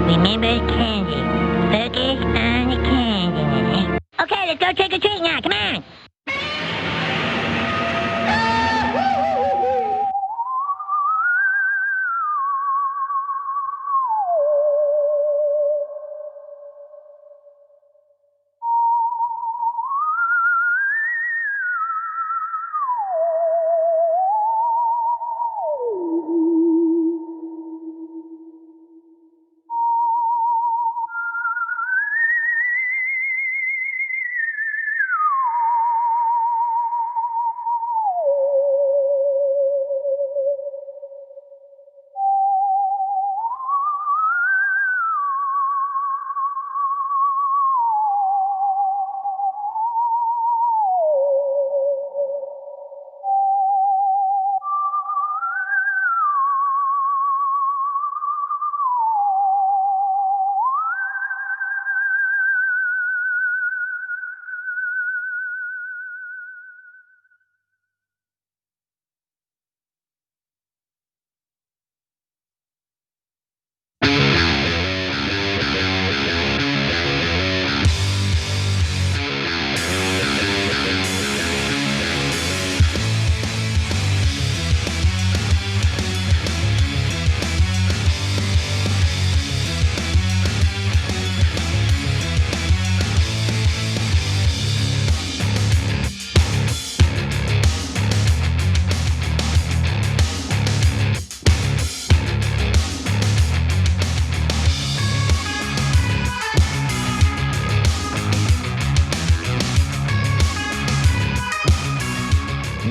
Remember candy. Focus on the candy. Okay, let's go trick or treat now. Come on.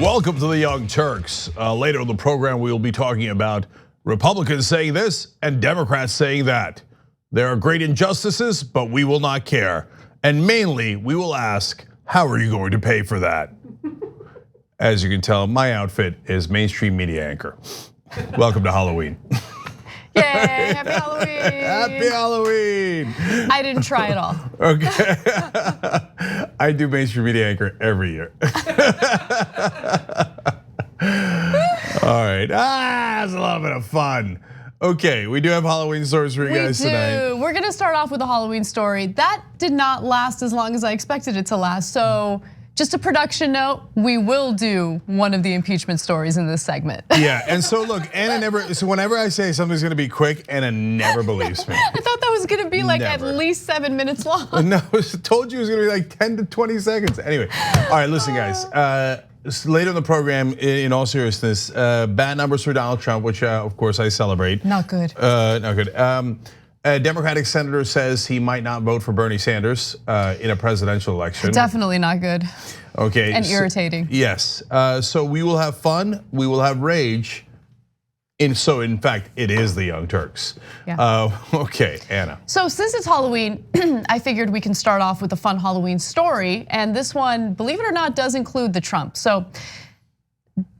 Welcome to the Young Turks. Later in the program, we will be talking about Republicans saying this and Democrats saying that. There are great injustices, but we will not care. And mainly, we will ask, how are you going to pay for that? As you can tell, my outfit is mainstream media anchor. Welcome to Halloween. Yay, happy Halloween. Happy Halloween. I didn't try at all. Okay. I do mainstream media anchor every year. All right, that's a little bit of fun. Okay, we do have Halloween stories for you guys tonight. We're gonna start off with a Halloween story. That did not last as long as I expected it to last. So just a production note, we will do one of the impeachment stories in this segment. Yeah, and so look, so whenever I say something's gonna be quick, Anna never believes me. I thought that was gonna be like at least 7 minutes long. No, I told you it was gonna be like 10 to 20 seconds. Anyway, all right, listen guys. Later in the program, in all seriousness, bad numbers for Donald Trump, which of course I celebrate. Not good. Not good. A Democratic senator says he might not vote for Bernie Sanders in a presidential election. Definitely not good. Okay. And irritating. Yes. So we will have fun. We will have rage. So in fact, it is the Young Turks. Yeah. Okay, Anna. So since it's Halloween, I figured we can start off with a fun Halloween story. And this one, believe it or not, does include the Trump. So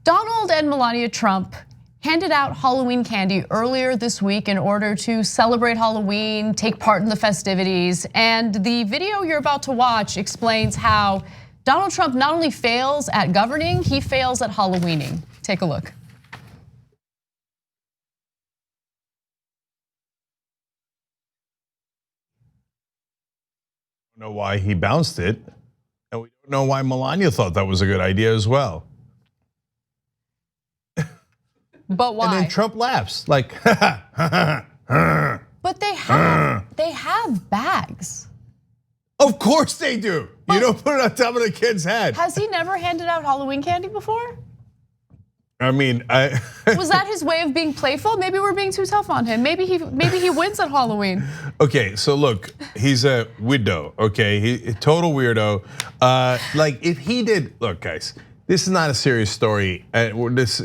Donald and Melania Trump handed out Halloween candy earlier this week in order to celebrate Halloween, take part in the festivities. And the video you're about to watch explains how Donald Trump not only fails at governing, he fails at Halloweening. Take a look. I don't know why he bounced it, and we don't know why Melania thought that was a good idea as well. But why? And then Trump laughs like, but they have bags. Of course they do. You don't put it on top of the kid's head. Has he never handed out Halloween candy before? I mean, was that his way of being playful? Maybe we're being too tough on him. Maybe he wins at Halloween. Okay, so look, he's a weirdo. Okay, he total weirdo. Like if he did, look, guys, this is not a serious story. There's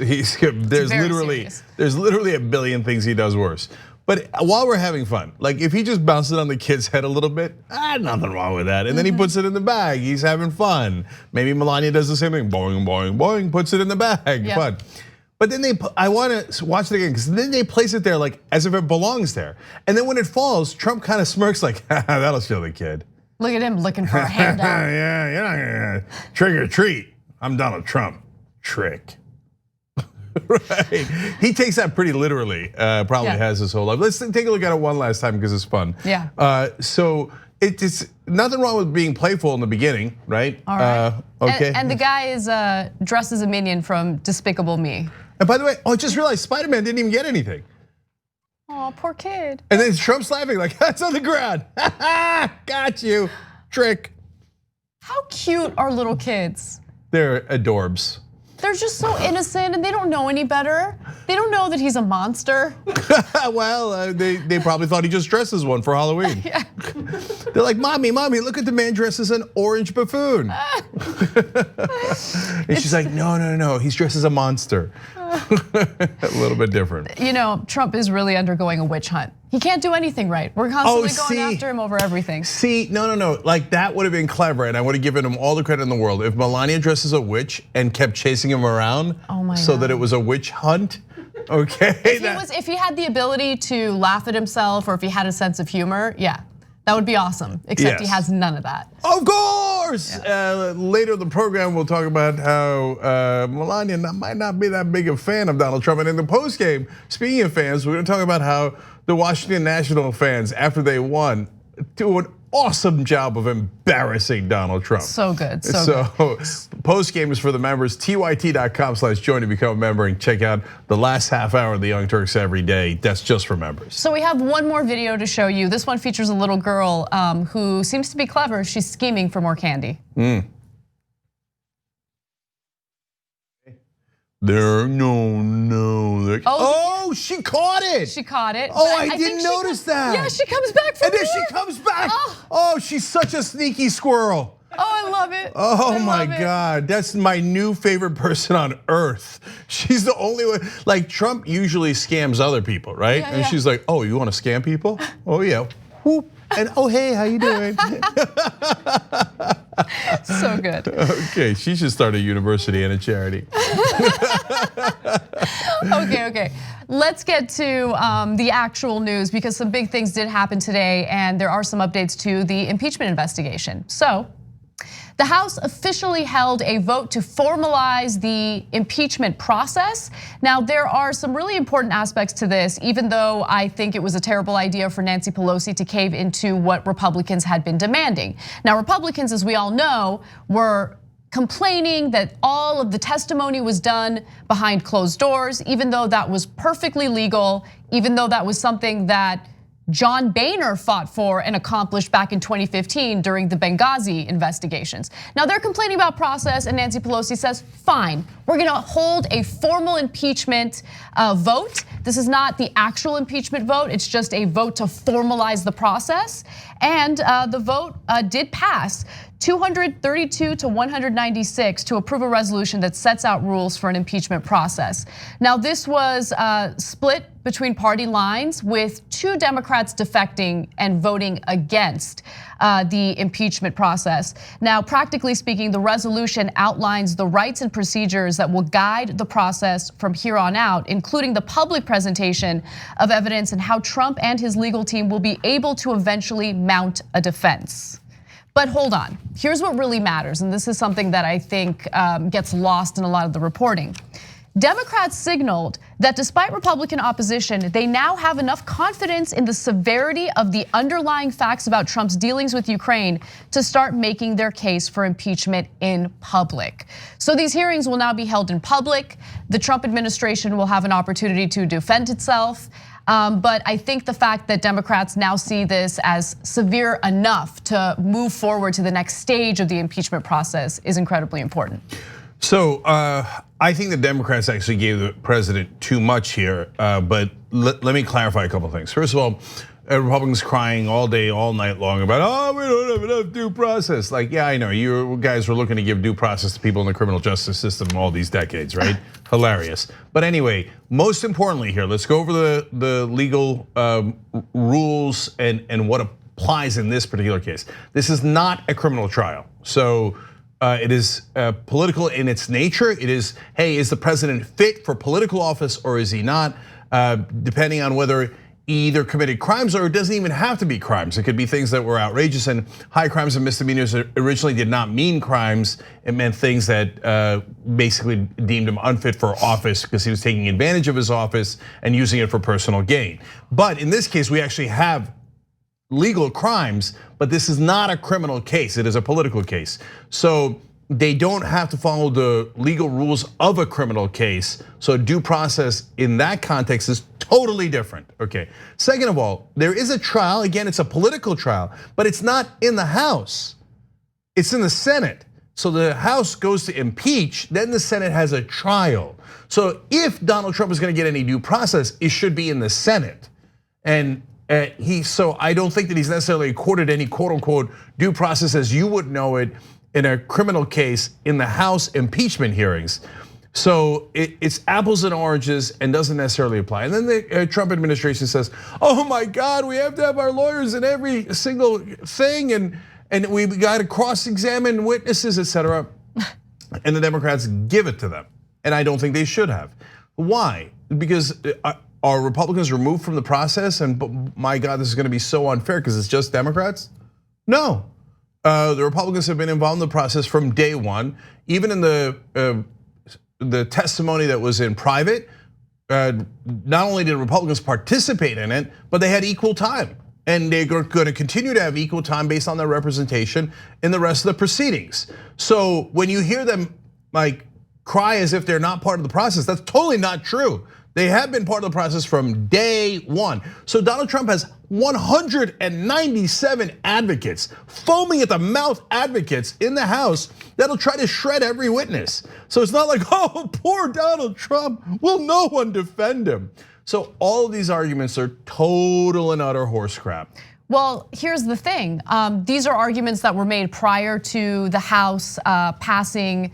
literally a billion things he does worse. But while we're having fun, like if he just bounced it on the kid's head a little bit, nothing wrong with that. And then he puts it in the bag, he's having fun. Maybe Melania does the same thing, boing, boing, boing, puts it in the bag, fun. But then I wanna watch it again, because then they place it there like as if it belongs there. And then when it falls, Trump kind of smirks like, that'll show the kid. Look at him looking for a handout. Yeah, trick or treat. I'm Donald Trump, trick. Right. He takes that pretty literally. Probably has his whole life. Let's take a look at it one last time because it's fun. Yeah. So it's nothing wrong with being playful in the beginning, right? All right. Okay. And the guy is dressed as a minion from Despicable Me. And by the way, I just realized Spider-Man didn't even get anything. Oh, poor kid. And then Trump's laughing like, that's on the ground. Got you, trick. How cute are little kids? They're adorbs. They're just so innocent and they don't know any better. They don't know that he's a monster. Well, they probably thought he just dressed as one for Halloween. Yeah. They're like, mommy, look at the man dressed as an orange buffoon. And she's like, no, he's dressed as a monster. A little bit different. You know, Trump is really undergoing a witch hunt. He can't do anything right. We're constantly going after him over everything. See, no. Like that would have been clever, and I would have given him all the credit in the world if Melania dressed as a witch and kept chasing him around, so that it was a witch hunt. Okay. If he had the ability to laugh at himself, or if he had a sense of humor, yeah. That would be awesome, except he has none of that. Of course! Yeah. Later in the program, we'll talk about how Melania might not be that big a fan of Donald Trump. And in the postgame, speaking of fans, we're gonna talk about how the Washington National fans, after they won, do an awesome job of embarrassing Donald Trump. So good, so postgame is for the members. TYT.com/join to become a member and check out the last half hour of the Young Turks every day. That's just for members. So we have one more video to show you. This one features a little girl who seems to be clever. She's scheming for more candy. Oh, she caught it. She caught it. Oh, I didn't notice that. Yeah, she comes back for more. And then she comes back. Oh, she's such a sneaky squirrel. Oh, I love it. Oh my God, that's my new favorite person on earth. She's the only one. Like Trump usually scams other people, right? Yeah, and she's like, oh, you want to scam people? Oh yeah. Whoop. And oh hey, how you doing? So good. Okay, she should start a university and a charity. Okay. Let's get to the actual news because some big things did happen today and there are some updates to the impeachment investigation. So, the House officially held a vote to formalize the impeachment process. Now, there are some really important aspects to this, even though I think it was a terrible idea for Nancy Pelosi to cave into what Republicans had been demanding. Now, Republicans, as we all know, were complaining that all of the testimony was done behind closed doors, even though that was perfectly legal, even though that was something that John Boehner fought for and accomplished back in 2015 during the Benghazi investigations. Now they're complaining about process and Nancy Pelosi says, fine, we're gonna hold a formal impeachment vote. This is not the actual impeachment vote, it's just a vote to formalize the process. And the vote did pass. 232 to 196 to approve a resolution that sets out rules for an impeachment process. Now this was split between party lines with 2 Democrats defecting and voting against the impeachment process. Now, practically speaking, the resolution outlines the rights and procedures that will guide the process from here on out, including the public presentation of evidence and how Trump and his legal team will be able to eventually mount a defense. But hold on, here's what really matters, and this is something that I think gets lost in a lot of the reporting. Democrats signaled that despite Republican opposition, they now have enough confidence in the severity of the underlying facts about Trump's dealings with Ukraine to start making their case for impeachment in public. So these hearings will now be held in public. The Trump administration will have an opportunity to defend itself. But I think the fact that Democrats now see this as severe enough to move forward to the next stage of the impeachment process is incredibly important. So I think the Democrats actually gave the president too much here, but let me clarify a couple of things. First of all, Republicans crying all day, all night long about, oh, we don't have enough due process. Like, yeah, I know, you guys were looking to give due process to people in the criminal justice system all these decades, right? Hilarious. But anyway, most importantly here, let's go over the legal rules and what applies in this particular case. This is not a criminal trial. So it is political in its nature. It is, hey, is the president fit for political office or is he not? Depending on whether either committed crimes, or it doesn't even have to be crimes. It could be things that were outrageous, and high crimes and misdemeanors originally did not mean crimes. It meant things that basically deemed him unfit for office because he was taking advantage of his office and using it for personal gain. But in this case, we actually have legal crimes, but this is not a criminal case, it is a political case. So they don't have to follow the legal rules of a criminal case. So due process in that context is totally different, okay? Second of all, there is a trial, again, it's a political trial, but it's not in the House, it's in the Senate. So the House goes to impeach, then the Senate has a trial. So if Donald Trump is gonna get any due process, it should be in the Senate. And so I don't think that he's necessarily accorded any quote unquote due process as you would know it in a criminal case in the House impeachment hearings. So it's apples and oranges and doesn't necessarily apply. And then the Trump administration says, oh my God, we have to have our lawyers in every single thing, and we got to cross-examine witnesses, etc. And the Democrats give it to them. And I don't think they should have. Why? Because are Republicans removed from the process? And my God, this is gonna be so unfair because it's just Democrats? No. The Republicans have been involved in the process from day one. Even in the testimony that was in private, not only did Republicans participate in it, but they had equal time. And they're going to continue to have equal time based on their representation in the rest of the proceedings. So when you hear them like cry as if they're not part of the process, that's totally not true. They have been part of the process from day one. So Donald Trump has 197 advocates, foaming at the mouth advocates in the House that'll try to shred every witness. So it's not like, oh, poor Donald Trump, will no one defend him? So all of these arguments are total and utter horse crap. Well, here's the thing. These are arguments that were made prior to the House passing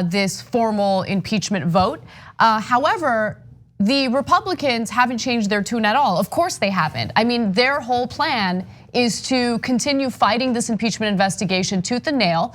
this formal impeachment vote. However, the Republicans haven't changed their tune at all. Of course they haven't. I mean, their whole plan is to continue fighting this impeachment investigation tooth and nail.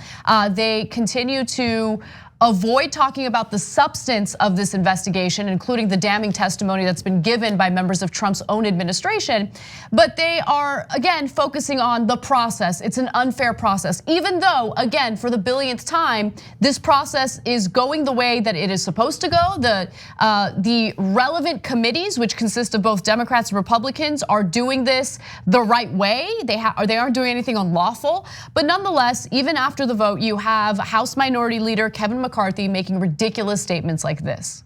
They continue to avoid talking about the substance of this investigation, including the damning testimony that's been given by members of Trump's own administration. But they are, again, focusing on the process. It's an unfair process, even though, again, for the billionth time, this process is going the way that it is supposed to go. The relevant committees, which consist of both Democrats and Republicans, are doing this the right way. They aren't doing anything unlawful. But nonetheless, even after the vote, you have House Minority Leader Kevin McCarthy making ridiculous statements like this.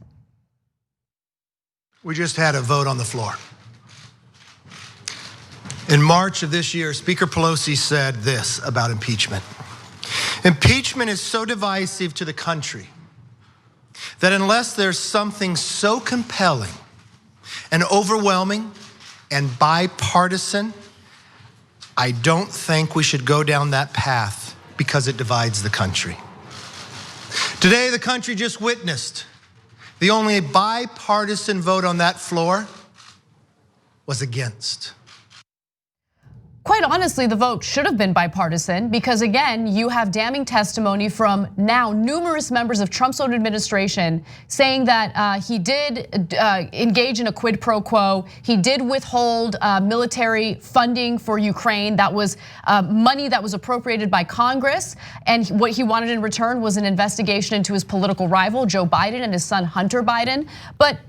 We just had a vote on the floor. In March of this year, Speaker Pelosi said this about impeachment. Impeachment is so divisive to the country that unless there's something so compelling and overwhelming and bipartisan, I don't think we should go down that path because it divides the country. Today, the country just witnessed the only bipartisan vote on that floor was against. Quite honestly, the vote should have been bipartisan because, again, you have damning testimony from now numerous members of Trump's own administration saying that he did engage in a quid pro quo. He did withhold military funding for Ukraine. That was money that was appropriated by Congress. And what he wanted in return was an investigation into his political rival, Joe Biden, and his son, Hunter Biden. But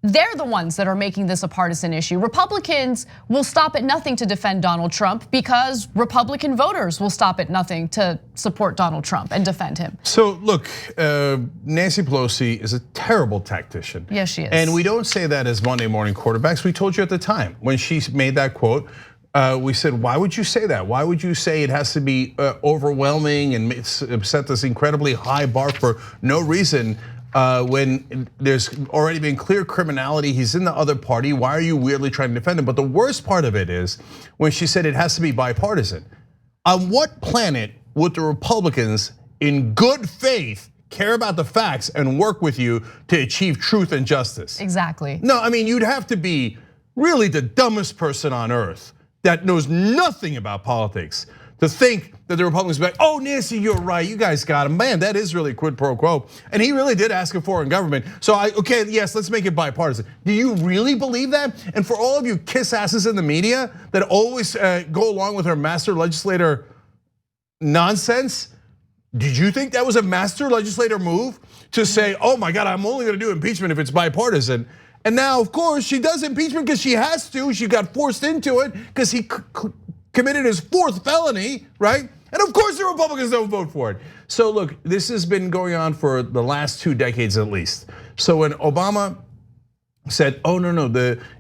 they're the ones that are making this a partisan issue. Republicans will stop at nothing to defend Donald Trump because Republican voters will stop at nothing to support Donald Trump and defend him. So look, Nancy Pelosi is a terrible tactician. Yes, she is. And we don't say that as Monday morning quarterbacks. We told you at the time when she made that quote, we said, why would you say that? Why would you say it has to be overwhelming and set this incredibly high bar for no reason? When there's already been clear criminality, he's in the other party, why are you weirdly trying to defend him? But the worst part of it is when she said it has to be bipartisan. On what planet would the Republicans in good faith care about the facts and work with you to achieve truth and justice? Exactly. No, I mean, you'd have to be really the dumbest person on earth that knows nothing about politics to think that the Republicans would be like, oh, Nancy, you're right, you guys got him. Man, that is really quid pro quo. And he really did ask a foreign government. So okay, yes, let's make it bipartisan. Do you really believe that? And for all of you kiss asses in the media that always go along with her master legislator nonsense, did you think that was a master legislator move to say, oh my God, I'm only gonna do impeachment if it's bipartisan? And now, of course, she does impeachment because she has to. She got forced into it because he committed his 4th felony, right? And of course the Republicans don't vote for it. So look, this has been going on for the last 2 decades at least. So when Obama said, oh no,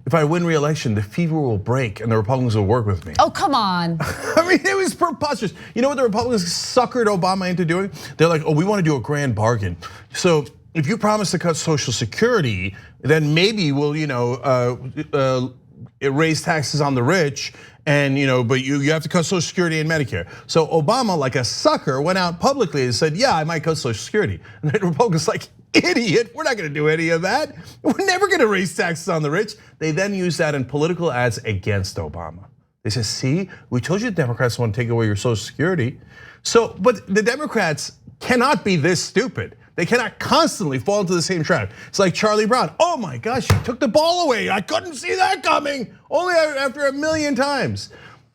if I win re-election, the fever will break and the Republicans will work with me. Oh, come on. I mean, it was preposterous. You know what the Republicans suckered Obama into doing? They're like, oh, we want to do a grand bargain. So if you promise to cut Social Security, then maybe we'll raise taxes on the rich, and but you have to cut Social Security and Medicare. So Obama, like a sucker, went out publicly and said, yeah, I might cut Social Security. And the Republicans like, idiot, we're not gonna do any of that. We're never gonna raise taxes on the rich. They then used that in political ads against Obama. They said, see, we told you the Democrats want to take away your Social Security. So, but the Democrats cannot be this stupid. They cannot constantly fall into the same trap. It's like Charlie Brown. Oh my gosh, she took the ball away. I couldn't see that coming. Only after a million times.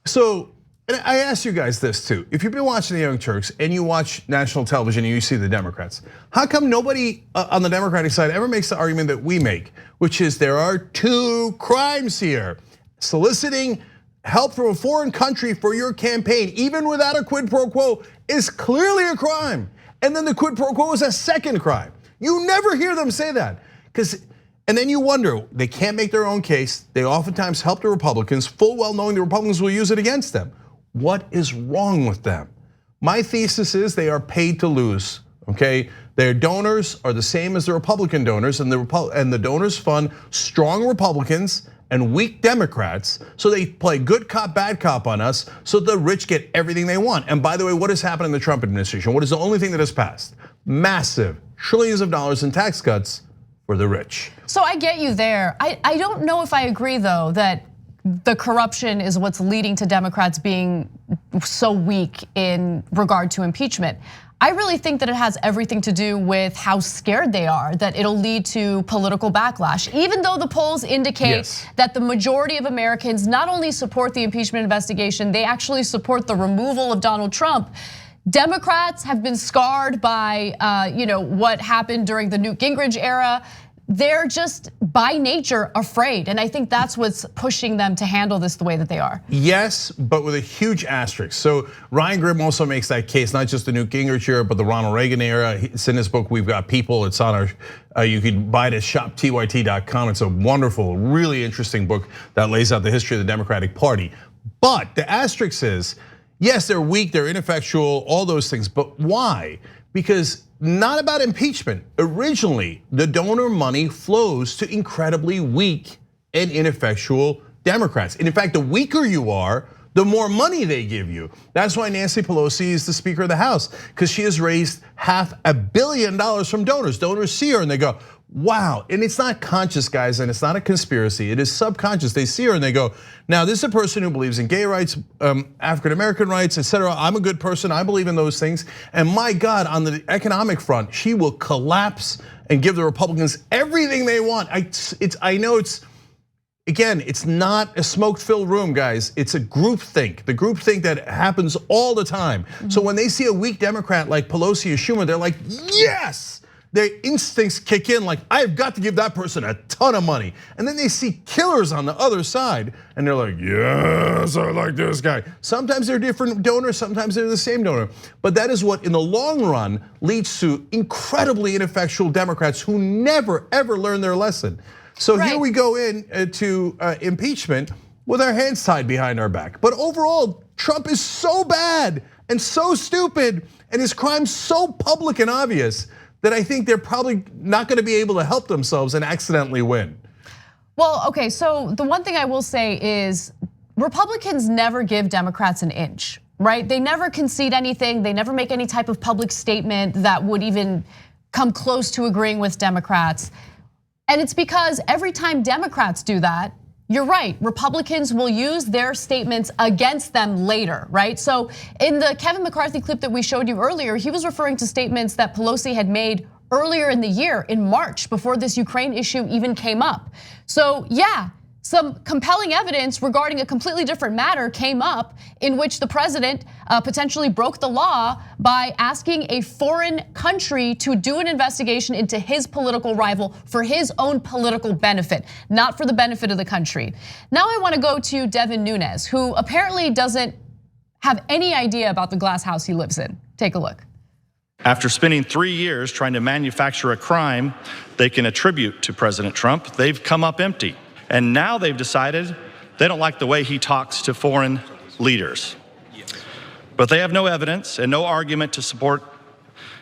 So, and I ask you guys this too. If you've been watching the Young Turks and you watch national television and you see the Democrats, how come nobody on the Democratic side ever makes the argument that we make, which is there are 2 crimes here. Soliciting help from a foreign country for your campaign, even without a quid pro quo, is clearly a crime. And then the quid pro quo is a second crime. You never hear them say that. And then you wonder, they can't make their own case. They oftentimes help the Republicans, full well knowing the Republicans will use it against them. What is wrong with them? My thesis is they are paid to lose, okay? Their donors are the same as the Republican donors, and the donors fund strong Republicans and weak Democrats, so they play good cop, bad cop on us, so the rich get everything they want. And by the way, what has happened in the Trump administration? What is the only thing that has passed? Massive trillions of dollars in tax cuts for the rich. So I get you there. I don't know if I agree though that the corruption is what's leading to Democrats being so weak in regard to impeachment. I really think that it has everything to do with how scared they are that it'll lead to political backlash. Even though the polls indicate that the majority of Americans not only support the impeachment investigation, they actually support the removal of Donald Trump. Democrats have been scarred by what happened during the Newt Gingrich era. They're just by nature afraid, and I think that's what's pushing them to handle this the way that they are. Yes, but with a huge asterisk. So Ryan Grimm also makes that case, not just the Newt Gingrich era, but the Ronald Reagan era. It's in his book, We've Got People. It's on our, you can buy it at shoptyt.com. It's a wonderful, really interesting book that lays out the history of the Democratic Party. But the asterisk is, yes, they're weak, they're ineffectual, all those things, but why? Because not about impeachment. Originally, the donor money flows to incredibly weak and ineffectual Democrats. And in fact, the weaker you are, the more money they give you. That's why Nancy Pelosi is the Speaker of the House, because she has raised $500 million from donors. Donors see her and they go, wow, and it's not conscious, guys, and it's not a conspiracy, it is subconscious. They see her and they go, now this is a person who believes in gay rights, African-American rights, etc. I'm a good person, I believe in those things. And my God, on the economic front, she will collapse and give the Republicans everything they want. I know it's, again, it's not a smoke-filled room, guys. It's a groupthink, the groupthink that happens all the time. So when they see a weak Democrat like Pelosi or Schumer, they're like, yes! Their instincts kick in like, I've got to give that person a ton of money. And then they see killers on the other side and they're like, yes, I like this guy. Sometimes they're different donors, sometimes they're the same donor. But that is what in the long run leads to incredibly ineffectual Democrats who never ever learn their lesson. So here we go into impeachment with our hands tied behind our back. But overall, Trump is so bad and so stupid and his crimes so public and obvious that I think they're probably not gonna be able to help themselves and accidentally win. Well, okay, so the one thing I will say is Republicans never give Democrats an inch, right? They never concede anything, they never make any type of public statement that would even come close to agreeing with Democrats. And it's because every time Democrats do that, you're right, Republicans will use their statements against them later, right? So in the Kevin McCarthy clip that we showed you earlier, he was referring to statements that Pelosi had made earlier in the year, in March, before this Ukraine issue even came up. So yeah, some compelling evidence regarding a completely different matter came up in which the president potentially broke the law by asking a foreign country to do an investigation into his political rival for his own political benefit, not for the benefit of the country. Now I want to go to Devin Nunes, who apparently doesn't have any idea about the glass house he lives in. Take a look. After spending 3 years trying to manufacture a crime they can attribute to President Trump, they've come up empty. And now they've decided they don't like the way he talks to foreign leaders. But they have no evidence and no argument to support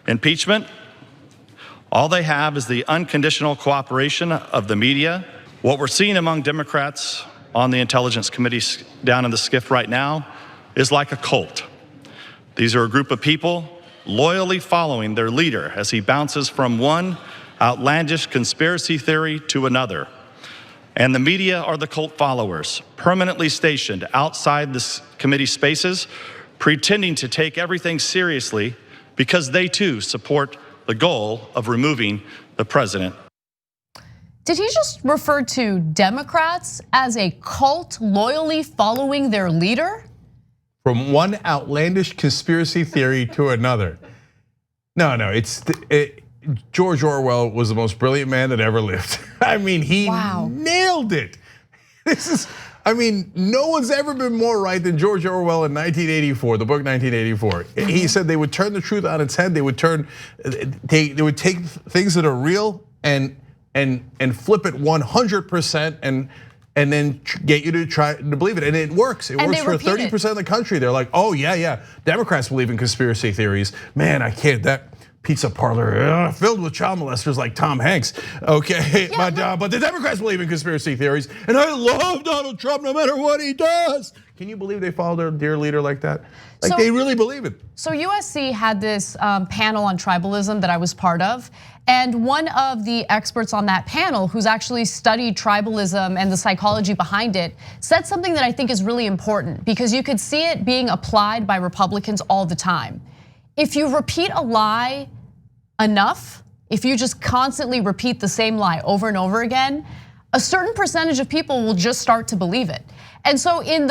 impeachment. All they have is the unconditional cooperation of the media. What we're seeing among Democrats on the Intelligence Committee down in the SCIF right now is like a cult. These are a group of people loyally following their leader as he bounces from one outlandish conspiracy theory to another. And the media are the cult followers, permanently stationed outside the committee spaces, pretending to take everything seriously because they too support the goal of removing the president. Did he just refer to Democrats as a cult loyally following their leader? From one outlandish conspiracy theory to another. No, George Orwell was the most brilliant man that ever lived. I mean, he nailed it. No one's ever been more right than George Orwell in 1984, the book 1984. He said they would turn the truth on its head. They would take things that are real and flip it 100% and then get you to try to believe it. And it works. It works for 30% of the country. They're like, oh yeah, Democrats believe in conspiracy theories. Man, I can't, that pizza parlor filled with child molesters like Tom Hanks. Okay, but the Democrats believe in conspiracy theories. And I love Donald Trump no matter what he does. Can you believe they follow their dear leader like that? Like they really believe it. So USC had this panel on tribalism that I was part of. And one of the experts on that panel, who's actually studied tribalism and the psychology behind it, said something that I think is really important because you could see it being applied by Republicans all the time. If you repeat a lie enough, if you just constantly repeat the same lie over and over again, a certain percentage of people will just start to believe it. And so in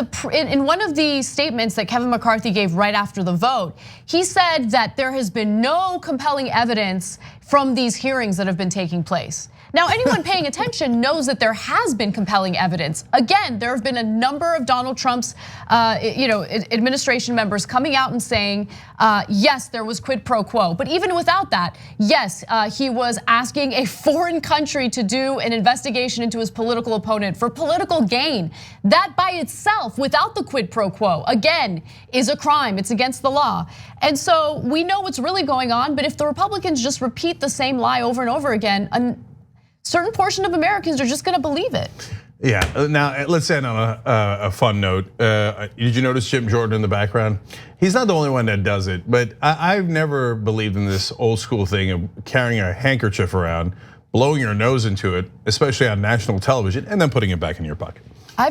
one of the statements that Kevin McCarthy gave right after the vote, he said that there has been no compelling evidence from these hearings that have been taking place. Now, anyone paying attention knows that there has been compelling evidence. Again, there have been a number of Donald Trump's administration members coming out and saying, yes, there was quid pro quo. But even without that, yes, he was asking a foreign country to do an investigation into his political opponent for political gain. That by itself, without the quid pro quo, again, is a crime. It's against the law. And so we know what's really going on, but if the Republicans just repeat the same lie over and over again, a certain portion of Americans are just gonna believe it. Yeah, now let's end on a fun note. Did you notice Jim Jordan in the background? He's not the only one that does it, but I've never believed in this old school thing of carrying a handkerchief around, blowing your nose into it, especially on national television, and then putting it back in your pocket. I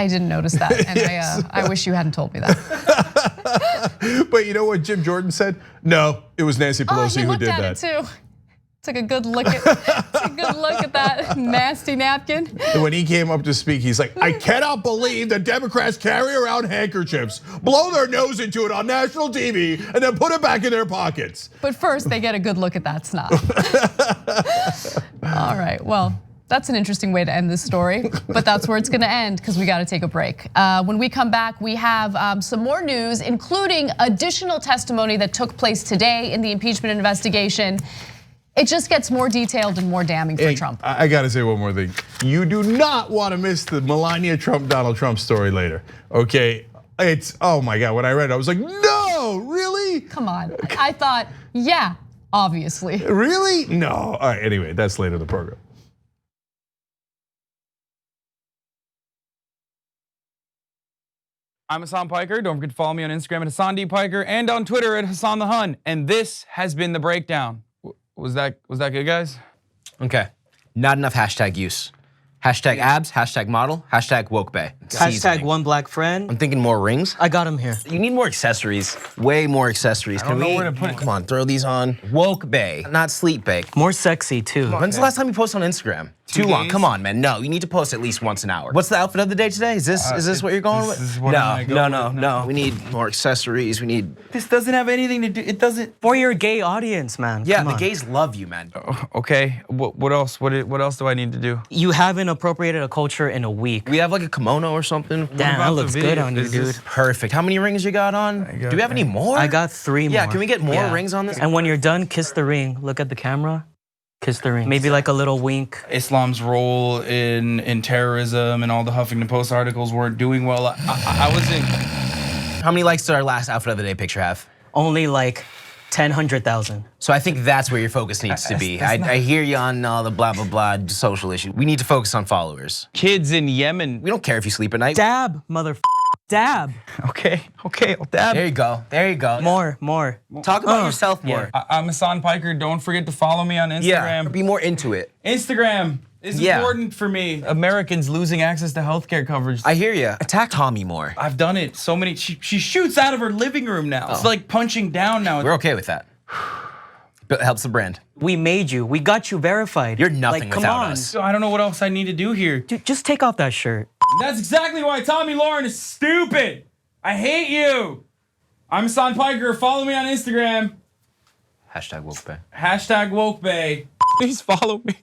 didn't notice that, and I wish you hadn't told me that. But you know what Jim Jordan said? No, it was Nancy Pelosi who did that. He looked at it too. Took a good look at that nasty napkin. When he came up to speak, he's like, I cannot believe that Democrats carry around handkerchiefs, blow their nose into it on national TV, and then put it back in their pockets. But first, they get a good look at that snot. All right, well, that's an interesting way to end this story, but that's where it's gonna end because we gotta take a break. When we come back, we have some more news, including additional testimony that took place today in the impeachment investigation. It just gets more detailed and more damning for Trump. I gotta say one more thing. You do not wanna miss the Melania Trump, Donald Trump story later, okay? It's, oh my God, when I read it, I was like, no, really? Come on, I thought, yeah, obviously. Really? No, all right, anyway, that's later in the program. I'm Hassan Piker. Don't forget to follow me on Instagram at Hassan D. Piker and on Twitter at Hassan the Hun. And this has been The Breakdown. Was that good, guys? Okay, not enough hashtag use. Hashtag abs, hashtag model, hashtag woke bae. Hashtag one black friend. I'm thinking more rings. I got him here. You need more accessories, way more accessories. I don't know where to put it. Come on, throw these on. Woke bae, not sleep bae. More sexy too. When's the last time you posted on Instagram? Too long. Come on, man. No, you need to post at least once an hour. What's the outfit of the day today? Is this what you're going with? This is what I'm gonna go with. No. We need more accessories. We need. This doesn't have anything to do. It doesn't. For your gay audience, man. Yeah, Come the on. gays love you, man. Okay. What else? What else do I need to do? You haven't appropriated a culture in a week. We have like a kimono or something. Damn, that about the looks good video? on you, Is dude. this- Perfect. How many rings you got on? Do we have any more? I got 3 more. Yeah, can we get more rings on this? And when you're done, kiss the ring. Look at the camera. Kiss the ring. Maybe like a little wink. Islam's role in terrorism and all the Huffington Post articles weren't doing well. I wasn't. How many likes did our last outfit of the day picture have? Only like 100,000. So I think that's where your focus needs to be. I hear you on all the blah, blah, blah social issue. We need to focus on followers. Kids in Yemen. We don't care if you sleep at night. Dab, dab. Okay, I'll dab. There you go. More. Talk about yourself more. I'm Hassan Piker. Don't forget to follow me on Instagram. Yeah, be more into it. Instagram is important for me. Americans losing access to healthcare coverage. I hear you. Attack Tommy more. I've done it so many. She shoots out of her living room now. It's like punching down now. We're okay with that. But it helps the brand. We made you. We got you verified. You're nothing like, come without on. us. So I don't know what else I need to do here. Dude, just take off that shirt. That's exactly why Tommy Lauren is stupid. I hate you. I'm Hassan Piker. Follow me on Instagram. Hashtag woke bae. Hashtag woke bae. Please follow me.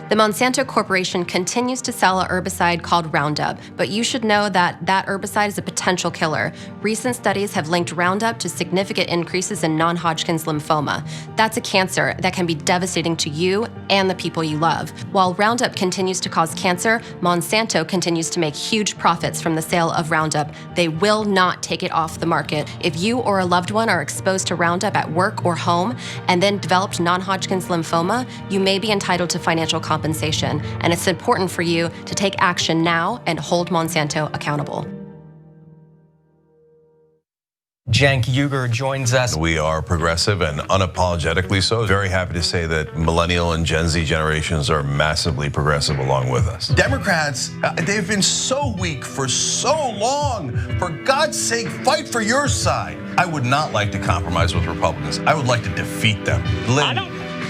The Monsanto Corporation continues to sell a herbicide called Roundup, but you should know that that herbicide is a potential killer. Recent studies have linked Roundup to significant increases in non-Hodgkin's lymphoma. That's a cancer that can be devastating to you and the people you love. While Roundup continues to cause cancer, Monsanto continues to make huge profits from the sale of Roundup. They will not take it off the market. If you or a loved one are exposed to Roundup at work or home and then developed non-Hodgkin's lymphoma, you may be entitled to financial compensation, and it's important for you to take action now and hold Monsanto accountable. Cenk Uygur joins us. We are progressive and unapologetically so. Very happy to say that millennial and Gen Z generations are massively progressive along with us. Democrats, they've been so weak for so long. For God's sake, fight for your side. I would not like to compromise with Republicans. I would like to defeat them. Lynn,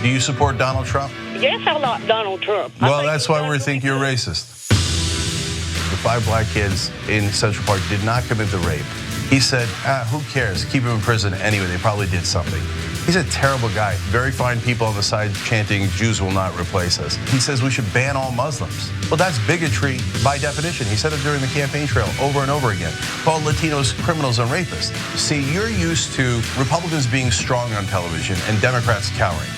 do you support Donald Trump? Yes, I like Donald Trump. Well, that's why we think you're racist. The 5 black kids in Central Park did not commit the rape. He said, who cares? Keep them in prison anyway. They probably did something. He's a terrible guy. Very fine people on the side chanting, Jews will not replace us. He says we should ban all Muslims. Well, that's bigotry by definition. He said it during the campaign trail over and over again. Called Latinos criminals and rapists. See, you're used to Republicans being strong on television and Democrats cowering.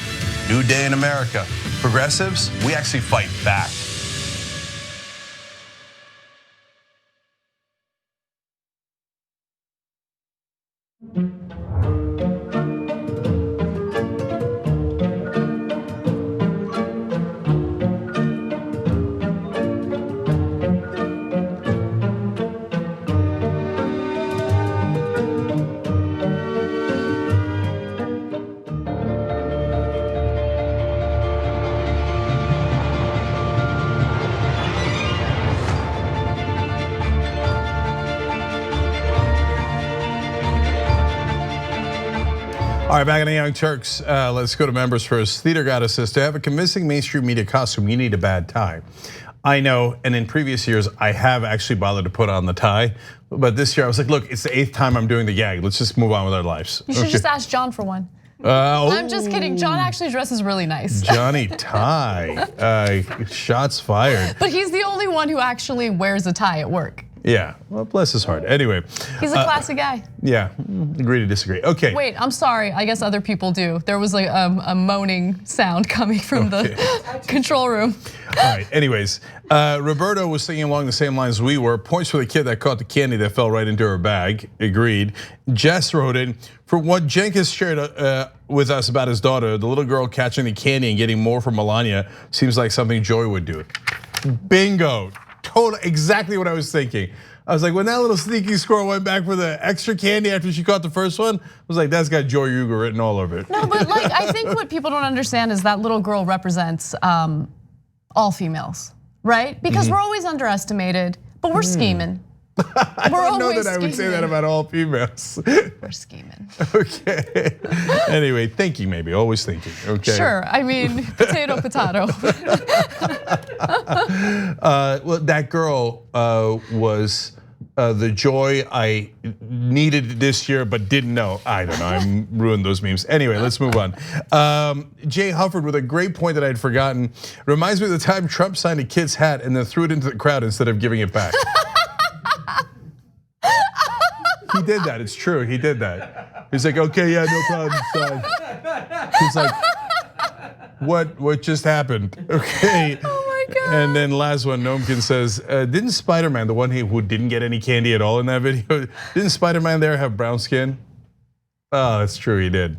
New day in America. Progressives, we actually fight back. All right, back in the Young Turks. Let's go to members first. Theater Goddess says, to have a convincing mainstream media costume, you need a bad tie. I know, and in previous years, I have actually bothered to put on the tie. But this year, I was like, look, it's the 8th time I'm doing the gag. Let's just move on with our lives. You should just ask John for one. I'm just kidding. John actually dresses really nice. Johnny Tie. Shots fired. But he's the only one who actually wears a tie at work. Yeah, well, bless his heart. Anyway. He's a classy guy. Yeah, agree to disagree. Okay. Wait, I'm sorry. I guess other people do. There was like a moaning sound coming from the control room. All right, anyways, Roberto was singing along the same lines we were. Points for the kid that caught the candy that fell right into her bag. Agreed. Jess wrote in, for what Cenk has shared with us about his daughter, the little girl catching the candy and getting more from Melania seems like something Joy would do. Bingo. Total, exactly what I was thinking. I was like, when that little sneaky squirrel went back for the extra candy after she caught the first one, I was like, that's got Joy Uger written all over it. No, but like, I think what people don't understand is that little girl represents all females, right? Because we're always underestimated, but we're scheming. I don't know that I would say that about all females. We're scheming. Okay. Anyway, thinking maybe, always thinking. Okay. Sure. I mean, potato. Well, that girl was the joy I needed this year but didn't know. I don't know. I ruined those memes. Anyway, let's move on. Jay Hufford with a great point that I'd forgotten. Reminds me of the time Trump signed a kid's hat and then threw it into the crowd instead of giving it back. He did that. It's true. He did that. He's like, okay, yeah, no problem. Son. He's like, what just happened? Okay. Oh my God. And then last one, Nomkin says, didn't Spider-Man, the one who didn't get any candy at all in that video, didn't Spider-Man there have brown skin? Oh, that's true. He did.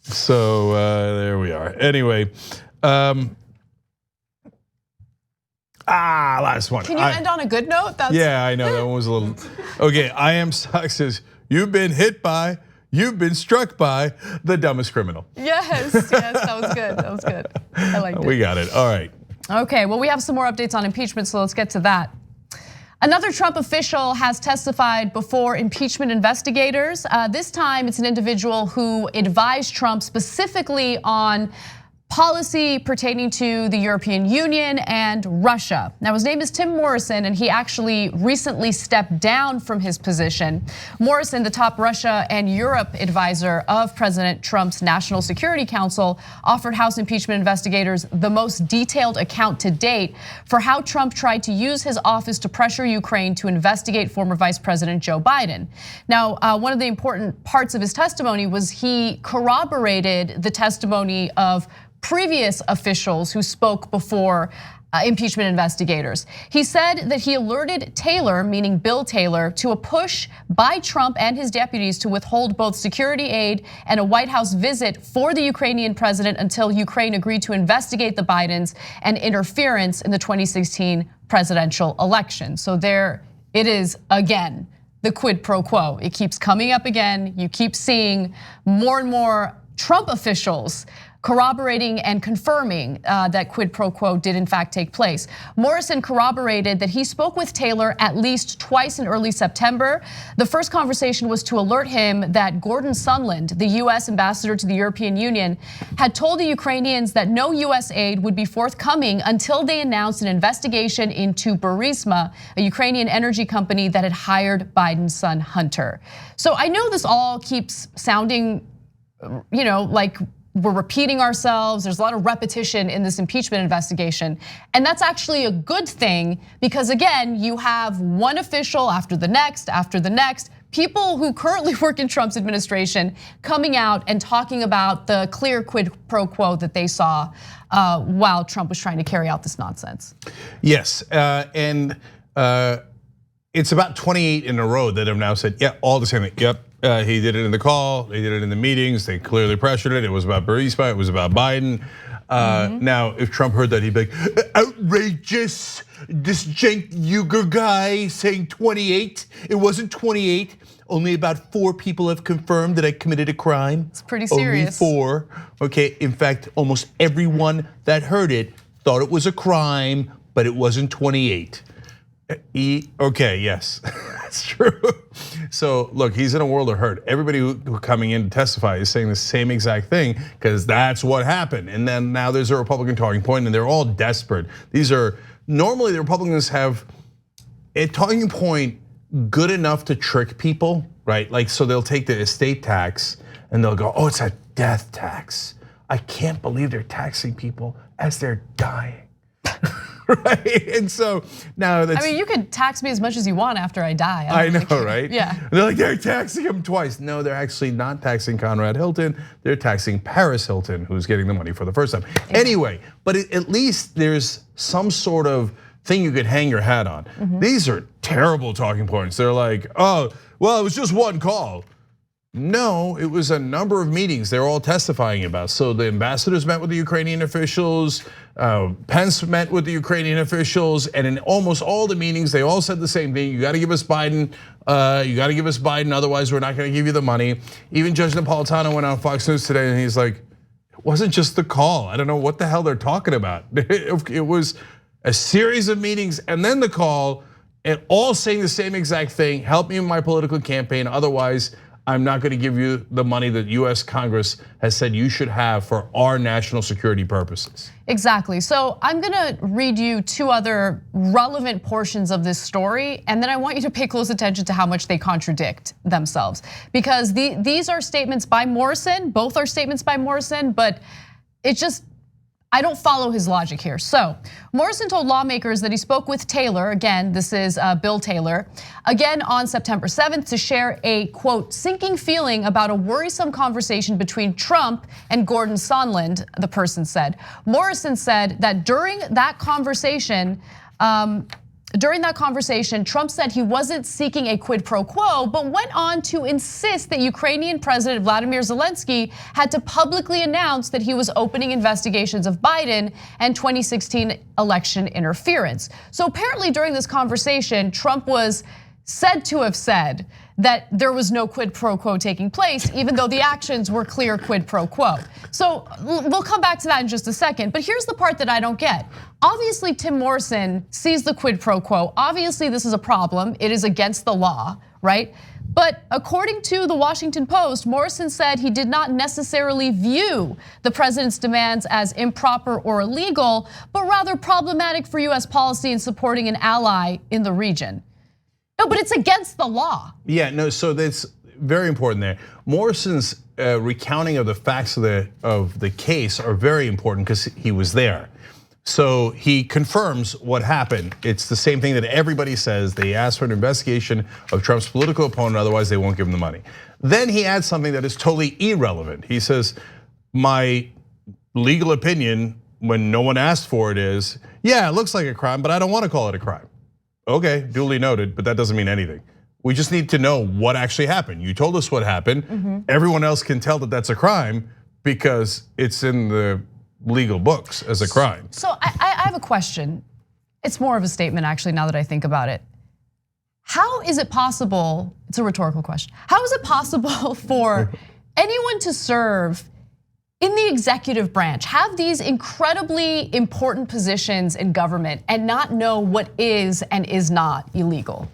So there we are. Anyway. Last one. Can you end on a good note? Yeah, I know, that one was a little. Okay, I Am Stock says, you've been hit by, you've been struck by the dumbest criminal. Yes, that was good. That was good. I liked it. We got it, all right. Okay, well, we have some more updates on impeachment, so let's get to that. Another Trump official has testified before impeachment investigators. This time, it's an individual who advised Trump specifically on policy pertaining to the European Union and Russia. Now, his name is Tim Morrison, and he actually recently stepped down from his position. Morrison, the top Russia and Europe advisor of President Trump's National Security Council, offered House impeachment investigators the most detailed account to date for how Trump tried to use his office to pressure Ukraine to investigate former Vice President Joe Biden. Now, one of the important parts of his testimony was he corroborated the testimony of previous officials who spoke before impeachment investigators. He said that he alerted Taylor, meaning Bill Taylor, to a push by Trump and his deputies to withhold both security aid and a White House visit for the Ukrainian president until Ukraine agreed to investigate the Bidens and interference in the 2016 presidential election. So there it is again, the quid pro quo. It keeps coming up again. You keep seeing more and more Trump officials corroborating and confirming that quid pro quo did in fact take place. Morrison corroborated that he spoke with Taylor at least twice in early September. The first conversation was to alert him that Gordon Sondland, the US ambassador to the European Union, had told the Ukrainians that no US aid would be forthcoming until they announced an investigation into Burisma, a Ukrainian energy company that had hired Biden's son Hunter. So I know this all keeps sounding, like we're repeating ourselves. There's a lot of repetition in this impeachment investigation. And that's actually a good thing because again, you have one official after the next, people who currently work in Trump's administration coming out and talking about the clear quid pro quo that they saw while Trump was trying to carry out this nonsense. Yes, and it's about 28 in a row that have now said, yeah, all the same thing, yep. He did it in the call, they did it in the meetings, they clearly pressured it. It was about Burisma, it was about Biden. Now, if Trump heard that, he'd be like, outrageous. This Cenk Uygur guy saying 28. It wasn't 28. Only about 4 people have confirmed that I committed a crime. It's pretty serious. Only 4. Okay, in fact, almost everyone that heard it thought it was a crime, but it wasn't 28. Okay, yes, that's true. So look, he's in a world of hurt. Everybody who coming in to testify is saying the same exact thing because that's what happened. And then now there's a Republican talking point, and they're all desperate. These are normally the Republicans have a talking point good enough to trick people, right? Like so they'll take the estate tax and they'll go, oh, it's a death tax. I can't believe they're taxing people as they're dying. Right, and so now that's. I mean, you could tax me as much as you want after I die. I know, right? Yeah. And they're like, they're taxing him twice. No, they're actually not taxing Conrad Hilton. They're taxing Paris Hilton, who's getting the money for the first time. Anyway, but at least there's some sort of thing you could hang your hat on. These are terrible talking points. They're like, oh, well, it was just one call. No, it was a number of meetings they're all testifying about. So the ambassadors met with the Ukrainian officials, Pence met with the Ukrainian officials, and in almost all the meetings, they all said the same thing. You gotta give us Biden, otherwise we're not gonna give you the money. Even Judge Napolitano went on Fox News today and he's like, it wasn't just the call. I don't know what the hell they're talking about. It was a series of meetings and then the call, and all saying the same exact thing, help me in my political campaign, otherwise I'm not gonna give you the money that US Congress has said you should have for our national security purposes. Exactly, so I'm gonna read you two other relevant portions of this story, and then I want you to pay close attention to how much they contradict themselves. Because these are statements by Morrison, both are statements by Morrison, but it just, I don't follow his logic here. So Morrison told lawmakers that he spoke with Taylor, again, this is Bill Taylor, again on September 7th to share a quote, sinking feeling about a worrisome conversation between Trump and Gordon Sondland, the person said. Morrison said that during that conversation, Trump said he wasn't seeking a quid pro quo, but went on to insist that Ukrainian President Vladimir Zelensky had to publicly announce that he was opening investigations of Biden and 2016 election interference. So apparently during this conversation, Trump was said to have said that there was no quid pro quo taking place, even though the actions were clear quid pro quo. So we'll come back to that in just a second, but here's the part that I don't get. Obviously, Tim Morrison sees the quid pro quo. Obviously, this is a problem. It is against the law, right? But according to the Washington Post, Morrison said he did not necessarily view the president's demands as improper or illegal, but rather problematic for US policy in supporting an ally in the region. No, but it's against the law. Yeah, no, so that's very important there. Morrison's recounting of the facts of the case are very important because he was there. So he confirms what happened. It's the same thing that everybody says. They asked for an investigation of Trump's political opponent, otherwise they won't give him the money. Then he adds something that is totally irrelevant. He says, my legal opinion when no one asked for it is, yeah, it looks like a crime, but I don't want to call it a crime. Okay, duly noted, but that doesn't mean anything. We just need to know what actually happened. You told us what happened. Everyone else can tell that that's a crime because it's in the legal books as a crime. So I have a question. It's more of a statement actually now that I think about it. How is it possible, it's a rhetorical question. How is it possible for anyone to serve in the executive branch, have these incredibly important positions in government and not know what is and is not illegal?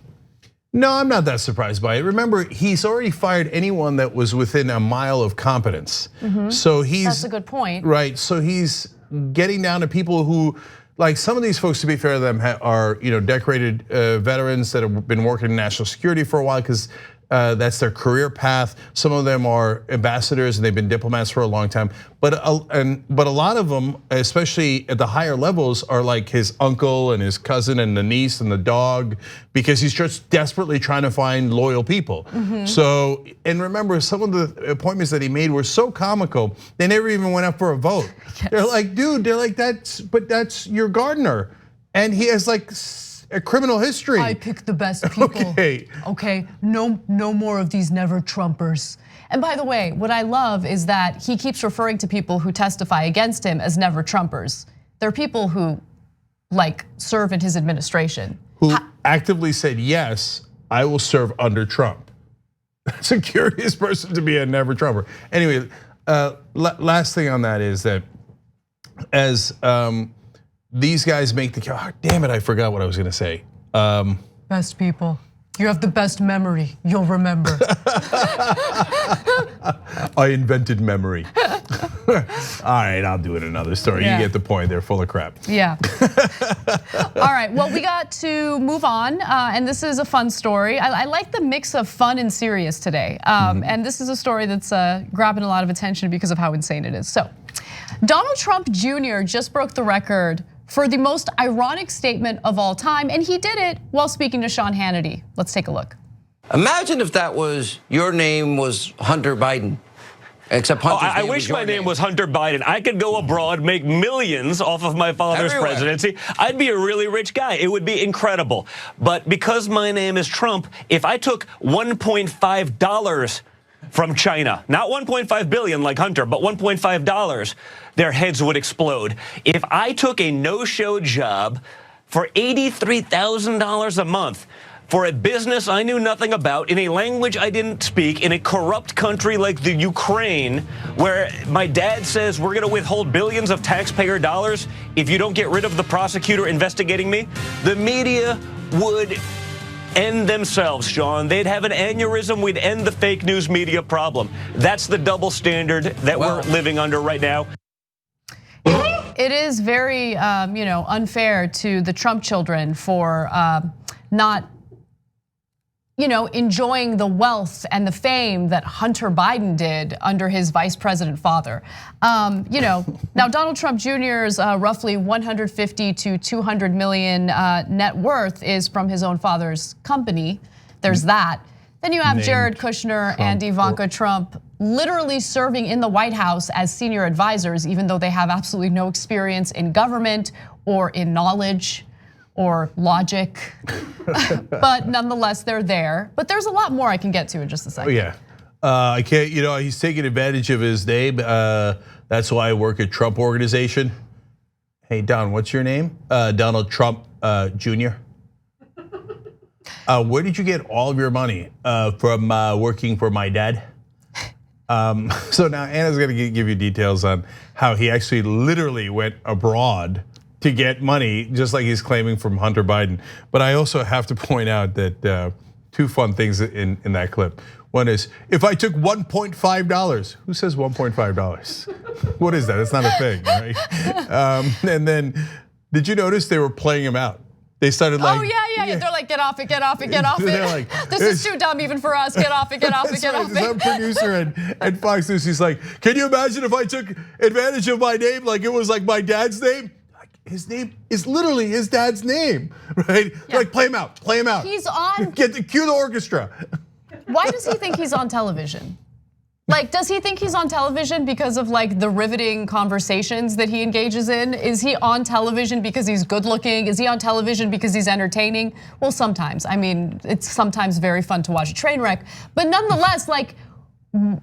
No, I'm not that surprised by it. Remember, he's already fired anyone that was within a mile of competence. So that's a good point. Right, so he's getting down to people who, like some of these folks, to be fair to them, are decorated veterans that have been working in national security for a while because that's their career path. Some of them are ambassadors and they've been diplomats for a long time. But a lot of them, especially at the higher levels, are like his uncle and his cousin and the niece and the dog, because he's just desperately trying to find loyal people. So, and remember, some of the appointments that he made were so comical, they never even went up for a vote. They're like, dude, that's your gardener. And he has like a criminal history. I pick the best people. Okay, no more of these never Trumpers. And by the way, what I love is that he keeps referring to people who testify against him as never Trumpers. They're people who serve in his administration. Who actively said, yes, I will serve under Trump. That's a curious person to be a never Trumper. Anyway, last thing on that is that as these guys make the, damn it, I forgot what I was gonna say. Best people. You have the best memory, you'll remember. I invented memory. All right, I'll do it another story. You get the point, they're full of crap. Yeah. All right, well, we got to move on, and this is a fun story. I like the mix of fun and serious today. And this is a story that's grabbing a lot of attention because of how insane it is. So, Donald Trump Jr. just broke the record for the most ironic statement of all time, and he did it while speaking to Sean Hannity. Let's take a look. Imagine if that was, your name was Hunter Biden. Except Hunter's I wish my name was Hunter Biden. I could go abroad, make millions off of my father's presidency. I'd be a really rich guy. It would be incredible. But because my name is Trump, if I took $1.5 from China, not 1.5 billion like Hunter, but $1.5, their heads would explode. If I took a no-show job for $83,000 a month for a business I knew nothing about, in a language I didn't speak, in a corrupt country like the Ukraine, where my dad says we're going to withhold billions of taxpayer dollars if you don't get rid of the prosecutor investigating me, the media would end themselves, Sean. They'd have an aneurysm. We'd end the fake news media problem. That's the double standard that we're living under right now. It is very, unfair to the Trump children for not, enjoying the wealth and the fame that Hunter Biden did under his vice president father. Now Donald Trump Jr.'s roughly 150 to 200 million net worth is from his own father's company. There's that. Then you have Jared Kushner and Ivanka Trump literally serving in the White House as senior advisors, even though they have absolutely no experience in government or in knowledge or logic. But nonetheless, they're there. But there's a lot more I can get to in just a second. Oh, yeah. I can't, he's taking advantage of his name. That's why I work at Trump Organization. Hey, Don, what's your name? Donald Trump Jr. Where did you get all of your money? From working for my dad? So now Anna's gonna give you details on how he actually literally went abroad to get money, just like he's claiming from Hunter Biden. But I also have to point out that two fun things in that clip. One is, if I took $1.5, who says $1.5? What is that? It's not a thing, right? And then, did you notice they were playing him out? They started like, oh yeah. They're like, get off it, get off it, get off it. Like, this is too dumb even for us. Get off it, get off it, get off it. Some producer at Fox News, he's like, can you imagine if I took advantage of my name like it was like my dad's name? His name is literally his dad's name, right? Yeah. Like, play him out, play him out. He's on. Cue the orchestra. Why does he think he's on television? Like, does he think he's on television because of like the riveting conversations that he engages in? Is he on television because he's good looking? Is he on television because he's entertaining? Well, sometimes. I mean, it's sometimes very fun to watch a train wreck. But nonetheless, like,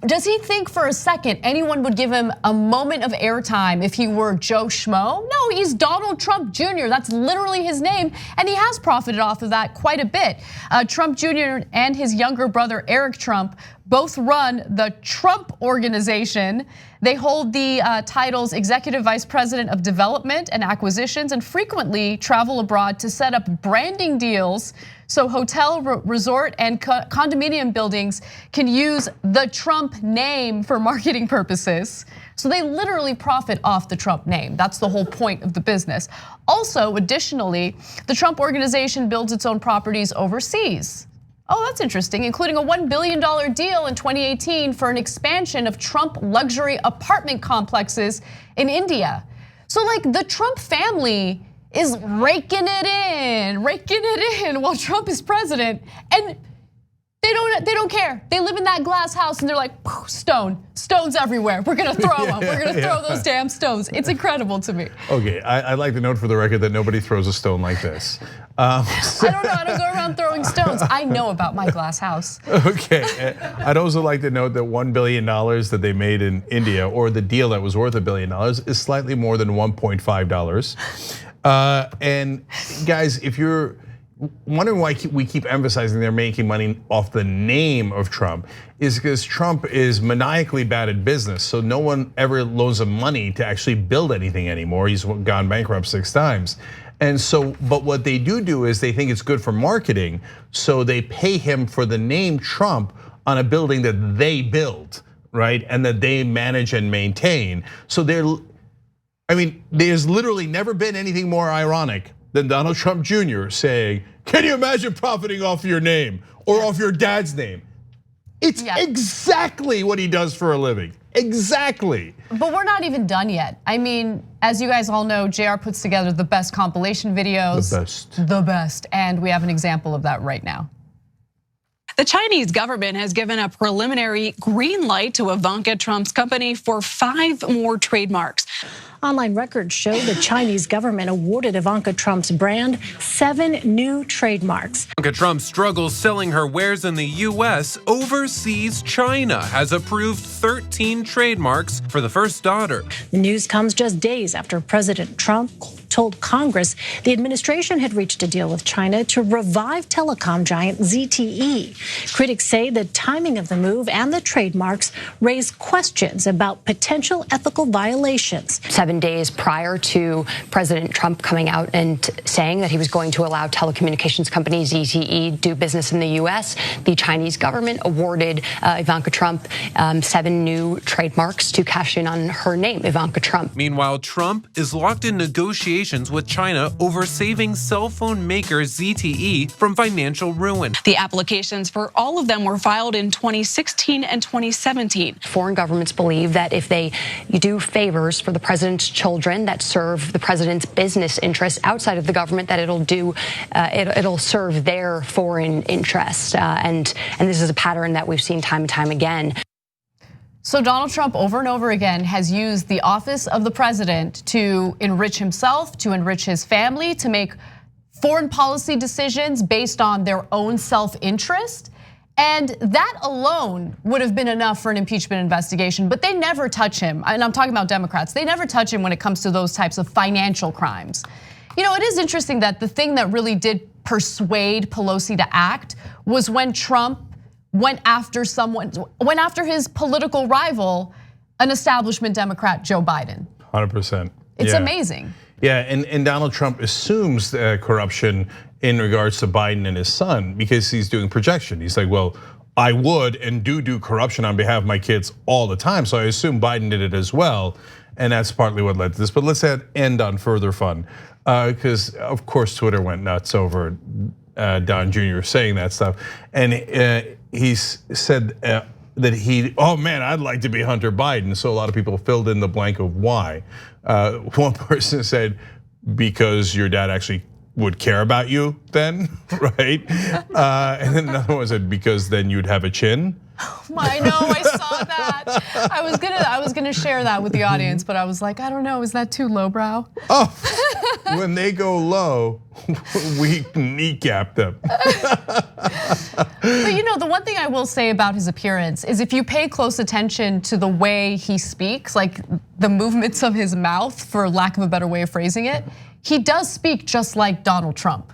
does he think for a second anyone would give him a moment of airtime if he were Joe Schmo? No, he's Donald Trump Jr. That's literally his name, and he has profited off of that quite a bit. Trump Jr. and his younger brother Eric Trump both run the Trump Organization. They hold the titles Executive Vice President of Development and Acquisitions, and frequently travel abroad to set up branding deals so hotel, resort, and condominium buildings can use the Trump name for marketing purposes. So they literally profit off the Trump name. That's the whole point of the business. Also, additionally, the Trump Organization builds its own properties overseas. Oh, that's interesting, including a $1 billion deal in 2018 for an expansion of Trump luxury apartment complexes in India. So like, the Trump family is raking it in while Trump is president, and they don't care. They live in that glass house and they're like, stones everywhere. We're gonna throw them. We're gonna throw those damn stones. It's incredible to me. Okay, I'd like to note for the record that nobody throws a stone like this. I don't know, I don't go around throwing stones. I know about my glass house. Okay, I'd also like to note that $1 billion that they made in India, or the deal that was worth $1 billion, is slightly more than $1.5. And guys, if you're wondering why we keep emphasizing they're making money off the name of Trump, is because Trump is maniacally bad at business. So no one ever loans him money to actually build anything anymore. He's gone bankrupt 6 times. And so, but what they do is they think it's good for marketing. So they pay him for the name Trump on a building that they build, right? And that they manage and maintain. So there's literally never been anything more ironic than Donald Trump Jr. saying, can you imagine profiting off your name or off your dad's name? It's exactly what he does for a living, exactly. But we're not even done yet. I mean, as you guys all know, JR puts together the best compilation videos. The best. And we have an example of that right now. The Chinese government has given a preliminary green light to Ivanka Trump's company for 5 more trademarks. Online records show the Chinese government awarded Ivanka Trump's brand 7 new trademarks. Ivanka Trump struggles selling her wares in the U.S. Overseas, China has approved 13 trademarks for the first daughter. The news comes just days after President Trump told Congress the administration had reached a deal with China to revive telecom giant ZTE. Critics say the timing of the move and the trademarks raise questions about potential ethical violations. 7 days prior to President Trump coming out and saying that he was going to allow telecommunications company ZTE do business in the U.S., the Chinese government awarded Ivanka Trump 7 new trademarks to cash in on her name, Ivanka Trump. Meanwhile, Trump is locked in negotiations with China over saving cell phone maker ZTE from financial ruin. The applications for all of them were filed in 2016 and 2017. Foreign governments believe that if they do favors for the president's children that serve the president's business interests outside of the government, that it'll serve their foreign interests. And this is a pattern that we've seen time and time again. So Donald Trump over and over again has used the office of the president to enrich himself, to enrich his family, to make foreign policy decisions based on their own self-interest. And that alone would have been enough for an impeachment investigation, but they never touch him. And I'm talking about Democrats. They never touch him when it comes to those types of financial crimes. You know, it is interesting that the thing that really did persuade Pelosi to act was when Trump went after his political rival, an establishment Democrat, Joe Biden. 100%. It's amazing. Yeah, and Donald Trump assumes corruption in regards to Biden and his son because he's doing projection. He's like, well, I would and do corruption on behalf of my kids all the time, so I assume Biden did it as well, and that's partly what led to this. But let's end on further fun, because of course Twitter went nuts over Don Jr. saying that stuff, and he said that oh man, I'd like to be Hunter Biden. So a lot of people filled in the blank of why. One person said, because your dad actually would care about you then, right? And then another one said, because then you'd have a chin. I know, I saw that. I was gonna share that with the audience, but I was like, I don't know, is that too lowbrow? Oh, when they go low, we kneecap them. But you know, the one thing I will say about his appearance is if you pay close attention to the way he speaks, like the movements of his mouth, for lack of a better way of phrasing it, he does speak just like Donald Trump.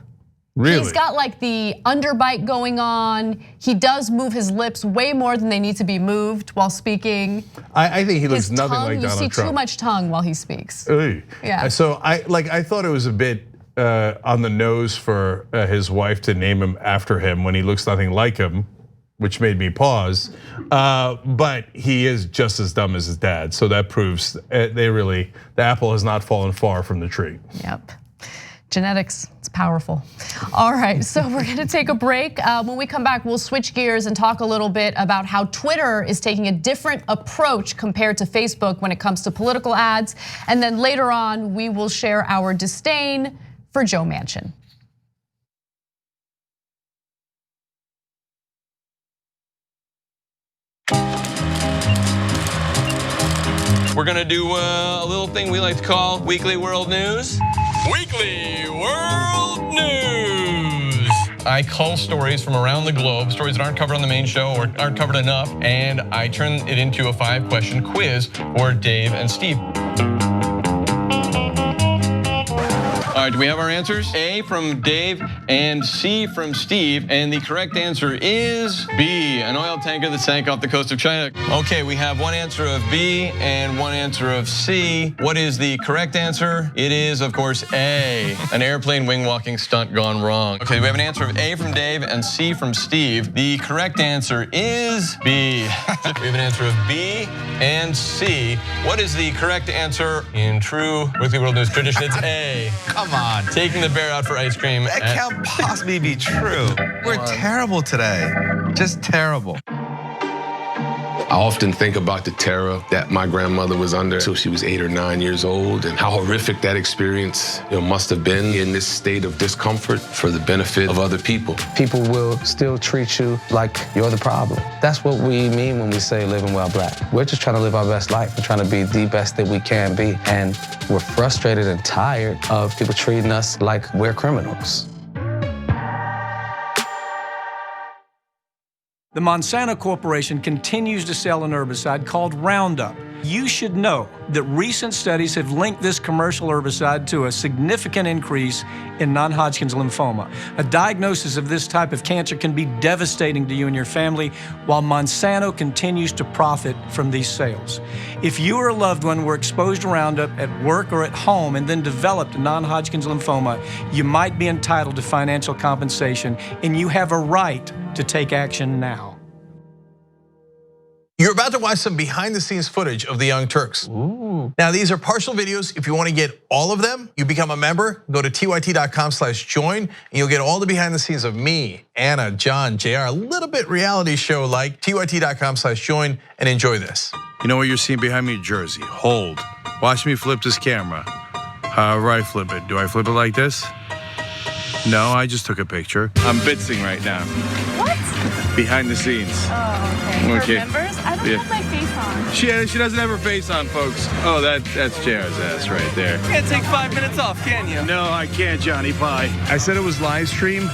Really? He's got like the underbite going on. He does move his lips way more than they need to be moved while speaking. I think he looks nothing like Donald Trump. You see too much tongue while he speaks. Yeah. So I thought it was a bit on the nose for his wife to name him after him when he looks nothing like him, which made me pause. But he is just as dumb as his dad, so that proves the apple has not fallen far from the tree. Yep. Genetics, it's powerful. All right, so we're gonna take a break. When we come back, we'll switch gears and talk a little bit about how Twitter is taking a different approach compared to Facebook when it comes to political ads. And then later on, we will share our disdain for Joe Manchin. We're gonna do a little thing we like to call Weekly World News. Weekly World News. I cull stories from around the globe, stories that aren't covered on the main show or aren't covered enough, and I turn it into a 5-question quiz for Dave and Steve. All right, do we have our answers? A from Dave and C from Steve. And the correct answer is B, an oil tanker that sank off the coast of China. Okay, we have one answer of B and one answer of C. What is the correct answer? It is, of course, A, an airplane wing walking stunt gone wrong. Okay, we have an answer of A from Dave and C from Steve. The correct answer is B. We have an answer of B and C. What is the correct answer in true Weekly World News tradition? It's A. Come on. Taking the bear out for ice cream. That can't possibly be true. We're terrible today. Just terrible. I often think about the terror that my grandmother was under until she was 8 or 9 years old, and how horrific that experience must have been in this state of discomfort for the benefit of other people. People will still treat you like you're the problem. That's what we mean when we say living well black. We're just trying to live our best life. We're trying to be the best that we can be. And we're frustrated and tired of people treating us like we're criminals. The Monsanto Corporation continues to sell an herbicide called Roundup. You should know that recent studies have linked this commercial herbicide to a significant increase in non-Hodgkin's lymphoma. A diagnosis of this type of cancer can be devastating to you and your family, while Monsanto continues to profit from these sales. If you or a loved one were exposed to Roundup at work or at home and then developed non-Hodgkin's lymphoma, you might be entitled to financial compensation, and you have a right to take action now. You're about to watch some behind the scenes footage of the Young Turks. Ooh. Now these are partial videos. If you want to get all of them, you become a member, go to tyt.com/join, and you'll get all the behind the scenes of me, Anna, John, JR, a little bit reality show like, tyt.com/join, and enjoy this. You know what you're seeing behind me? Jersey, hold. Watch me flip this camera. However I flip it. Do I flip it like this? No, I just took a picture. I'm bitsing right now. What? Behind the scenes. Oh, okay. Okay. For members? I don't have my face on. She doesn't have her face on, folks. Oh, that's JR's ass right there. You can't take 5 minutes off, can you? No, I can't, Johnny Pie. I said it was live stream,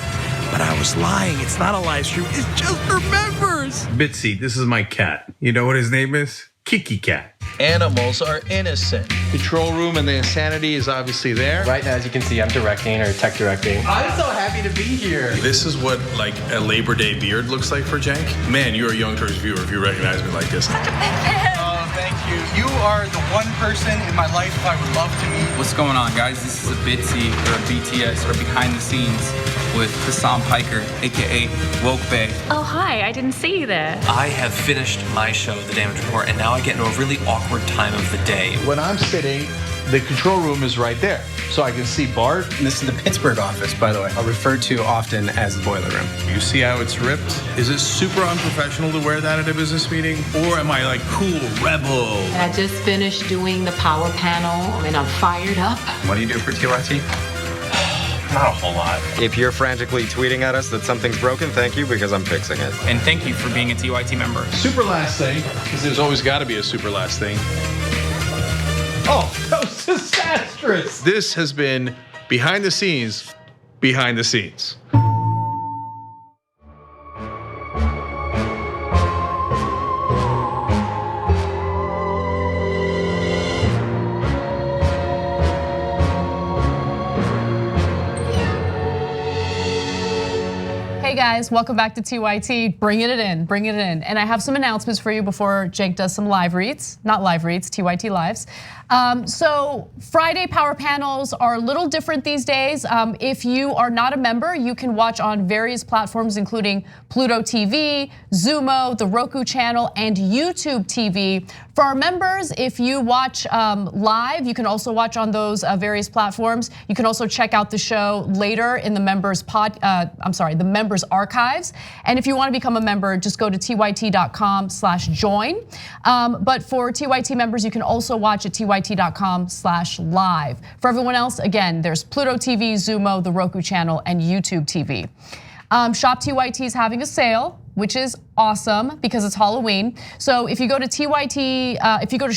but I was lying. It's not a live stream. It's just for members. Bitsy, this is my cat. You know what his name is? Kiki Cat. Animals are innocent. Control room and the insanity is obviously there. Right now, as you can see, I'm directing or tech directing. I'm so happy to be here. This is what like a Labor Day beard looks like for Jank. Man, you're a Young Turks viewer if you recognize me like this. Oh, thank you. You are the one person in my life I would love to meet. What's going on, guys? This is a Bitsy or a BTS or behind the scenes with Hassan Piker, aka Woke Bay. Oh, hi, I didn't see you there. I have finished my show, The Damage Report, and now I get into a really awkward time of the day. When I'm sitting, the control room is right there. So I can see Bart. This is the Pittsburgh office, by the way. Referred to often as the boiler room. You see how it's ripped? Is it super unprofessional to wear that at a business meeting? Or am I like cool, rebel? I just finished doing the power panel and I'm fired up. What do you do for TYT? Not a whole lot. If you're frantically tweeting at us that something's broken, thank you, because I'm fixing it. And thank you for being a TYT member. Super last thing, because there's always got to be a super last thing. Oh, that was disastrous. This has been behind the scenes, behind the scenes. Hey guys, welcome back to TYT. Bringing it in, bringing it in. And I have some announcements for you before Cenk does some live reads, not live reads, TYT lives. So Friday power panels are a little different these days. If you are not a member, you can watch on various platforms, including Pluto TV, Zumo, the Roku channel, and YouTube TV. For our members, if you watch live, you can also watch on those various platforms. You can also check out the show later in the members the members archives. And if you want to become a member, just go to tyt.com/join. But for TYT members, you can also watch at tyt.com/live. For everyone else, again, there's Pluto TV, Zumo, the Roku channel, and YouTube TV. Shop TYT is having a sale, which is awesome because it's Halloween. So if you go to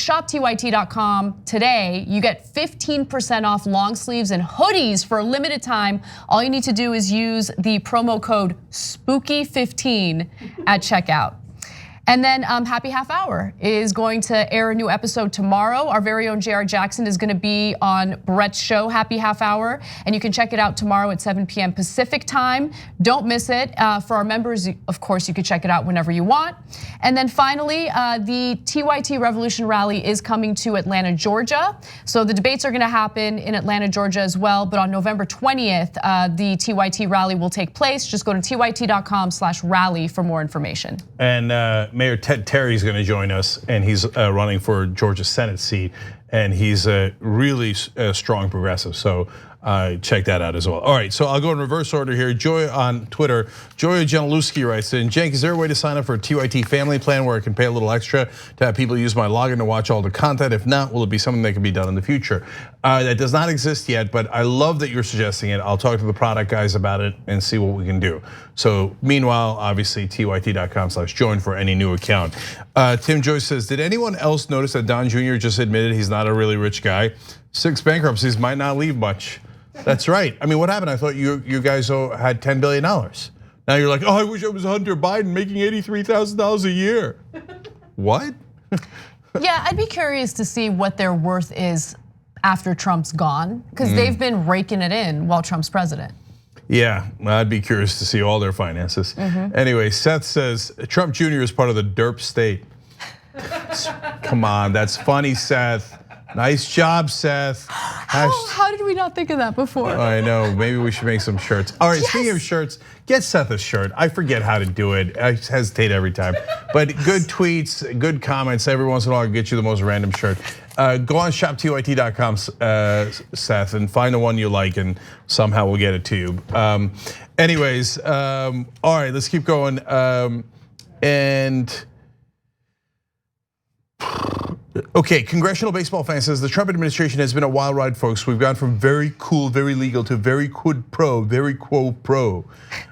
shoptyt.com today, you get 15% off long sleeves and hoodies for a limited time. All you need to do is use the promo code SPOOKY15 at checkout. And then Happy Half Hour is going to air a new episode tomorrow. Our very own JR Jackson is gonna be on Brett's show, Happy Half Hour. And you can check it out tomorrow at 7 p.m. Pacific time. Don't miss it. For our members, of course, you can check it out whenever you want. And then finally, the TYT Revolution Rally is coming to Atlanta, Georgia. So the debates are gonna happen in Atlanta, Georgia as well. But on November 20th, the TYT rally will take place. Just go to tyt.com/rally for more information. And Mayor Ted Terry is going to join us, and he's running for Georgia Senate seat, and he's a really strong progressive. So check that out as well. All right, so I'll go in reverse order here. Joy on Twitter, Joya Januszewski writes in, Cenk, is there a way to sign up for a TYT family plan where I can pay a little extra to have people use my login to watch all the content? If not, will it be something that can be done in the future? That does not exist yet, but I love that you're suggesting it. I'll talk to the product guys about it and see what we can do. So meanwhile, obviously, tyt.com/join for any new account. Tim Joyce says, did anyone else notice that Don Jr. just admitted he's not a really rich guy? 6 bankruptcies might not leave much. That's right. I mean, what happened? I thought you guys had $10 billion. Now you're like, oh, I wish I was Hunter Biden making $83,000 a year. What? Yeah, I'd be curious to see what their worth is after Trump's gone, because they've been raking it in while Trump's president. Yeah, I'd be curious to see all their finances. Anyway, Seth says, Trump Jr. is part of the derp state. Come on, that's funny, Seth. Nice job, Seth. How did we not think of that before? I know, maybe we should make some shirts. All right, speaking of shirts, get Seth a shirt. I forget how to do it. I hesitate every time. But good tweets, good comments. Every once in a while, I'll get you the most random shirt. Go on shoptyt.com, Seth, and find the one you like, and somehow we'll get it to you. Anyways, all right, let's keep going. Okay, Congressional Baseball Fan says the Trump administration has been a wild ride, folks. We've gone from very cool, very legal to very quid pro, very quo pro.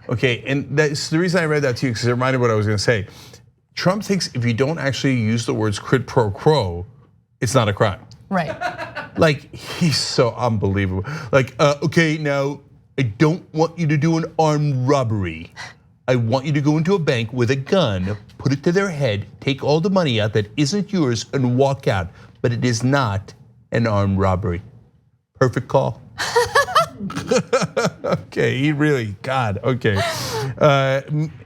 Okay, and that's the reason I read that to you, because it reminded me what I was gonna say. Trump thinks if you don't actually use the words quid pro quo, it's not a crime. Right. Like, he's so unbelievable. Like, okay, now I don't want you to do an armed robbery. I want you to go into a bank with a gun, put it to their head, take all the money out that isn't yours and walk out. But it is not an armed robbery. Perfect call. Okay, he really, God, okay.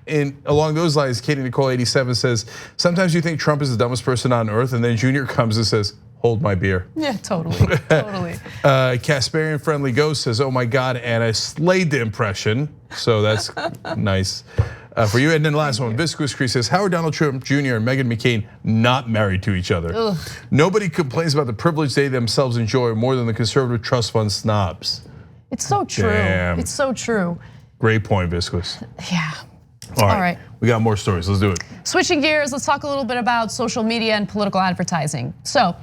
And along those lines, Katie Nicole 87 says, sometimes you think Trump is the dumbest person on earth, and then Junior comes and says, hold my beer. Yeah, totally, totally. Casparian Friendly Ghost says, oh my God, Anna slayed the impression. So that's nice for you. And then the last one, Viscous Crease says, how are Donald Trump Jr. and Meghan McCain not married to each other? Ugh. Nobody complains about the privilege they themselves enjoy more than the conservative trust fund snobs. It's so true, it's so true. Great point, Viscous. Yeah. All right, we got more stories, let's do it. Switching gears, let's talk a little bit about social media and political advertising. So,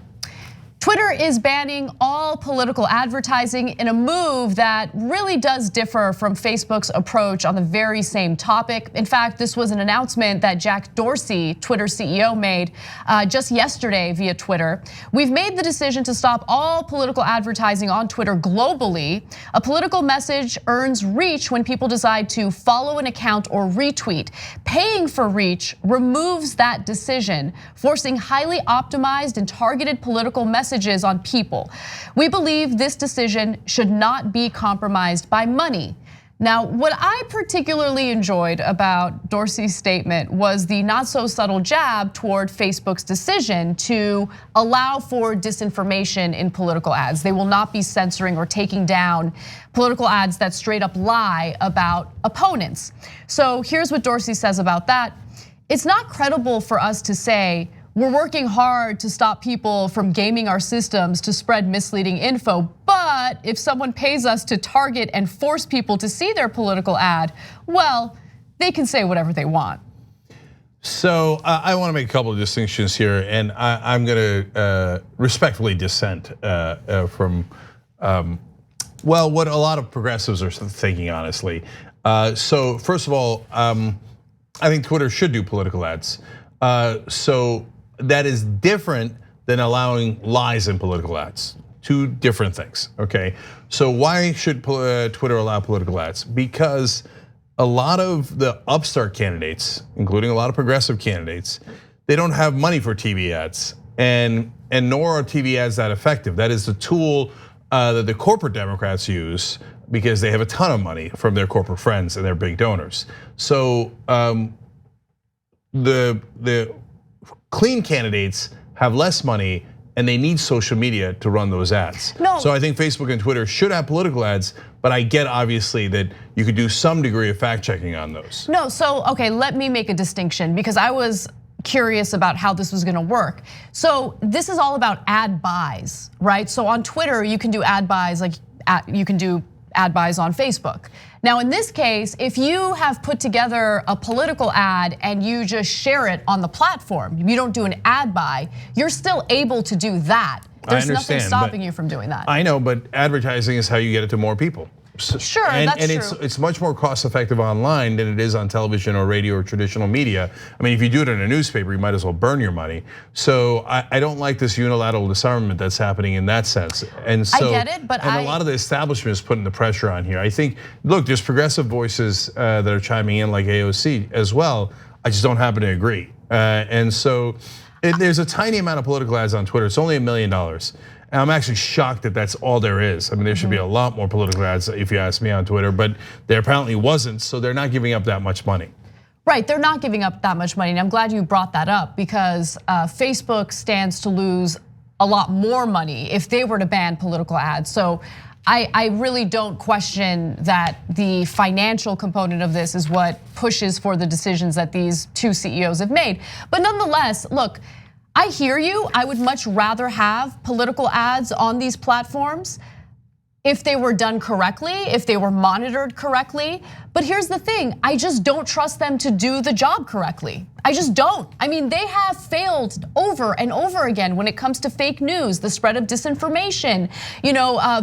Twitter is banning all political advertising in a move that really does differ from Facebook's approach on the very same topic. In fact, this was an announcement that Jack Dorsey, Twitter CEO, made just yesterday via Twitter. We've made the decision to stop all political advertising on Twitter globally. A political message earns reach when people decide to follow an account or retweet. Paying for reach removes that decision, forcing highly optimized and targeted political messages on people. We believe this decision should not be compromised by money. Now, what I particularly enjoyed about Dorsey's statement was the not so subtle jab toward Facebook's decision to allow for disinformation in political ads. They will not be censoring or taking down political ads that straight up lie about opponents. So here's what Dorsey says about that. It's not credible for us to say, we're working hard to stop people from gaming our systems to spread misleading info, but if someone pays us to target and force people to see their political ad, well, they can say whatever they want. So I want to make a couple of distinctions here, and I'm going to respectfully dissent from, well, what a lot of progressives are thinking, honestly. So first of all, I think Twitter should do political ads. So that is different than allowing lies in political ads. Two different things, okay? So why should Twitter allow political ads? Because a lot of the upstart candidates, including a lot of progressive candidates, they don't have money for TV ads, and nor are TV ads that effective. That is the tool that the corporate Democrats use because they have a ton of money from their corporate friends and their big donors. So the clean candidates have less money and they need social media to run those ads. No. So I think Facebook and Twitter should have political ads, but I get obviously that you could do some degree of fact checking on those. No, so okay, let me make a distinction because I was curious about how this was gonna work. So this is all about ad buys, right? So on Twitter, you can do ad buys like do ad buys on Facebook. Now in this case, if you have put together a political ad and you just share it on the platform, you don't do an ad buy, you're still able to do that. There's nothing stopping you from doing that. I know, but advertising is how you get it to more people. Sure, and that's true. It's much more cost effective online than it is on television or radio or traditional media. I mean, if you do it in a newspaper, you might as well burn your money. So I don't like this unilateral disarmament that's happening in that sense. And so, I get it, but a lot of the establishment is putting the pressure on here. I think, look, there's progressive voices that are chiming in like AOC as well. I just don't happen to agree. And so there's a tiny amount of political ads on Twitter. It's only $1 million. And I'm actually shocked that that's all there is. I mean, there should be a lot more political ads if you ask me on Twitter, but there apparently wasn't, so they're not giving up that much money. Right, they're not giving up that much money, and I'm glad you brought that up because Facebook stands to lose a lot more money if they were to ban political ads. So I really don't question that the financial component of this is what pushes for the decisions that these two CEOs have made. But nonetheless, look, I hear you. I would much rather have political ads on these platforms if they were done correctly, if they were monitored correctly. But here's the thing, I just don't trust them to do the job correctly. I just don't. I mean, they have failed over and over again when it comes to fake news, the spread of disinformation,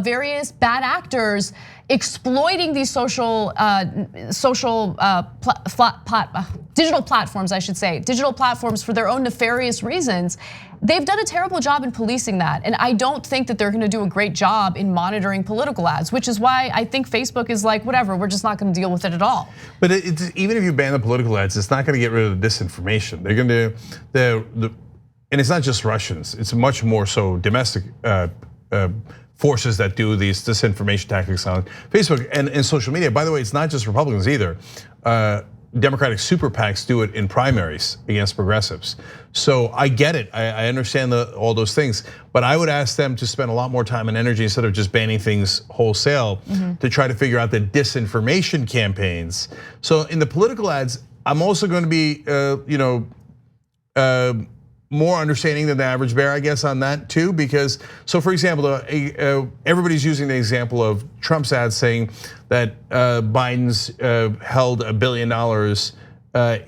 various bad actors exploiting these digital platforms, I should say, digital platforms for their own nefarious reasons. They've done a terrible job in policing that. And I don't think that they're gonna do a great job in monitoring political ads, which is why I think Facebook is like, whatever, we're just not gonna deal with it at all. But even if you ban the political ads, it's not gonna get rid of the disinformation. They're gonna, and it's not just Russians, it's much more so domestic forces that do these disinformation tactics on Facebook and social media. By the way, it's not just Republicans either. Democratic super PACs do it in primaries against progressives. So I get it, I understand all those things, but I would ask them to spend a lot more time and energy instead of just banning things wholesale to try to figure out the disinformation campaigns. So in the political ads, I'm also going to be, more understanding than the average bear, I guess, on that too, because, so for example, everybody's using the example of Trump's ad saying that Biden's held $1 billion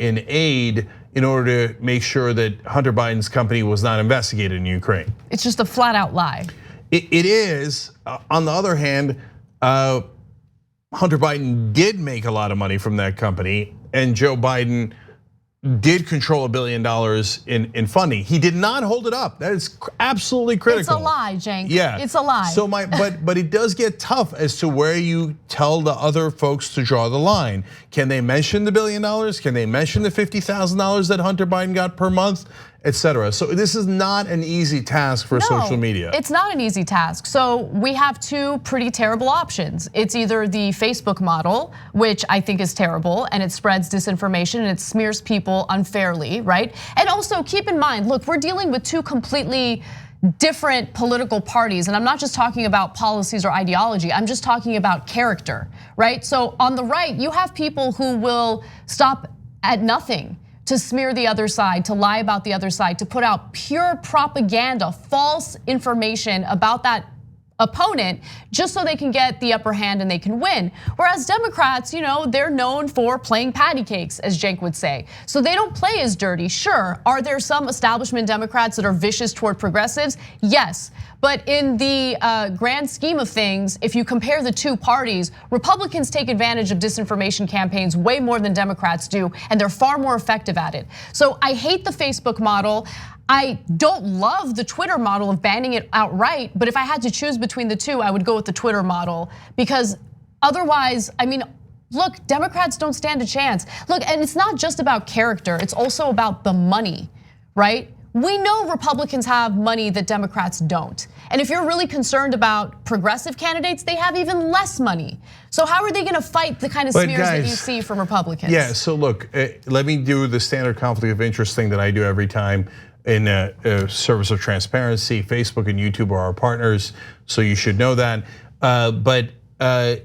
in aid in order to make sure that Hunter Biden's company was not investigated in Ukraine. It's just a flat out lie. It is. On the other hand, Hunter Biden did make a lot of money from that company, and Joe Biden did control $1 billion in funding. He did not hold it up. That is absolutely critical. It's a lie, Cenk. Yeah, it's a lie. So but it does get tough as to where you tell the other folks to draw the line. Can they mention the $1 billion? Can they mention the $50,000 that Hunter Biden got per month, etc.? So this is not an easy task for social media. It's not an easy task. So we have two pretty terrible options. It's either the Facebook model, which I think is terrible, and it spreads disinformation and it smears people unfairly, right? And also keep in mind, look, we're dealing with two completely different political parties, and I'm not just talking about policies or ideology, I'm just talking about character, right? So on the right, you have people who will stop at nothing to smear the other side, to lie about the other side, to put out pure propaganda, false information about that opponent just so they can get the upper hand and they can win. Whereas Democrats, they're known for playing patty cakes, as Cenk would say. So they don't play as dirty. Sure, are there some establishment Democrats that are vicious toward progressives? Yes. But in the grand scheme of things, if you compare the two parties, Republicans take advantage of disinformation campaigns way more than Democrats do, and they're far more effective at it. So I hate the Facebook model. I don't love the Twitter model of banning it outright, but if I had to choose between the two, I would go with the Twitter model because otherwise, look, Democrats don't stand a chance. Look, and it's not just about character, it's also about the money, right? We know Republicans have money that Democrats don't. And if you're really concerned about progressive candidates, they have even less money. So how are they gonna fight the kind of smears that you see from Republicans? Yeah, so look, let me do the standard conflict of interest thing that I do every time in a service of transparency. Facebook and YouTube are our partners, so you should know that. But I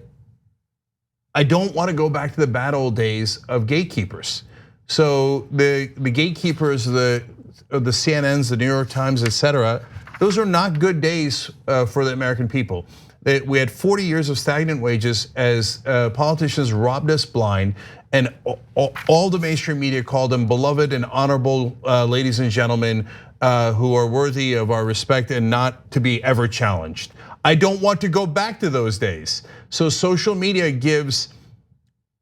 don't want to go back to the bad old days of gatekeepers. So the gatekeepers, the CNNs, the New York Times, etc., those are not good days for the American people. We had 40 years of stagnant wages as politicians robbed us blind, and all the mainstream media called them beloved and honorable ladies and gentlemen who are worthy of our respect and not to be ever challenged. I don't want to go back to those days. So social media gives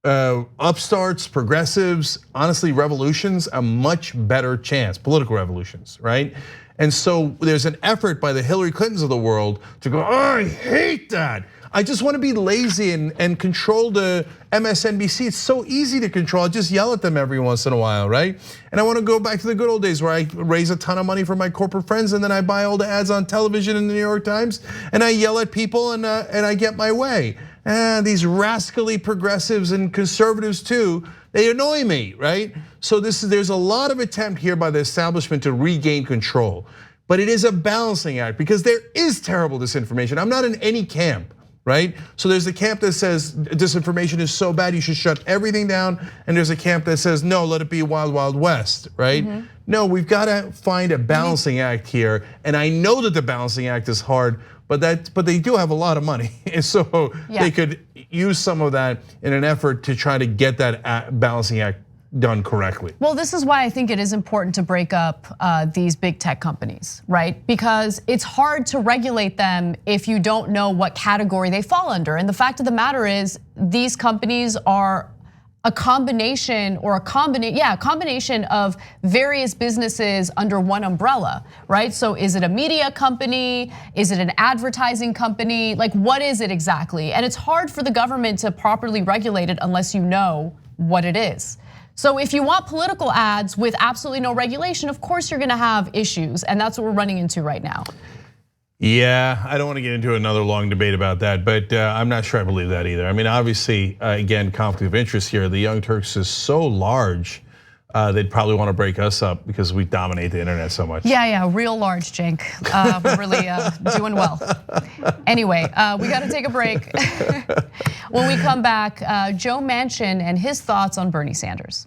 upstarts, progressives, honestly, revolutions a much better chance, political revolutions, right? And so there's an effort by the Hillary Clintons of the world to go, oh, I hate that. I just want to be lazy and control the MSNBC. It's so easy to control. I just yell at them every once in a while, right? And I want to go back to the good old days where I raise a ton of money for my corporate friends and then I buy all the ads on television in the New York Times and I yell at people and I get my way. These rascally progressives and conservatives too, they annoy me, right? So there's a lot of attempt here by the establishment to regain control. But it is a balancing act because there is terrible disinformation. I'm not in any camp, right? So there's a camp that says disinformation is so bad you should shut everything down, and there's a camp that says no, let it be wild, wild west, right? No, we've got to find a balancing act here, and I know that the balancing act is hard, but they do have a lot of money, so they could use some of that in an effort to try to get that balancing act done correctly. Well, this is why I think it is important to break up these big tech companies, right? Because it's hard to regulate them if you don't know what category they fall under. And the fact of the matter is, these companies are a combination of various businesses under one umbrella, right? So is it a media company? Is it an advertising company? Like, what is it exactly? And it's hard for the government to properly regulate it unless you know what it is. So if you want political ads with absolutely no regulation, of course you're gonna have issues, and that's what we're running into right now. Yeah, I don't want to get into another long debate about that, but I'm not sure I believe that either. I mean, obviously, again, conflict of interest here. The Young Turks is so large, they'd probably want to break us up because we dominate the internet so much. Yeah, real large, Cenk. We're really doing well. Anyway, we got to take a break. When we come back, Joe Manchin and his thoughts on Bernie Sanders.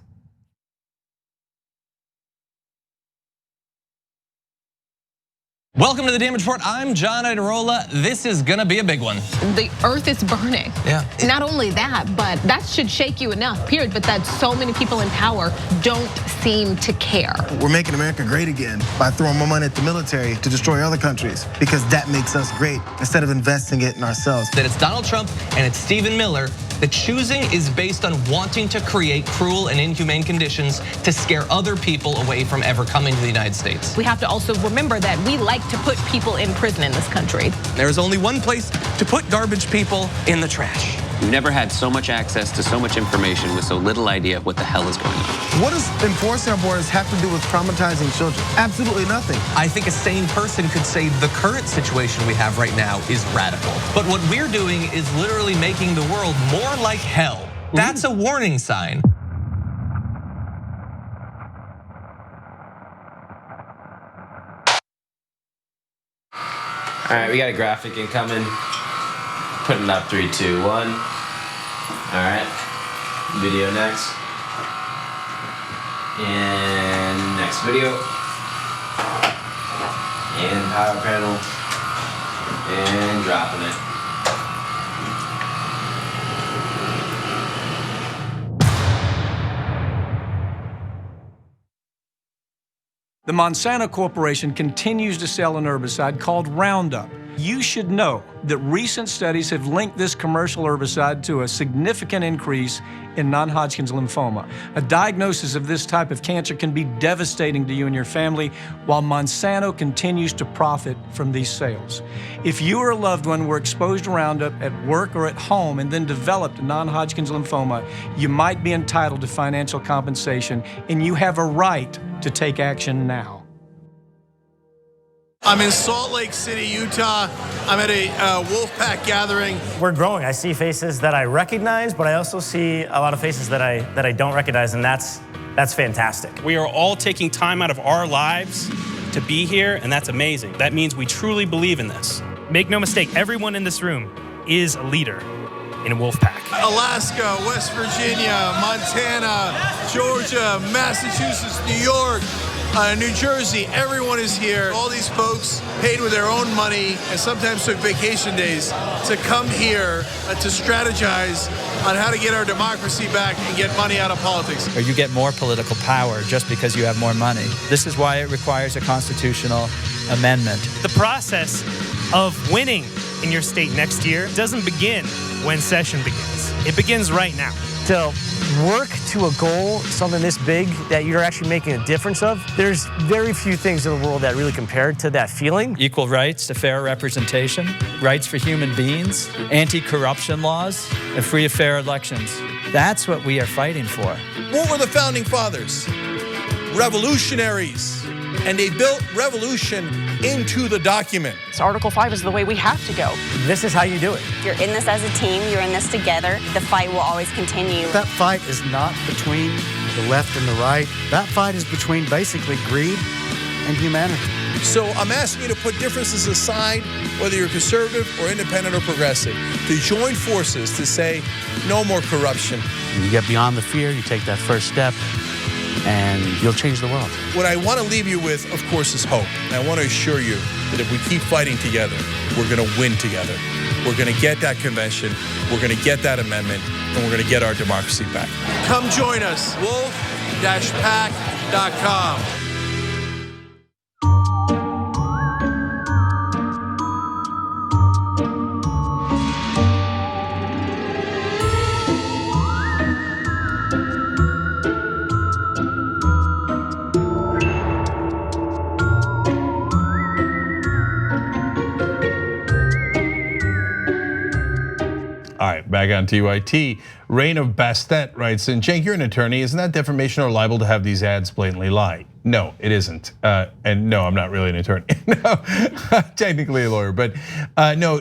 Welcome to the Damage Report. I'm John Idarola. This is gonna be a big one. The earth is burning. Yeah. Not only that, but that should shake you enough, period. But that so many people in power don't seem to care. We're making America great again by throwing more money at the military to destroy other countries because that makes us great instead of investing it in ourselves. That it's Donald Trump and it's Stephen Miller. The choosing is based on wanting to create cruel and inhumane conditions to scare other people away from ever coming to the United States. We have to also remember that we like to put people in prison in this country. There is only one place to put garbage people: in the trash. We've never had so much access to so much information with so little idea of what the hell is going on. What does enforcing our borders have to do with traumatizing children? Absolutely nothing. I think a sane person could say the current situation we have right now is radical. But what we're doing is literally making the world more like hell. That's a warning sign. All right, we got a graphic incoming. Putting up 3, 2, 1. All right, video next. And next video. And power panel. And dropping it. The Monsanto Corporation continues to sell an herbicide called Roundup. You should know that recent studies have linked this commercial herbicide to a significant increase in non-Hodgkin's lymphoma. A diagnosis of this type of cancer can be devastating to you and your family, while Monsanto continues to profit from these sales. If you or a loved one were exposed to Roundup at work or at home and then developed non-Hodgkin's lymphoma, you might be entitled to financial compensation, and you have a right to take action now. I'm in Salt Lake City, Utah. I'm at a Wolfpack gathering. We're growing. I see faces that I recognize, but I also see a lot of faces that I don't recognize, and that's fantastic. We are all taking time out of our lives to be here, and that's amazing. That means we truly believe in this. Make no mistake, everyone in this room is a leader in Wolfpack. Alaska, West Virginia, Montana, Georgia, Massachusetts, New York, New Jersey, everyone is here. All these folks paid with their own money and sometimes took vacation days to come here to strategize on how to get our democracy back and get money out of politics. Or you get more political power just because you have more money. This is why it requires a constitutional amendment. The process of winning in your state next year doesn't begin when session begins. It begins right now. To work to a goal, something this big that you're actually making a difference of, there's very few things in the world that really compare to that feeling. Equal rights to fair representation, rights for human beings, anti-corruption laws, and free and fair elections. That's what we are fighting for. What were the founding fathers? Revolutionaries. And they built revolution into the document. So Article 5 is the way we have to go. This is how you do it. You're in this as a team, you're in this together. The fight will always continue. That fight is not between the left and the right. That fight is between basically greed and humanity. So I'm asking you to put differences aside, whether you're conservative or independent or progressive, to join forces to say no more corruption. You get beyond the fear, you take that first step, and you'll change the world. What I want to leave you with, of course, is hope. And I want to assure you that if we keep fighting together, we're going to win together. We're going to get that convention, we're going to get that amendment, and we're going to get our democracy back. Come join us, wolf-pack.com. All right, back on TYT. Reign of Bastet writes in, Cenk, you're an attorney. Isn't that defamation or libel to have these ads blatantly lie? No, it isn't. And no, I'm not really an attorney. No, technically a lawyer, but no,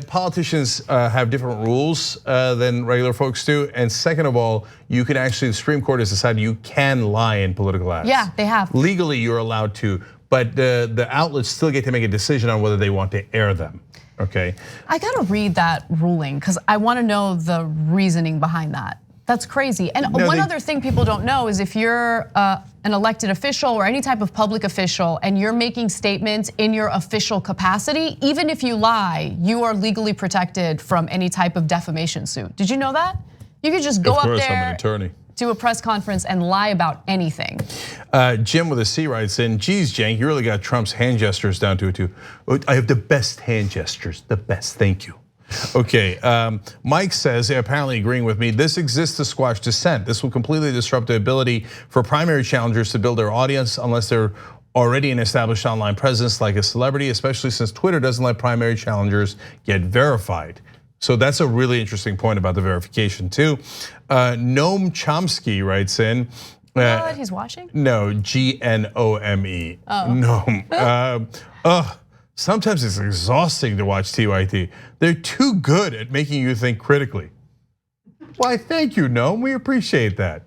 politicians have different rules than regular folks do. And second of all, you can actually, the Supreme Court has decided you can lie in political ads. Yeah, they have. Legally, you're allowed to, but the outlets still get to make a decision on whether they want to air them. Okay. I gotta read that ruling because I want to know the reasoning behind that. That's crazy. And one other thing people don't know is if you're an elected official or any type of public official and you're making statements in your official capacity, even if you lie, you are legally protected from any type of defamation suit. Did you know that? You could just go up there. Of course, I'm an attorney. Do a press conference and lie about anything. Jim with a C writes in, geez, Cenk, you really got Trump's hand gestures down to a two. I have the best hand gestures, the best, thank you. Okay, Mike says, apparently agreeing with me, this exists to squash dissent. This will completely disrupt the ability for primary challengers to build their audience unless they're already an established online presence like a celebrity, especially since Twitter doesn't let primary challengers get verified. So that's a really interesting point about the verification too. Noam Chomsky writes in. You know what he's watching? No, Gnome. Oh. Noam. Sometimes it's exhausting to watch TYT. They're too good at making you think critically. Why, thank you, Noam. We appreciate that.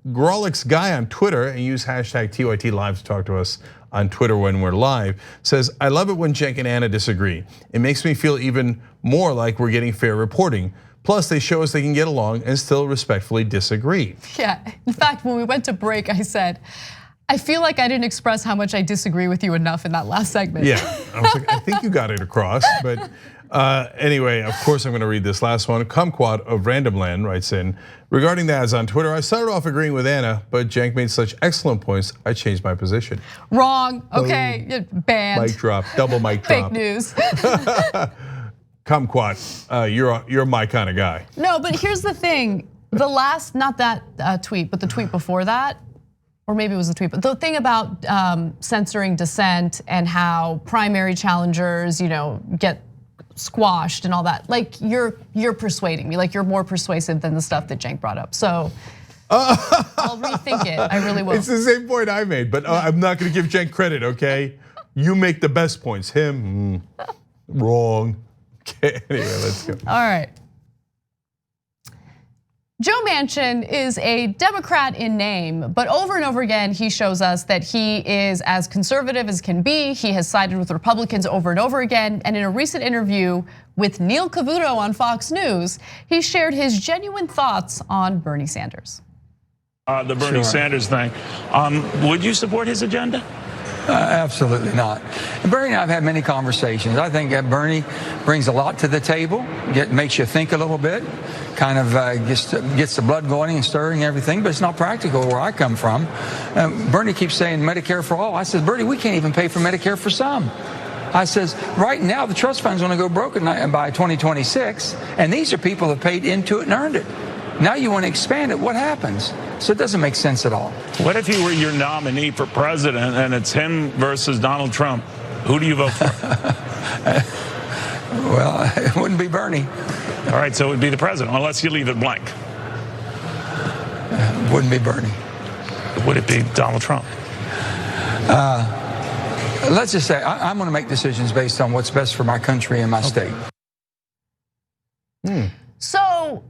Grolix Guy on Twitter, and use hashtag TYT Live to talk to us on Twitter when we're live, says, I love it when Cenk and Anna disagree. It makes me feel even more like we're getting fair reporting. Plus, they show us they can get along and still respectfully disagree. Yeah, in fact, when we went to break, I said, I feel like I didn't express how much I disagree with you enough in that last segment. Yeah, I was like, I think you got it across, but anyway, of course I'm gonna read this last one. Kumquat of Random Land writes in, regarding the ads on Twitter, I started off agreeing with Anna, but Cenk made such excellent points, I changed my position. Wrong, okay, banned. Mic drop, double mic drop. Fake news. Kumquat, you're my kind of guy. No, but here's the thing. The last, not that tweet, but the tweet before that, or maybe it was the tweet, but the thing about censoring dissent and how primary challengers, get squashed and all that. Like you're persuading me, like you're more persuasive than the stuff that Cenk brought up. So I'll rethink it, I really will. It's the same point I made, but I'm not gonna give Cenk credit, okay? You make the best points, him, wrong. Okay, anyway, let's go. All right. Joe Manchin is a Democrat in name, but over and over again, he shows us that he is as conservative as can be. He has sided with Republicans over and over again. And in a recent interview with Neil Cavuto on Fox News, he shared his genuine thoughts on Bernie Sanders. The Bernie Sanders thing. Would you support his agenda? Absolutely not. And Bernie and I have had many conversations. I think that Bernie brings a lot to the table, makes you think a little bit, kind of gets the blood going and stirring and everything, but it's not practical where I come from. Bernie keeps saying Medicare for all. I said, Bernie, we can't even pay for Medicare for some. I says, right now the trust fund's going to go broken by 2026, and these are people that paid into it and earned it. Now you want to expand it. What happens? So it doesn't make sense at all. What if he were your nominee for president and it's him versus Donald Trump? Who do you vote for? Well, it wouldn't be Bernie. All right, so it would be the president, unless you leave it blank. Wouldn't be Bernie. Would it be Donald Trump? Let's just say I'm going to make decisions based on what's best for my country and my state. So,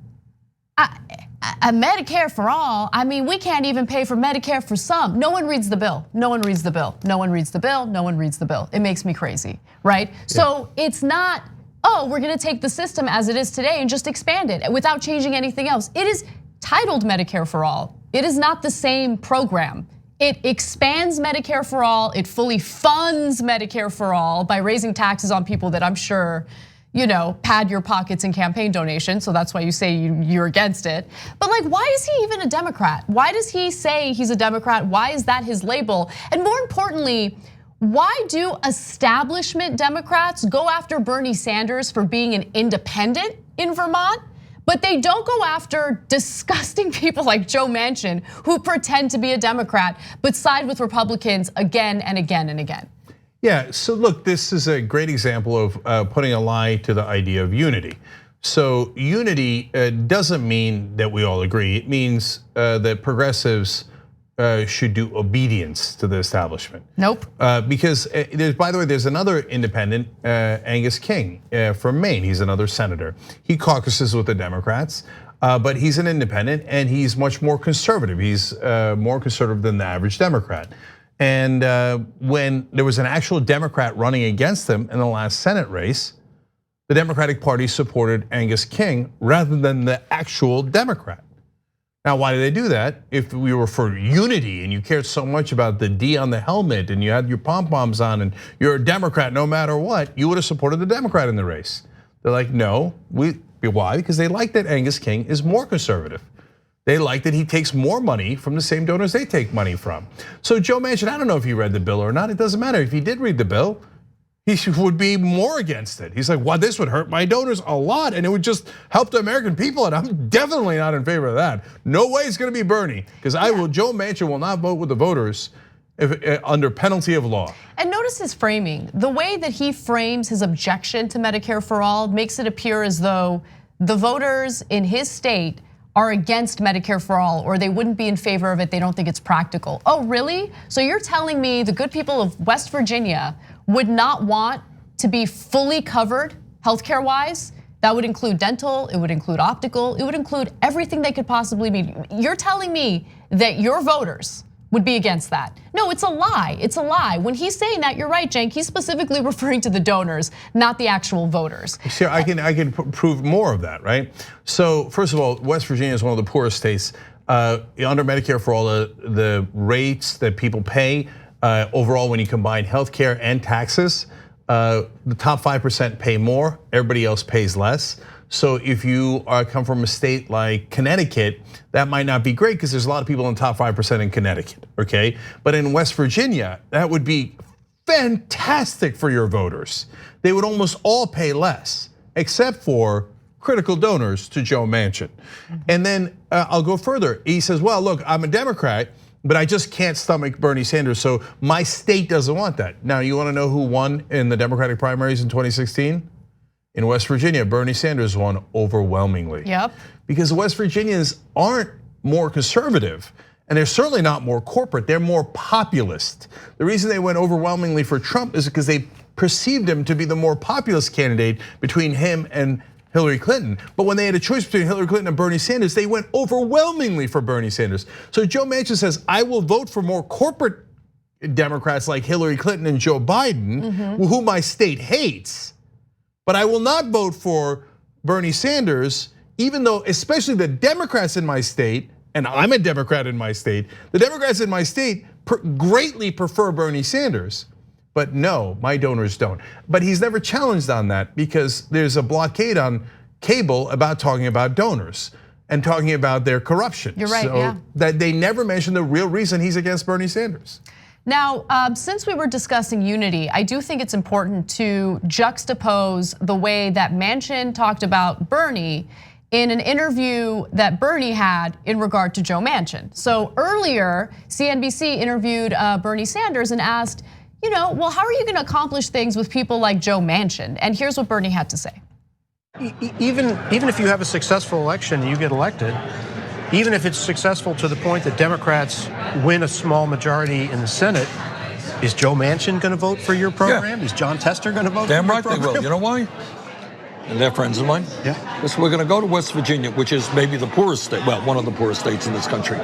a Medicare for all, I mean, we can't even pay for Medicare for some. No one reads the bill. No one reads the bill. No one reads the bill. No one reads the bill. It makes me crazy, right? Yeah. So it's not, oh, we're gonna take the system as it is today and just expand it without changing anything else. It is titled Medicare for all. It is not the same program. It expands Medicare for all. It fully funds Medicare for all by raising taxes on people that I'm sure, pad your pockets in campaign donations. So that's why you say you're against it. But like, why is he even a Democrat? Why does he say he's a Democrat? Why is that his label? And more importantly, why do establishment Democrats go after Bernie Sanders for being an independent in Vermont? But they don't go after disgusting people like Joe Manchin who pretend to be a Democrat, but side with Republicans again and again and again. Yeah, so look, this is a great example of putting a lie to the idea of unity. So unity doesn't mean that we all agree. It means that progressives should do obedience to the establishment. Nope. Because by the way, there's another independent, Angus King from Maine. He's another senator. He caucuses with the Democrats, but he's an independent and he's much more conservative. He's more conservative than the average Democrat. And when there was an actual Democrat running against him in the last Senate race, the Democratic Party supported Angus King rather than the actual Democrat. Now, why did they do that? If we were for unity and you cared so much about the D on the helmet and you had your pom-poms on and you're a Democrat no matter what, you would have supported the Democrat in the race. They're like, no, why? Because they like that Angus King is more conservative. They like that he takes more money from the same donors they take money from. So Joe Manchin, I don't know if he read the bill or not. It doesn't matter. If he did read the bill, he would be more against it. He's like, well, this would hurt my donors a lot and it would just help the American people. And I'm definitely not in favor of that. No way it's gonna be Bernie, because Joe Manchin will not vote with the voters under penalty of law. And notice his framing. The way that he frames his objection to Medicare for all makes it appear as though the voters in his state are against Medicare for all, or they wouldn't be in favor of it, they don't think it's practical. Oh, really? So you're telling me the good people of West Virginia would not want to be fully covered healthcare wise? That would include dental, it would include optical, it would include everything they could possibly need. You're telling me that your voters would be against that. No, it's a lie, it's a lie. When he's saying that, you're right, Cenk, he's specifically referring to the donors, not the actual voters. Sure, I can prove more of that, right? So first of all, West Virginia is one of the poorest states. Under Medicare for all, the rates that people pay overall when you combine healthcare and taxes, the top 5% pay more, everybody else pays less. So if you come from a state like Connecticut, that might not be great because there's a lot of people in the top 5% in Connecticut, okay? But in West Virginia, that would be fantastic for your voters. They would almost all pay less, except for critical donors to Joe Manchin. And then I'll go further. He says, well, look, I'm a Democrat, but I just can't stomach Bernie Sanders, so my state doesn't want that. Now, you wanna know who won in the Democratic primaries in 2016? In West Virginia, Bernie Sanders won overwhelmingly. Yep. Because West Virginians aren't more conservative, and they're certainly not more corporate, they're more populist. The reason they went overwhelmingly for Trump is because they perceived him to be the more populist candidate between him and Hillary Clinton. But when they had a choice between Hillary Clinton and Bernie Sanders, they went overwhelmingly for Bernie Sanders. So Joe Manchin says, I will vote for more corporate Democrats like Hillary Clinton and Joe Biden, who my state hates. But I will not vote for Bernie Sanders, even though especially the Democrats in my state and I'm a Democrat in my state, the Democrats in my state greatly prefer Bernie Sanders. But no, my donors don't. But he's never challenged on that because there's a blockade on cable about talking about donors and talking about their corruption. You're right, so yeah. That they never mentioned the real reason he's against Bernie Sanders. Now, since we were discussing unity, I do think it's important to juxtapose the way that Manchin talked about Bernie in an interview that Bernie had in regard to Joe Manchin. So earlier, CNBC interviewed Bernie Sanders and asked, well, how are you gonna accomplish things with people like Joe Manchin? And here's what Bernie had to say. Even if you have a successful election and you get elected, even if it's successful to the point that Democrats win a small majority in the Senate, is Joe Manchin gonna vote for your program? Yeah. Is John Tester gonna vote Damn for your right program? they will. You know why? And they're friends of mine. Yeah. Because we're gonna go to West Virginia, which is maybe the poorest state, well, one of the poorest states in this country.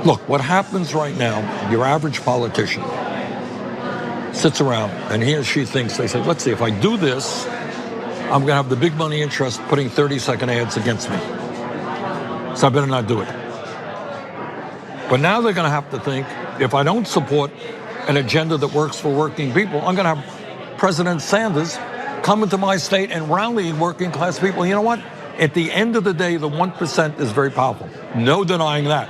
Look, what happens right now, your average politician sits around and he or she thinks, they say, let's see, if I do this, I'm gonna have the big money interest putting 30-second ads against me. So I better not do it. But now they're gonna have to think, if I don't support an agenda that works for working people, I'm gonna have President Sanders come into my state and rally working class people. You know what? At the end of the day, the 1% is very powerful. No denying that.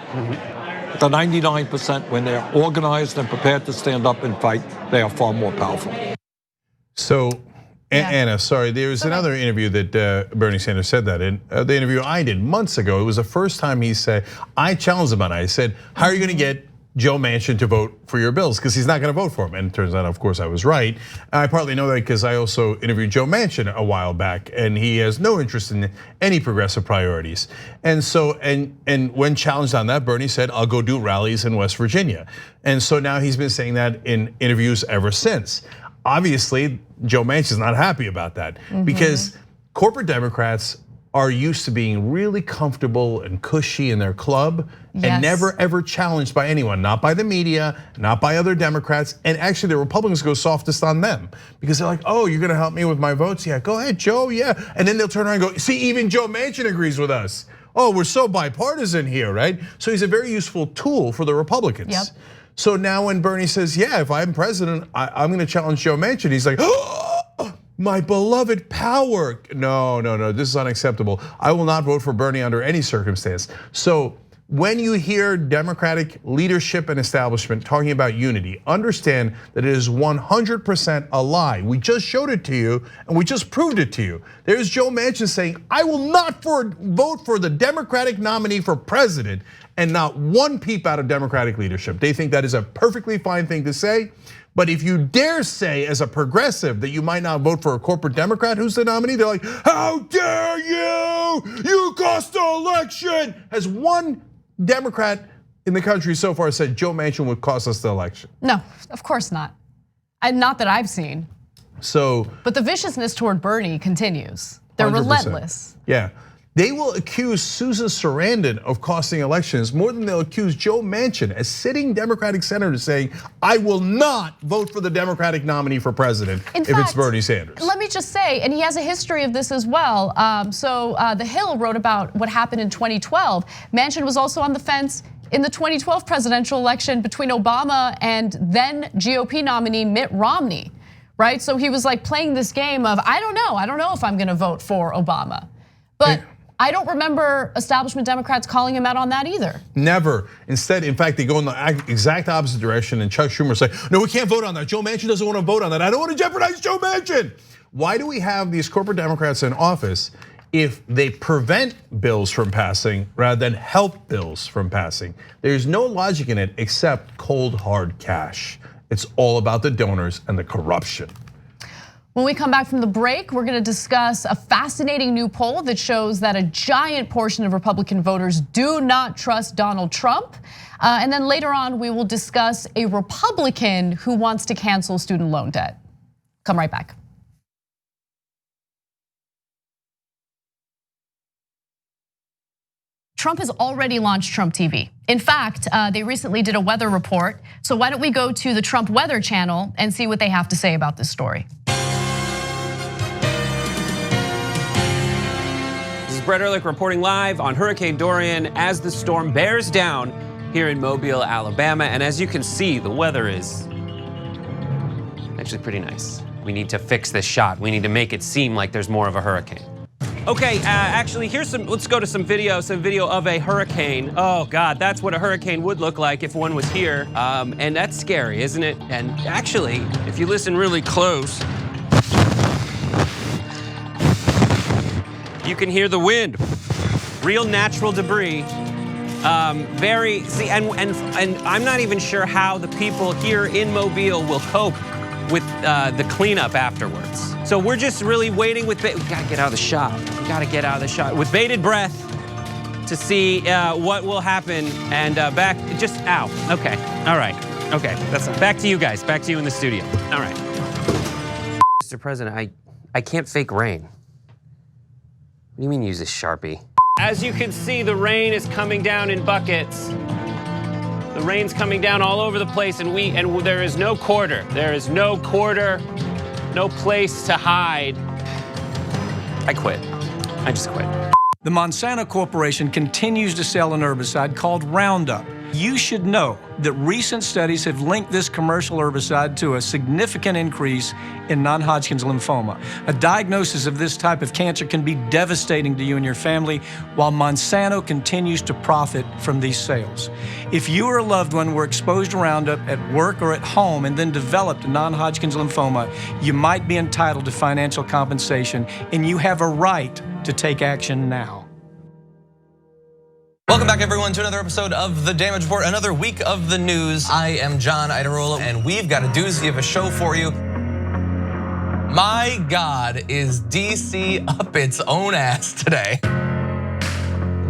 The 99%, when they're organized and prepared to stand up and fight, they are far more powerful. So, Anna, sorry, there was another interview that Bernie Sanders said that in. The interview I did months ago, it was the first time he said, I challenged him on it. I said, how are you gonna get Joe Manchin to vote for your bills? Because he's not gonna vote for him. And it turns out, of course, I was right. I partly know that because I also interviewed Joe Manchin a while back, and he has no interest in any progressive priorities. And so, and when challenged on that, Bernie said, I'll go do rallies in West Virginia. And so now he's been saying that in interviews ever since. Obviously, Joe Manchin's not happy about that because corporate Democrats are used to being really comfortable and cushy in their club and never ever challenged by anyone, not by the media, not by other Democrats. And actually the Republicans go softest on them because they're like, oh, you're gonna help me with my votes? Yeah, go ahead, Joe, yeah. And then they'll turn around and go, see, even Joe Manchin agrees with us. Oh, we're so bipartisan here, right? So he's a very useful tool for the Republicans. Yep. So now when Bernie says, yeah, if I'm president, I'm gonna challenge Joe Manchin, he's like, oh, my beloved power. No, this is unacceptable. I will not vote for Bernie under any circumstance. So when you hear Democratic leadership and establishment talking about unity, understand that it is 100% a lie. We just showed it to you and we just proved it to you. There's Joe Manchin saying, I will not vote for the Democratic nominee for president, and not one peep out of Democratic leadership. They think that is a perfectly fine thing to say. But if you dare say as a progressive that you might not vote for a corporate Democrat who's the nominee, they're like, how dare you? You cost the election. Has one Democrat in the country so far said Joe Manchin would cost us the election? No, of course not. Not that I've seen. So, but the viciousness toward Bernie continues. They're 100%. relentless. Yeah. They will accuse Susan Sarandon of costing elections more than they'll accuse Joe Manchin, a sitting Democratic senator, saying, I will not vote for the Democratic nominee for president if it's Bernie Sanders. Let me just say, and he has a history of this as well. So The Hill wrote about what happened in 2012. Manchin was also on the fence in the 2012 presidential election between Obama and then GOP nominee Mitt Romney, right? So he was like playing this game of, I don't know if I'm gonna vote for Obama. But I don't remember establishment Democrats calling him out on that either. Never. Instead, in fact, they go in the exact opposite direction, and Chuck Schumer say, no, we can't vote on that. Joe Manchin doesn't want to vote on that. I don't want to jeopardize Joe Manchin. Why do we have these corporate Democrats in office if they prevent bills from passing rather than help bills from passing? There's no logic in it except cold, hard cash. It's all about the donors and the corruption. When we come back from the break, we're gonna discuss a fascinating new poll that shows that a giant portion of Republican voters do not trust Donald Trump. And then later on, we will discuss a Republican who wants to cancel student loan debt. Come right back. Trump has already launched Trump TV. In fact, they recently did a weather report. So why don't we go to the Trump Weather Channel and see what they have to say about this story. Brett Ehrlich reporting live on Hurricane Dorian as the storm bears down here in Mobile, Alabama. And as you can see, the weather is actually pretty nice. We need to fix this shot. We need to make it seem like there's more of a hurricane. Okay, actually, let's go to some video of a hurricane. Oh God, that's what a hurricane would look like if one was here. And that's scary, isn't it? And actually, if you listen really close, you can hear the wind. Real natural debris. And I'm not even sure how the people here in Mobile will cope with the cleanup afterwards. So we're just really waiting we gotta get out of the shot. We gotta get out of the shot with bated breath to see what will happen. And ow, okay, all right, okay, back to you guys, back to you in the studio. All right. Mr. President, I can't fake rain. What do you mean use a Sharpie? As you can see, the rain is coming down in buckets. The rain's coming down all over the place, and there is no quarter. There is no quarter, no place to hide. I quit. I just quit. The Monsanto Corporation continues to sell an herbicide called Roundup. You should know that recent studies have linked this commercial herbicide to a significant increase in non-Hodgkin's lymphoma. A diagnosis of this type of cancer can be devastating to you and your family, while Monsanto continues to profit from these sales. If you or a loved one were exposed to Roundup at work or at home and then developed non-Hodgkin's lymphoma, you might be entitled to financial compensation, and you have a right to take action now. Welcome back, everyone, to another episode of The Damage Report, another week of the news. I am John Idarola, and we've got a doozy of a show for you. My God, is DC up its own ass today.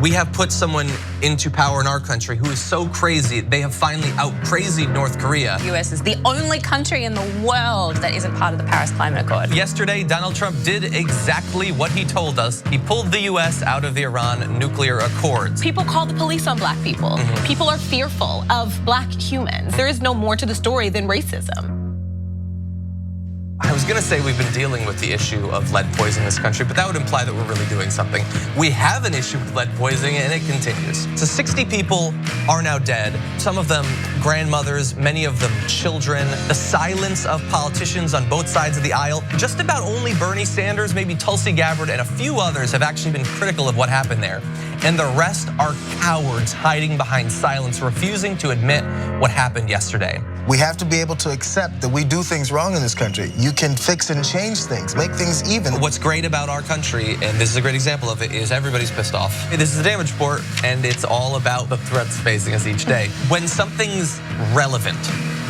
We have put someone into power in our country who is so crazy, they have finally out-crazied North Korea. The US is the only country in the world that isn't part of the Paris Climate Accord. Yesterday, Donald Trump did exactly what he told us. He pulled the US out of the Iran nuclear accords. People call the police on black people. People are fearful of black humans. There is no more to the story than racism. I was gonna say we've been dealing with the issue of lead poisoning in this country, but that would imply that we're really doing something. We have an issue with lead poisoning and it continues. So 60 people are now dead. Some of them grandmothers, many of them children. The silence of politicians on both sides of the aisle. Just about only Bernie Sanders, maybe Tulsi Gabbard, and a few others have actually been critical of what happened there. And the rest are cowards hiding behind silence, refusing to admit what happened yesterday. We have to be able to accept that we do things wrong in this country. You can fix and change things, make things even. What's great about our country, and this is a great example of it, is everybody's pissed off. This is The Damage Report, and it's all about the threats facing us each day. When something's relevant,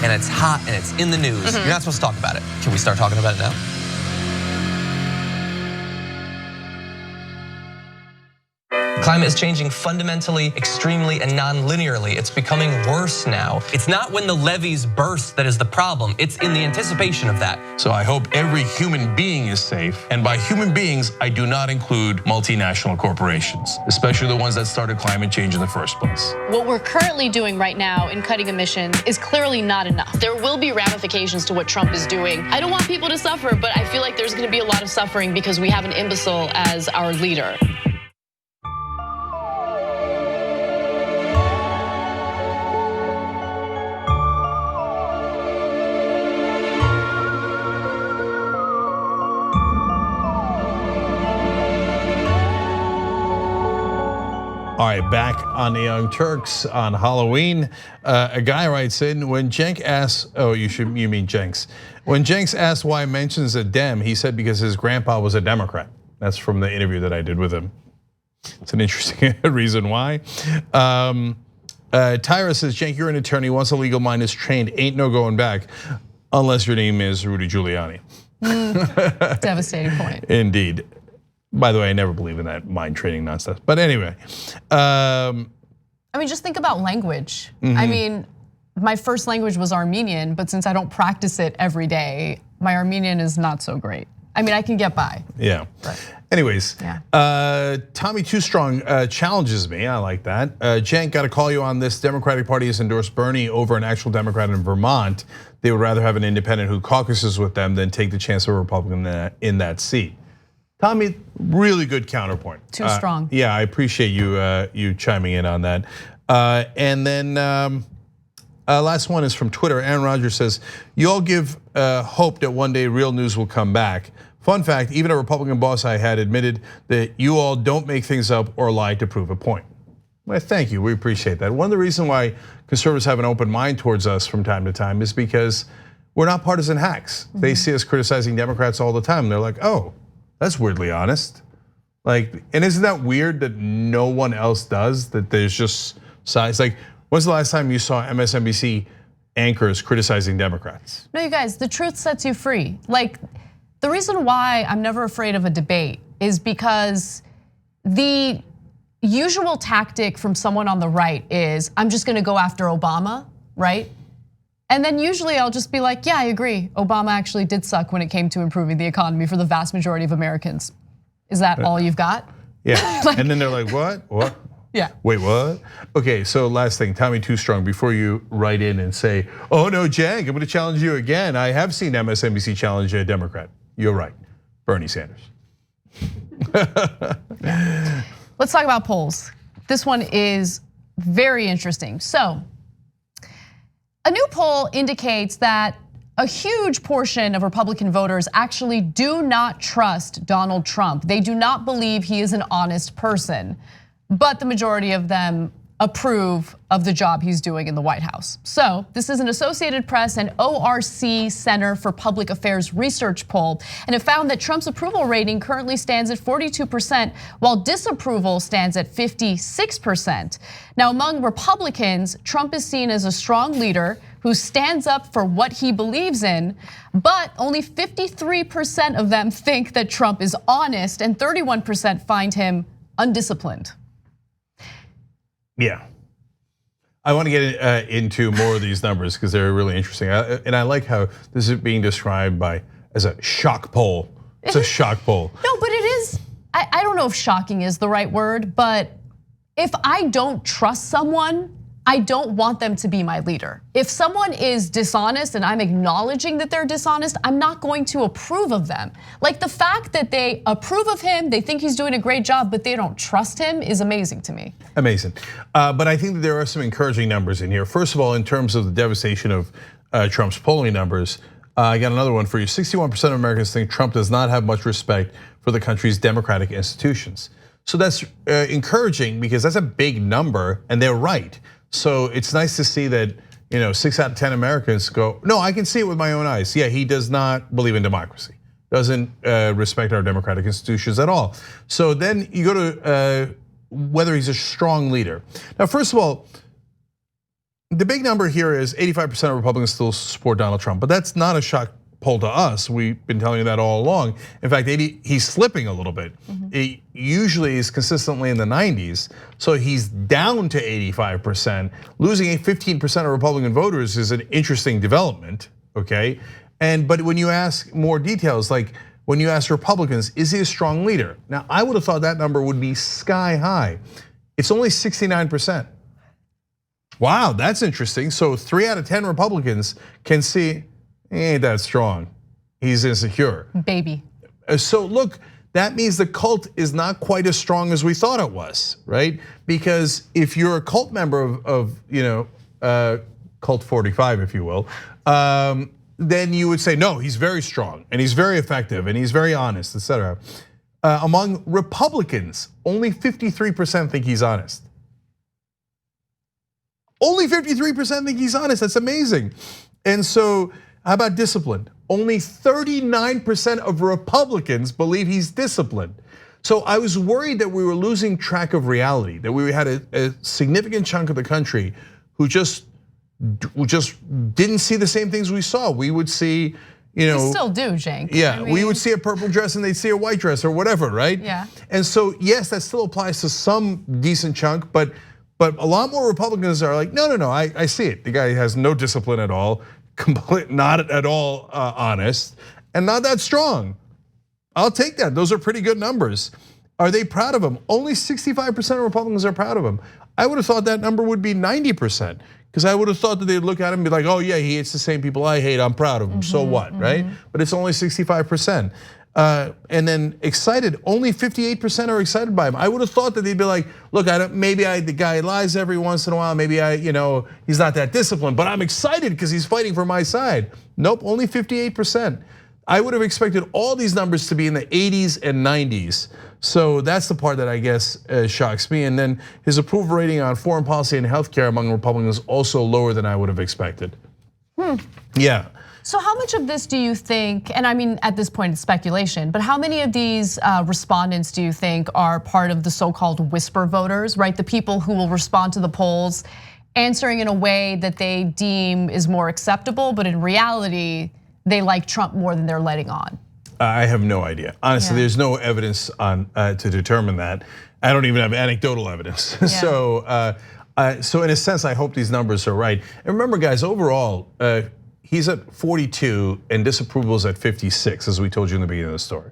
and it's hot, and it's in the news, you're not supposed to talk about it. Can we start talking about it now? Climate is changing fundamentally, extremely, and non-linearly. It's becoming worse now. It's not when the levees burst that is the problem, it's in the anticipation of that. So I hope every human being is safe. And by human beings, I do not include multinational corporations, especially the ones that started climate change in the first place. What we're currently doing right now in cutting emissions is clearly not enough. There will be ramifications to what Trump is doing. I don't want people to suffer, but I feel like there's gonna be a lot of suffering because we have an imbecile as our leader. All right, back on the Young Turks on Halloween. A guy writes in, when Cenk asks, you mean Jenks. When Jenks asked why he mentions a Dem, he said because his grandpa was a Democrat. That's from the interview that I did with him. It's an interesting reason why. Tyra says, Cenk, you're an attorney. Once a legal mind is trained, ain't no going back unless your name is Rudy Giuliani. Devastating point. Indeed. By the way, I never believe in that mind training nonsense. But anyway. I mean, just think about language. I mean, my first language was Armenian, but since I don't practice it every day, my Armenian is not so great. I mean, I can get by. Yeah. Anyways, Tommy Too Strong challenges me. I like that. Cenk, got to call you on this. Democratic Party has endorsed Bernie over an actual Democrat in Vermont. They would rather have an independent who caucuses with them than take the chance of a Republican in that seat. Tommy, really good counterpoint. Too strong. Yeah, I appreciate you chiming in on that. And then last one is from Twitter. Aaron Rodgers says, "You all give hope that one day real news will come back. Fun fact: even a Republican boss I had admitted that you all don't make things up or lie to prove a point." Well, thank you. We appreciate that. One of the reasons why conservatives have an open mind towards us from time to time is because we're not partisan hacks. They see us criticizing Democrats all the time. They're like, "Oh, that's weirdly honest." Like, and isn't that weird that no one else does? That there's just sides. Like, when's the last time you saw MSNBC anchors criticizing Democrats? No, you guys, the truth sets you free. Like, the reason why I'm never afraid of a debate is because the usual tactic from someone on the right is, I'm just gonna go after Obama, right? And then usually I'll just be like, yeah, I agree. Obama actually did suck when it came to improving the economy for the vast majority of Americans. Is that all you've got? Yeah, and then they're like, what? What? Yeah. Wait, what? Okay, so last thing, Tommy Too Strong, before you write in and say, "Oh no, Jank, I'm gonna challenge you again." I have seen MSNBC challenge a Democrat. You're right, Bernie Sanders. Let's talk about polls. This one is very interesting. So, a new poll indicates that a huge portion of Republican voters actually do not trust Donald Trump. They do not believe he is an honest person, but the majority of them approve of the job he's doing in the White House. So this is an Associated Press and ORC Center for Public Affairs research poll, and it found that Trump's approval rating currently stands at 42%, while disapproval stands at 56%. Now, among Republicans, Trump is seen as a strong leader who stands up for what he believes in, but only 53% of them think that Trump is honest, and 31% find him undisciplined. Yeah, I want to get into more of these numbers because they're really interesting, and I like how this is being described as a shock poll. It's a shock poll. No, but it is. I don't know if shocking is the right word, but if I don't trust someone, I don't want them to be my leader. If someone is dishonest and I'm acknowledging that they're dishonest, I'm not going to approve of them. Like, the fact that they approve of him, they think he's doing a great job, but they don't trust him is amazing to me. Amazing, but I think that there are some encouraging numbers in here. First of all, in terms of the devastation of Trump's polling numbers, I got another one for you. 61% of Americans think Trump does not have much respect for the country's democratic institutions. So that's encouraging because that's a big number, and they're right. So it's nice to see that 6 out of 10 Americans go, no, I can see it with my own eyes. Yeah, he does not believe in democracy, doesn't respect our democratic institutions at all. So then you go to whether he's a strong leader. Now, first of all, the big number here is 85% of Republicans still support Donald Trump, but that's not a shock poll to us. We've been telling you that all along. In fact, he's slipping a little bit. It usually is consistently in the 90s, so he's down to 85%. Losing 15% of Republican voters is an interesting development, okay? But when you ask more details, like when you ask Republicans, is he a strong leader? Now, I would have thought that number would be sky high. It's only 69%. Wow, that's interesting. So 3 out of 10 Republicans can see, ain't that strong. He's insecure. Baby. So look, that means the cult is not quite as strong as we thought it was, right? Because if you're a cult member of cult 45, if you will, then you would say, no, he's very strong and he's very effective and he's very honest, etc. Among Republicans, only 53% think he's honest. Only 53% think he's honest. That's amazing. And so, how about discipline? Only 39% of Republicans believe he's disciplined. So I was worried that we were losing track of reality, that we had a significant chunk of the country who just didn't see the same things we saw. We would see, We still do, Cenk. Yeah, we would see a purple dress and they'd see a white dress or whatever, right? Yeah. And so yes, that still applies to some decent chunk, but a lot more Republicans are like, no, I see it. The guy has no discipline at all, not at all honest, and not that strong. I'll take that. Those are pretty good numbers. Are they proud of him? Only 65% of Republicans are proud of him. I would have thought that number would be 90%, because I would have thought that they'd look at him and be like, oh yeah, he hates the same people I hate, I'm proud of him, so what, right? But it's only 65%. and then excited. Only 58% are excited by him. I would have thought that they'd be like, look, the guy lies every once in a while. Maybe he's not that disciplined, but I'm excited because he's fighting for my side. Nope, only 58%. I would have expected all these numbers to be in the 80s and 90s. So that's the part that I guess shocks me. And then his approval rating on foreign policy and healthcare among Republicans is also lower than I would have expected. Yeah. So how much of this do you think, and I mean at this point it's speculation, but how many of these respondents do you think are part of the so-called whisper voters, right? The people who will respond to the polls answering in a way that they deem is more acceptable, but in reality, they like Trump more than they're letting on? I have no idea. Honestly, there's no evidence to determine that. I don't even have anecdotal evidence. Yeah. So in a sense, I hope these numbers are right. And remember, guys, overall, he's at 42 and disapproval is at 56, as we told you in the beginning of the story.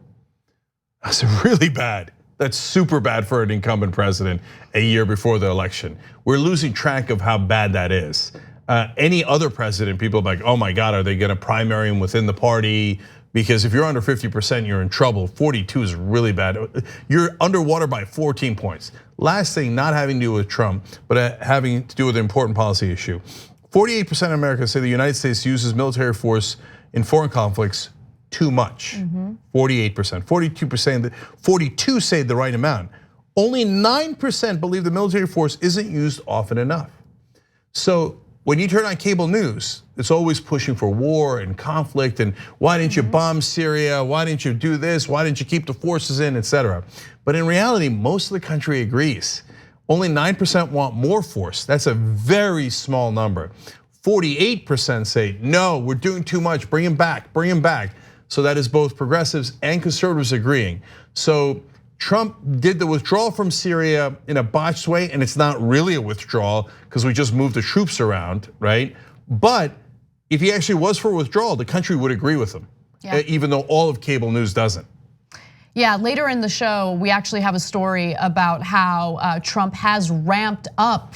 That's really bad. That's super bad for an incumbent president a year before the election. We're losing track of how bad that is. Any other president, people are like, oh my God, are they gonna primary him within the party? Because if you're under 50%, you're in trouble. 42 is really bad. You're underwater by 14 points. Last thing, not having to do with Trump, but having to do with an important policy issue. 48% of Americans say the United States uses military force in foreign conflicts too much. 48%, 42 say the right amount. Only 9% believe the military force isn't used often enough. So when you turn on cable news, it's always pushing for war and conflict and why didn't you bomb Syria? Why didn't you do this? Why didn't you keep the forces in, etc. But in reality, most of the country agrees. Only 9% want more force. That's a very small number. 48% say, no, we're doing too much, bring him back, bring him back. So that is both progressives and conservatives agreeing. So Trump did the withdrawal from Syria in a botched way, and it's not really a withdrawal because we just moved the troops around, right? But if he actually was for withdrawal, the country would agree with him, even though all of cable news doesn't. Yeah, later in the show, we actually have a story about how Trump has ramped up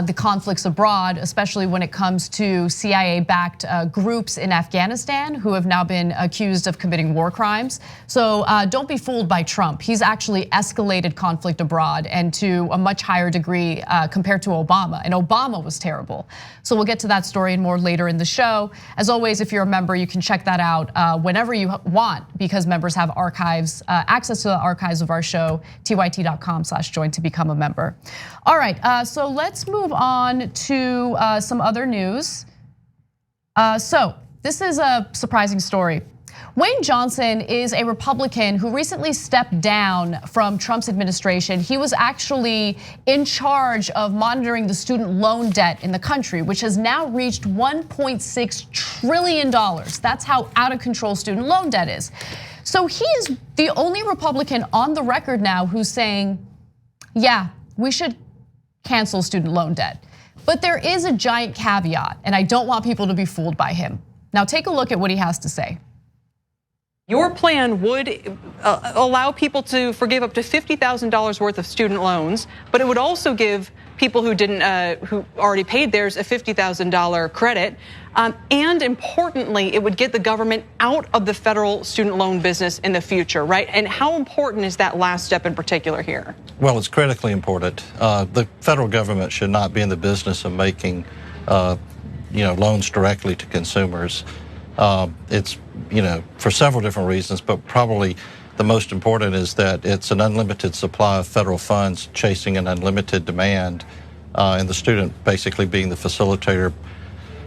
the conflicts abroad, especially when it comes to CIA-backed groups in Afghanistan who have now been accused of committing war crimes. So don't be fooled by Trump. He's actually escalated conflict abroad and to a much higher degree compared to Obama. And Obama was terrible. So we'll get to that story and more later in the show. As always, if you're a member, you can check that out whenever you want because members have archives, access to the archives of our show, tyt.com/join to become a member. All right, so let's move on to some other news. So this is a surprising story. Wayne Johnson is a Republican who recently stepped down from Trump's administration. He was actually in charge of monitoring the student loan debt in the country, which has now reached $1.6 trillion. That's how out of control student loan debt is. So he is the only Republican on the record now who's saying, yeah, we should cancel student loan debt. But there is a giant caveat, and I don't want people to be fooled by him. Now take a look at what he has to say. Your plan would allow people to forgive up to $50,000 worth of student loans, but it would also give people who who already paid theirs a $50,000 credit. And importantly, it would get the government out of the federal student loan business in the future, right? And how important is that last step in particular here? Well, it's critically important. The federal government should not be in the business of making loans directly to consumers. It's for several different reasons, but probably the most important is that it's an unlimited supply of federal funds chasing an unlimited demand, and the student basically being the facilitator,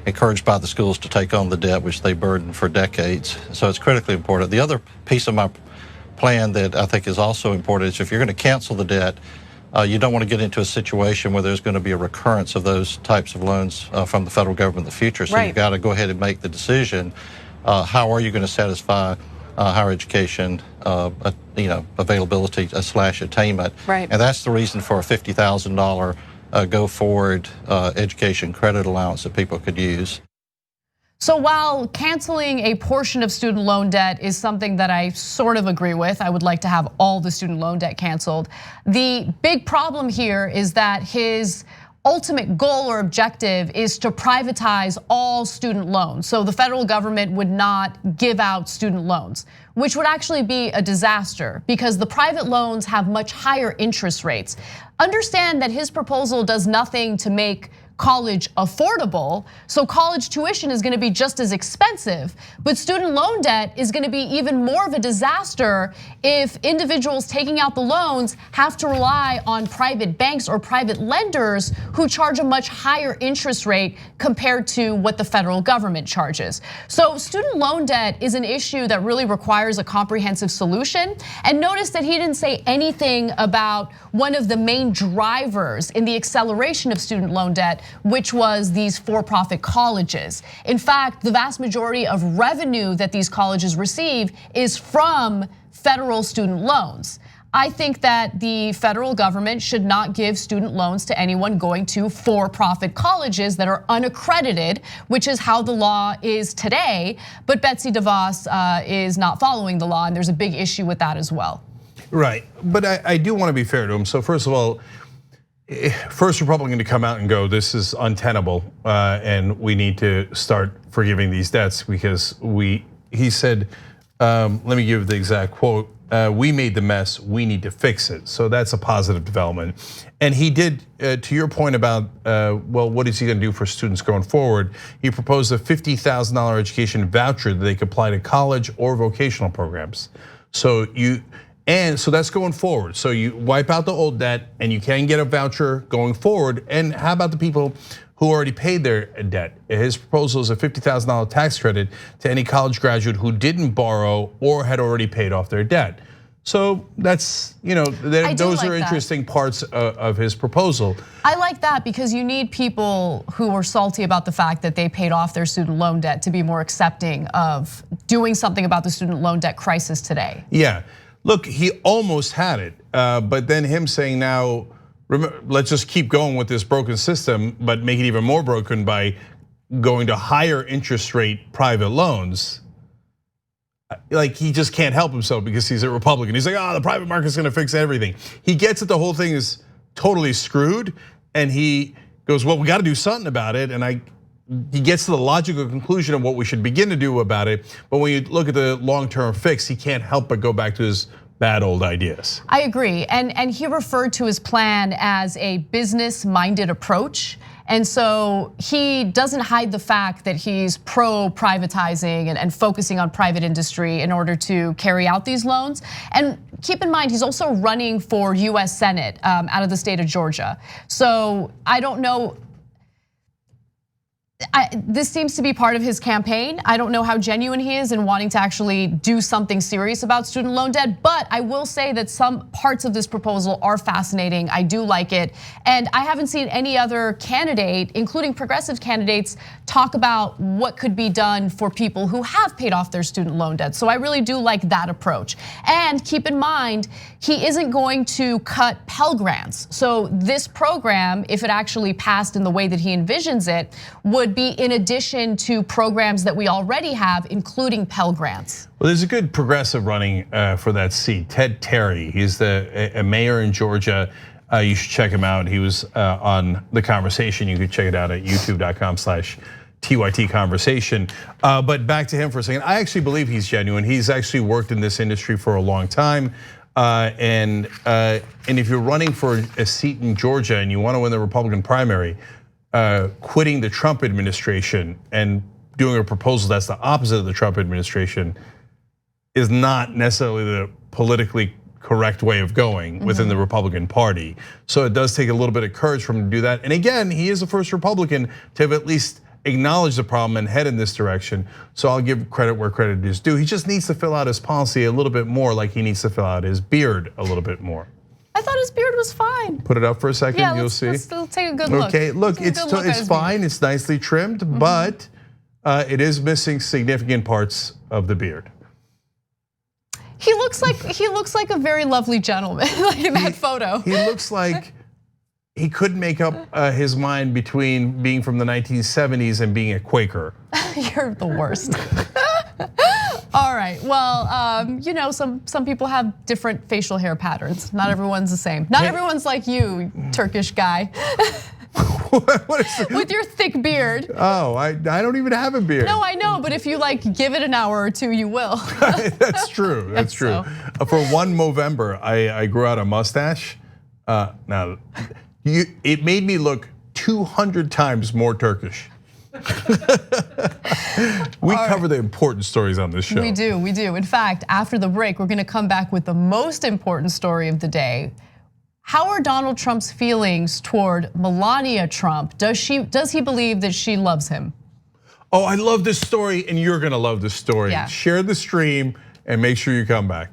encouraged by the schools to take on the debt which they burdened for decades. So it's critically important. The other piece of my plan that I think is also important is if you're going to cancel the debt, you don't want to get into a situation where there's going to be a recurrence of those types of loans from the federal government in the future. So you've got to go ahead and make the decision. How are you going to satisfy higher education, availability / attainment? Right. And that's the reason for a $50,000 go forward education credit allowance that people could use. So while canceling a portion of student loan debt is something that I sort of agree with, I would like to have all the student loan debt canceled. The big problem here is that his ultimate goal or objective is to privatize all student loans. So the federal government would not give out student loans, which would actually be a disaster because the private loans have much higher interest rates. Understand that his proposal does nothing to make college affordable, so college tuition is gonna be just as expensive, but student loan debt is gonna be even more of a disaster if individuals taking out the loans have to rely on private banks or private lenders who charge a much higher interest rate compared to what the federal government charges. So student loan debt is an issue that really requires a comprehensive solution. And notice that he didn't say anything about one of the main drivers in the acceleration of student loan debt, which was these for-profit colleges. In fact, the vast majority of revenue that these colleges receive is from federal student loans. I think that the federal government should not give student loans to anyone going to for-profit colleges that are unaccredited, which is how the law is today. But Betsy DeVos is not following the law, and there's a big issue with that as well. Right, but I do want to be fair to him. So first of all, first Republican to come out and go, this is untenable, and we need to start forgiving these debts because he said, let me give the exact quote, we made the mess, we need to fix it. So that's a positive development. And he did, to your point about, well, what is he gonna do for students going forward? He proposed a $50,000 education voucher that they could apply to college or vocational programs. So that's going forward. So you wipe out the old debt and you can get a voucher going forward. And how about the people who already paid their debt? His proposal is a $50,000 tax credit to any college graduate who didn't borrow or had already paid off their debt. So that's, those are interesting parts of his proposal. I like that because you need people who are salty about the fact that they paid off their student loan debt to be more accepting of doing something about the student loan debt crisis today. Yeah. Look, he almost had it, but then him saying now, let's just keep going with this broken system, but make it even more broken by going to higher interest rate private loans. Like he just can't help himself because he's a Republican. He's like, the private market's gonna fix everything. He gets it, the whole thing is totally screwed, and he goes, well, we gotta do something about it, and he gets to the logical conclusion of what we should begin to do about it. But when you look at the long-term fix, he can't help but go back to his bad old ideas. I agree, and he referred to his plan as a business-minded approach. And so he doesn't hide the fact that he's pro-privatizing and focusing on private industry in order to carry out these loans. And keep in mind, he's also running for US Senate out of the state of Georgia. So I don't know, this seems to be part of his campaign. I don't know how genuine he is in wanting to actually do something serious about student loan debt, but I will say that some parts of this proposal are fascinating. I do like it. And I haven't seen any other candidate, including progressive candidates, talk about what could be done for people who have paid off their student loan debt. So I really do like that approach. And keep in mind, he isn't going to cut Pell Grants. So this program, if it actually passed in the way that he envisions it, would be in addition to programs that we already have, including Pell Grants. Well, there's a good progressive running for that seat, Ted Terry. He's a mayor in Georgia. You should check him out. He was on The Conversation. You could check it out at youtube.com/TYT Conversation. But back to him for a second. I actually believe he's genuine. He's actually worked in this industry for a long time. And if you're running for a seat in Georgia and you want to win the Republican primary, quitting the Trump administration and doing a proposal that's the opposite of the Trump administration is not necessarily the politically correct way of going within the Republican Party. So it does take a little bit of courage for him to do that. And again, he is the first Republican to have at least acknowledged the problem and head in this direction. So I'll give credit where credit is due. He just needs to fill out his policy a little bit more, like he needs to fill out his beard a little bit more. I thought his beard was fine. Put it up for a second, you'll see. Let's still take a good look. Okay, look, it's fine, it's nicely trimmed, but it is missing significant parts of the beard. He looks like a very lovely gentleman, like in that photo. He looks like he couldn't make up his mind between being from the 1970s and being a Quaker. You're the worst. All right, well, some people have different facial hair patterns. Not everyone's the same. Not everyone's like you, Turkish guy. With your thick beard. Oh, I don't even have a beard. No, I know, but if you give it an hour or two, you will. That's true. That's true. For one Movember, I grew out a mustache. Now, it made me look 200 times more Turkish. We cover the important stories on this show. We do. In fact, after the break, we're gonna come back with the most important story of the day. How are Donald Trump's feelings toward Melania Trump? Does he believe that she loves him? Oh, I love this story, and you're gonna love this story. Yeah. Share the stream and make sure you come back.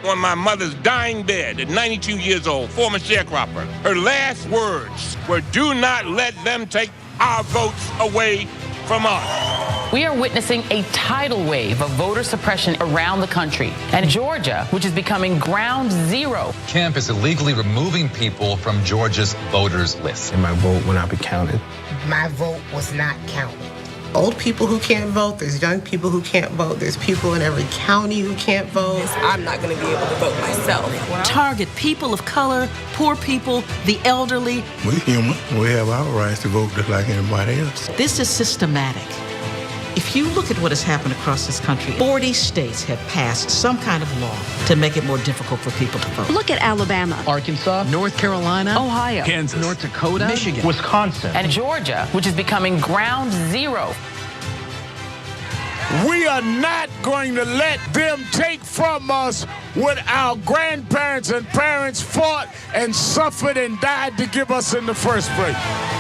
On my mother's dying bed at 92 years old, former sharecropper, her last words were, "Do not let them take our votes away from us." We are witnessing a tidal wave of voter suppression around the country. And Georgia, which is becoming ground zero. Kemp is illegally removing people from Georgia's voters list. And my vote will not be counted. My vote was not counted. Old people who can't vote, there's young people who can't vote, there's people in every county who can't vote. I'm not gonna be able to vote myself. Target people of color, poor people, the elderly. We're human. We have our rights to vote just like anybody else. This is systematic. If you look at what has happened across this country, 40 states have passed some kind of law to make it more difficult for people to vote. Look at Alabama, Arkansas, North Carolina, Ohio, Kansas, North Dakota, Michigan, Wisconsin, and Georgia, which is becoming ground zero. We are not going to let them take from us what our grandparents and parents fought and suffered and died to give us in the first place.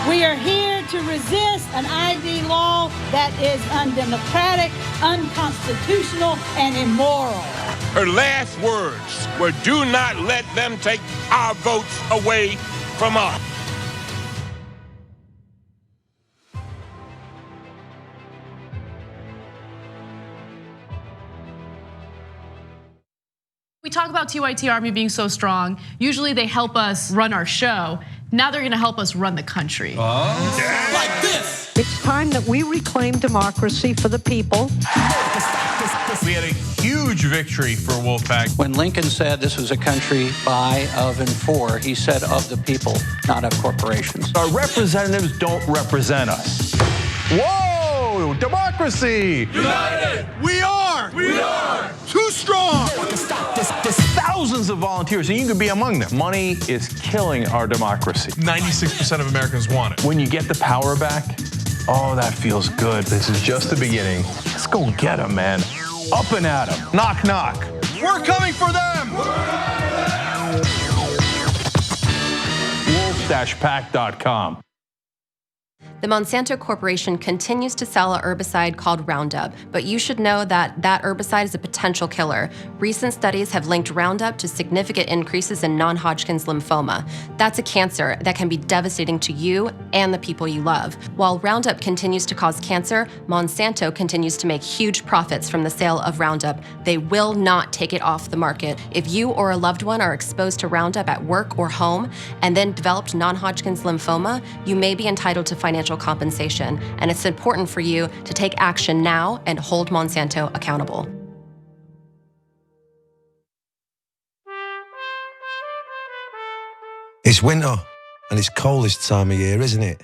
We are here to resist an ID law that is undemocratic, unconstitutional, and immoral. Her last words were, "Do not let them take our votes away from us." We talk about TYT Army being so strong. Usually they help us run our show. Now they're gonna help us run the country. Like this. It's time that we reclaim democracy for the people. We had a huge victory for Wolfpack. When Lincoln said this was a country by, of, and for, he said of the people, not of corporations. Our representatives don't represent us. Whoa, democracy! United, we are too strong. There's thousands of volunteers, and you could be among them. Money is killing our democracy. 96% of Americans want it. When you get the power back, oh, that feels good. This is just the beginning. Let's go get them, man. Up and at them. Knock, knock. We're coming for them. Wolf-pack.com. The Monsanto Corporation continues to sell a herbicide called Roundup, but you should know that that herbicide is a potential killer. Recent studies have linked Roundup to significant increases in non-Hodgkin's lymphoma. That's a cancer that can be devastating to you and the people you love. While Roundup continues to cause cancer, Monsanto continues to make huge profits from the sale of Roundup. They will not take it off the market. If you or a loved one are exposed to Roundup at work or home and then developed non-Hodgkin's lymphoma, you may be entitled to financial compensation, and it's important for you to take action now and hold Monsanto accountable. It's winter, and it's cold this time of year, isn't it?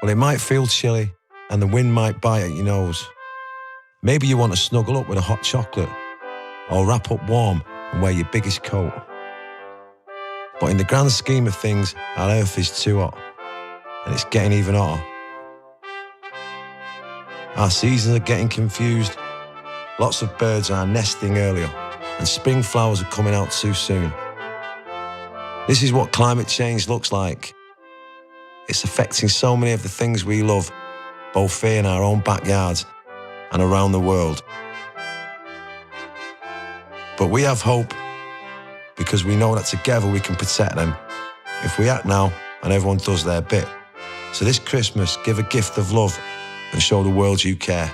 Well, it might feel chilly, and the wind might bite at your nose. Maybe you want to snuggle up with a hot chocolate, or wrap up warm and wear your biggest coat. But in the grand scheme of things, our earth is too hot. And it's getting even hotter. Our seasons are getting confused. Lots of birds are nesting earlier, and spring flowers are coming out too soon. This is what climate change looks like. It's affecting so many of the things we love, both here in our own backyards and around the world. But we have hope, because we know that together we can protect them if we act now and everyone does their bit. So this Christmas, give a gift of love and show the world you care.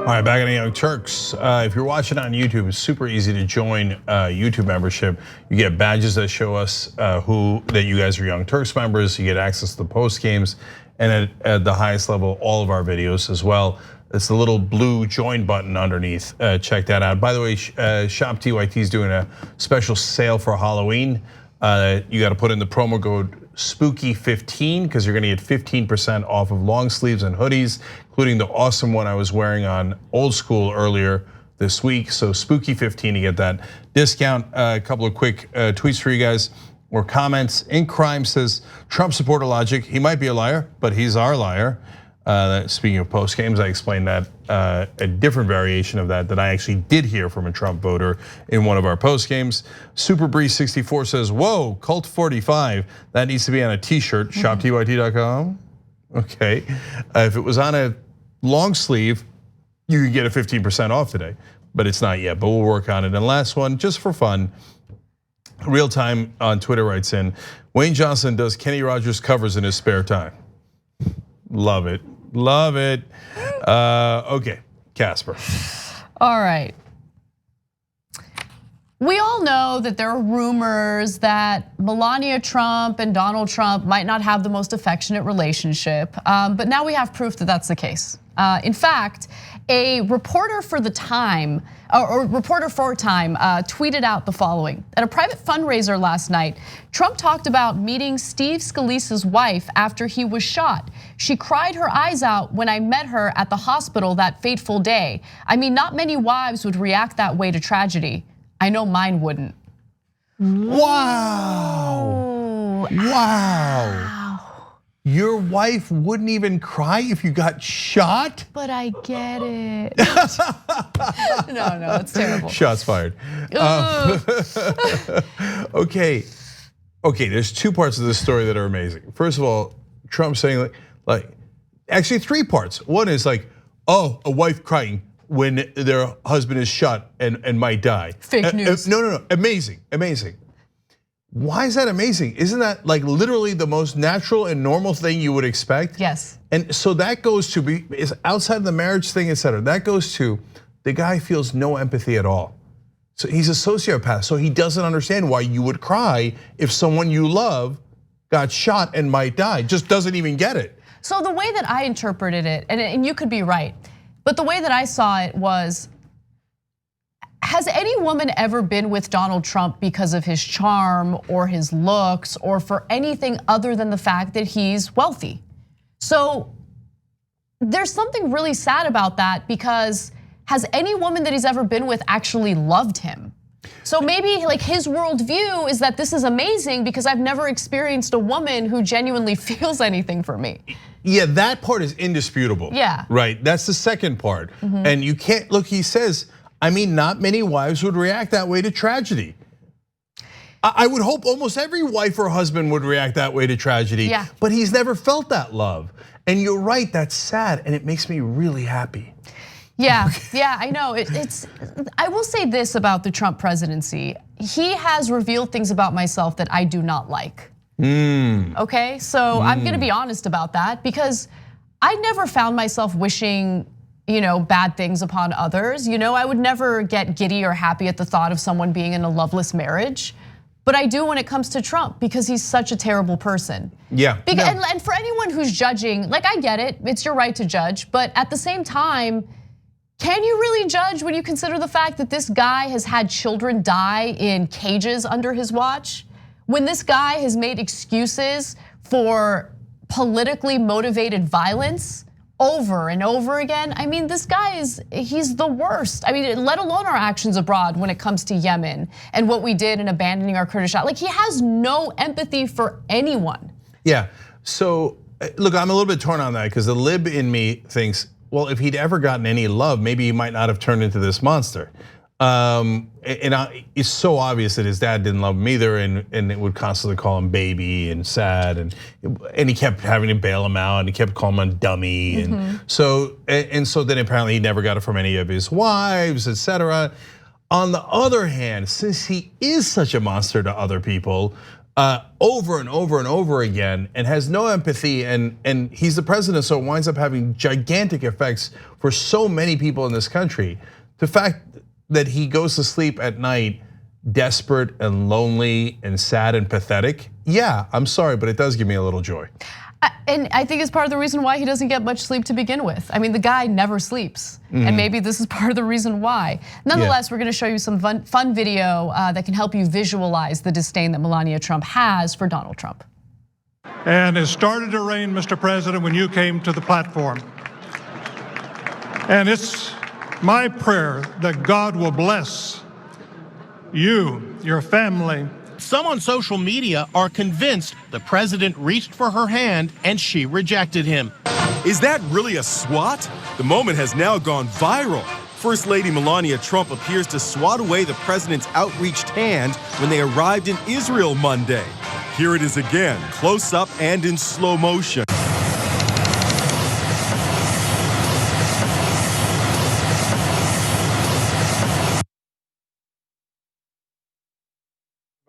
All right, back on the Young Turks. If you're watching on YouTube, it's super easy to join YouTube membership. You get badges that show us that you guys are Young Turks members. You get access to the post games, and at the highest level, all of our videos as well. It's the little blue join button underneath. Check that out. By the way, Shop TYT is doing a special sale for Halloween. You got to put in the promo code Spooky15 because you're gonna get 15% off of long sleeves and hoodies, including the awesome one I was wearing on Old School earlier this week. So Spooky15 to get that discount. A couple of quick tweets for you guys or comments. In Crime says, Trump supporter logic, he might be a liar, but he's our liar. Speaking of post games, I explained that a different variation of that I actually did hear from a Trump voter in one of our post games. Super Breeze 64 says, "Whoa, Cult 45, that needs to be on a T-shirt." ShopTYT.com. Okay, if it was on a long sleeve, you could get a 15% off today, but it's not yet. But we'll work on it. And last one, just for fun. Real Time on Twitter writes in, Wayne Johnson does Kenny Rogers covers in his spare time. Love it. Love it. Okay, Casper. All right. We all know that there are rumors that Melania Trump and Donald Trump might not have the most affectionate relationship, but now we have proof that that's the case. In fact, a reporter for Time tweeted out the following. At a private fundraiser last night, Trump talked about meeting Steve Scalise's wife after he was shot. She cried her eyes out when I met her at the hospital that fateful day. I mean, not many wives would react that way to tragedy. I know mine wouldn't. Wow. Wow. Your wife wouldn't even cry if you got shot? But I get it. No, it's terrible. Shots fired. Okay, there's two parts of this story that are amazing. First of all, Trump saying like actually three parts. One is like, oh, a wife crying when their husband is shot and might die. Fake news. No, amazing. Why is that amazing? Isn't that like literally the most natural and normal thing you would expect? Yes. And so that goes to is outside of the marriage thing, etc. That goes to the guy feels no empathy at all. So he's a sociopath. So he doesn't understand why you would cry if someone you love got shot and might die. Just doesn't even get it. So the way that I interpreted it, and you could be right, but the way that I saw it was, has any woman ever been with Donald Trump because of his charm or his looks or for anything other than the fact that he's wealthy? So there's something really sad about that, because has any woman that he's ever been with actually loved him? So maybe like his worldview is that this is amazing because I've never experienced a woman who genuinely feels anything for me. Yeah, that part is indisputable. Yeah. Right, that's the second part. And you can't, look, he says, I mean, not many wives would react that way to tragedy. I would hope almost every wife or husband would react that way to tragedy, but he's never felt that love. And you're right, that's sad, and it makes me really happy. Yeah, I know. I will say this about the Trump presidency. He has revealed things about myself that I do not like. Okay, so I'm gonna be honest about that, because I never found myself wishing bad things upon others. I would never get giddy or happy at the thought of someone being in a loveless marriage. But I do when it comes to Trump, because he's such a terrible person. Yeah. And for anyone who's judging, like, I get it, it's your right to judge, but at the same time, can you really judge when you consider the fact that this guy has had children die in cages under his watch? When this guy has made excuses for politically motivated violence over and over again? I mean, this guy he's the worst. I mean, let alone our actions abroad when it comes to Yemen and what we did in abandoning our Kurdish ally. Like, he has no empathy for anyone. Yeah, so look, I'm a little bit torn on that, because the lib in me thinks, well, if he'd ever gotten any love, maybe he might not have turned into this monster. It's so obvious that his dad didn't love him either, and it would constantly call him baby and sad, and he kept having to bail him out, and he kept calling him a dummy, and so then apparently he never got it from any of his wives, etc. On the other hand, since he is such a monster to other people, over and over and over again, and has no empathy, and he's the president, so it winds up having gigantic effects for so many people in this country. The fact that he goes to sleep at night desperate and lonely and sad and pathetic, yeah, I'm sorry, but it does give me a little joy. And I think it's part of the reason why he doesn't get much sleep to begin with. I mean, the guy never sleeps, and maybe this is part of the reason why. Nonetheless, we're gonna show you some fun video that can help you visualize the disdain that Melania Trump has for Donald Trump. And it started to rain, Mr. President, when you came to the platform. And it's my prayer that God will bless you, your family. Some on social media are convinced the president reached for her hand and she rejected him. Is that really a swat? The moment has now gone viral. First Lady Melania Trump appears to swat away the president's outreached hand when they arrived in Israel Monday. Here it is again, close up and in slow motion.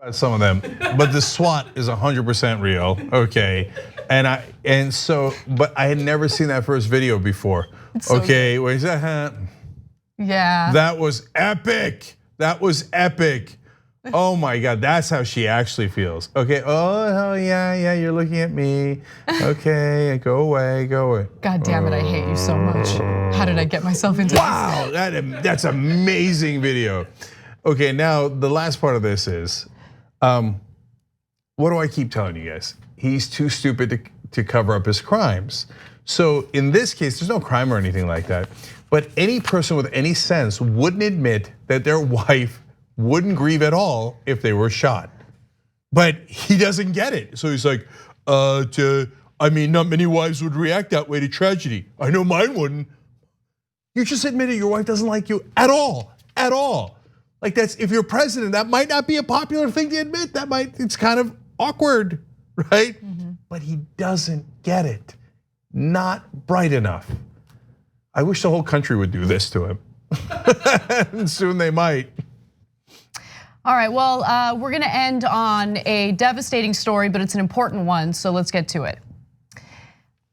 Some of them, but the SWAT is 100% real, okay? But I had never seen that first video before. Okay, wait, yeah. That was epic. That was epic. Oh my God, that's how she actually feels. Okay, oh hell yeah, you're looking at me. Okay, go away, go away. God damn it, I hate you so much. How did I get myself into this? Wow, that's amazing video. Okay, now the last part of this is, what do I keep telling you guys? He's too stupid to cover up his crimes. So in this case, there's no crime or anything like that. But any person with any sense wouldn't admit that their wife wouldn't grieve at all if they were shot. But he doesn't get it. So he's like, I mean, not many wives would react that way to tragedy. I know mine wouldn't. You just admitted your wife doesn't like you at all, at all. Like that's, if you're president, that might not be a popular thing to admit. It's kind of awkward, right? But he doesn't get it. Not bright enough. I wish the whole country would do this to him. And soon they might. All right, well, we're gonna end on a devastating story, but it's an important one, so let's get to it.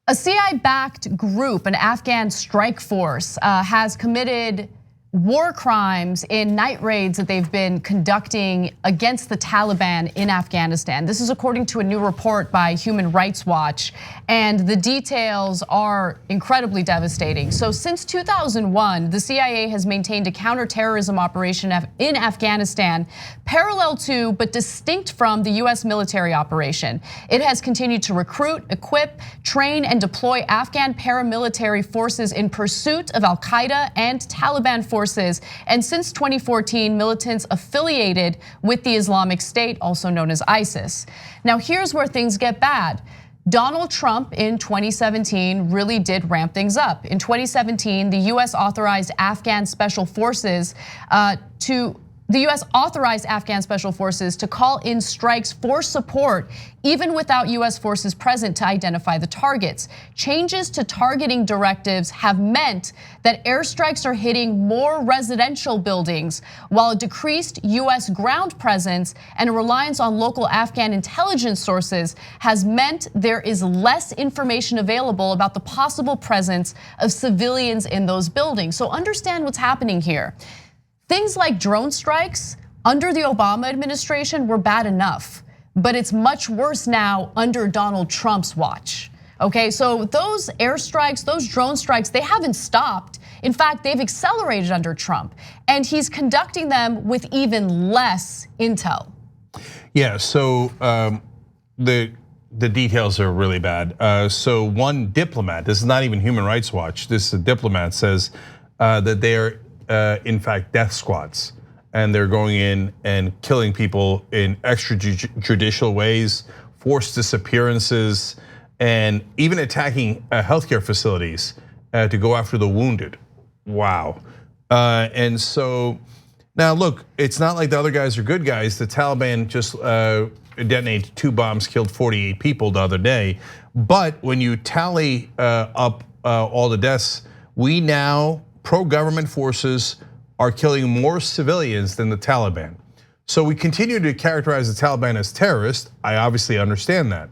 A CIA-backed group, an Afghan strike force, has committed war crimes in night raids that they've been conducting against the Taliban in Afghanistan. This is according to a new report by Human Rights Watch, and the details are incredibly devastating. So since 2001, the CIA has maintained a counterterrorism operation in Afghanistan, parallel to but distinct from the US military operation. It has continued to recruit, equip, train, and deploy Afghan paramilitary forces in pursuit of Al-Qaeda and Taliban forces. And since 2014, militants affiliated with the Islamic State, also known as ISIS. Now here's where things get bad. Donald Trump in 2017 really did ramp things up. In 2017, the US authorized Afghan special forces to call in strikes for support, even without US forces present to identify the targets. Changes to targeting directives have meant that airstrikes are hitting more residential buildings, while a decreased US ground presence and a reliance on local Afghan intelligence sources has meant there is less information available about the possible presence of civilians in those buildings. So understand what's happening here. Things like drone strikes under the Obama administration were bad enough, but it's much worse now under Donald Trump's watch. Okay, so those airstrikes, those drone strikes, they haven't stopped. In fact, they've accelerated under Trump, and he's conducting them with even less intel. Yeah, so the details are really bad. So one diplomat, this is not even Human Rights Watch, this is a diplomat, says that they are in fact death squads, and they're going in and killing people in extrajudicial ways, forced disappearances, and even attacking healthcare facilities to go after the wounded. Wow. And so now look, it's not like the other guys are good guys. The Taliban just detonated 2 bombs, killed 48 people the other day. But when you tally up all the deaths, we now, pro-government forces are killing more civilians than the Taliban. So we continue to characterize the Taliban as terrorists. I obviously understand that.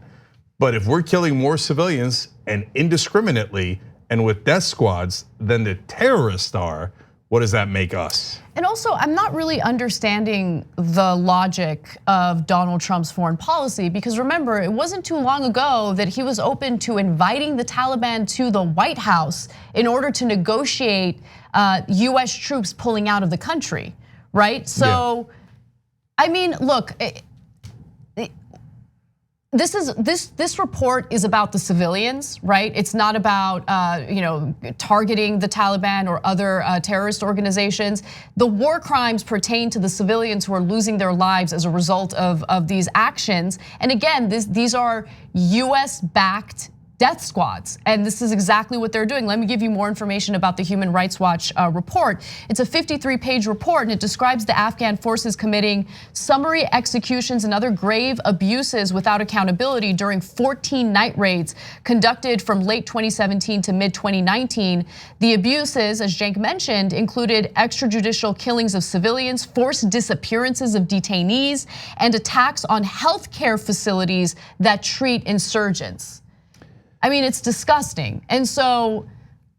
But if we're killing more civilians and indiscriminately and with death squads than the terrorists are, what does that make us? And also, I'm not really understanding the logic of Donald Trump's foreign policy, because remember, it wasn't too long ago that he was open to inviting the Taliban to the White House in order to negotiate US troops pulling out of the country, right? So, I mean, look, this report is about the civilians, right? It's not about targeting the Taliban or other terrorist organizations. The war crimes pertain to the civilians who are losing their lives as a result of these actions. And again, these are US-backed death squads, and this is exactly what they're doing. Let me give you more information about the Human Rights Watch report. It's a 53-page report, and it describes the Afghan forces committing summary executions and other grave abuses without accountability during 14 night raids conducted from late 2017 to mid-2019. The abuses, as Cenk mentioned, included extrajudicial killings of civilians, forced disappearances of detainees, and attacks on healthcare facilities that treat insurgents. I mean, it's disgusting. And so,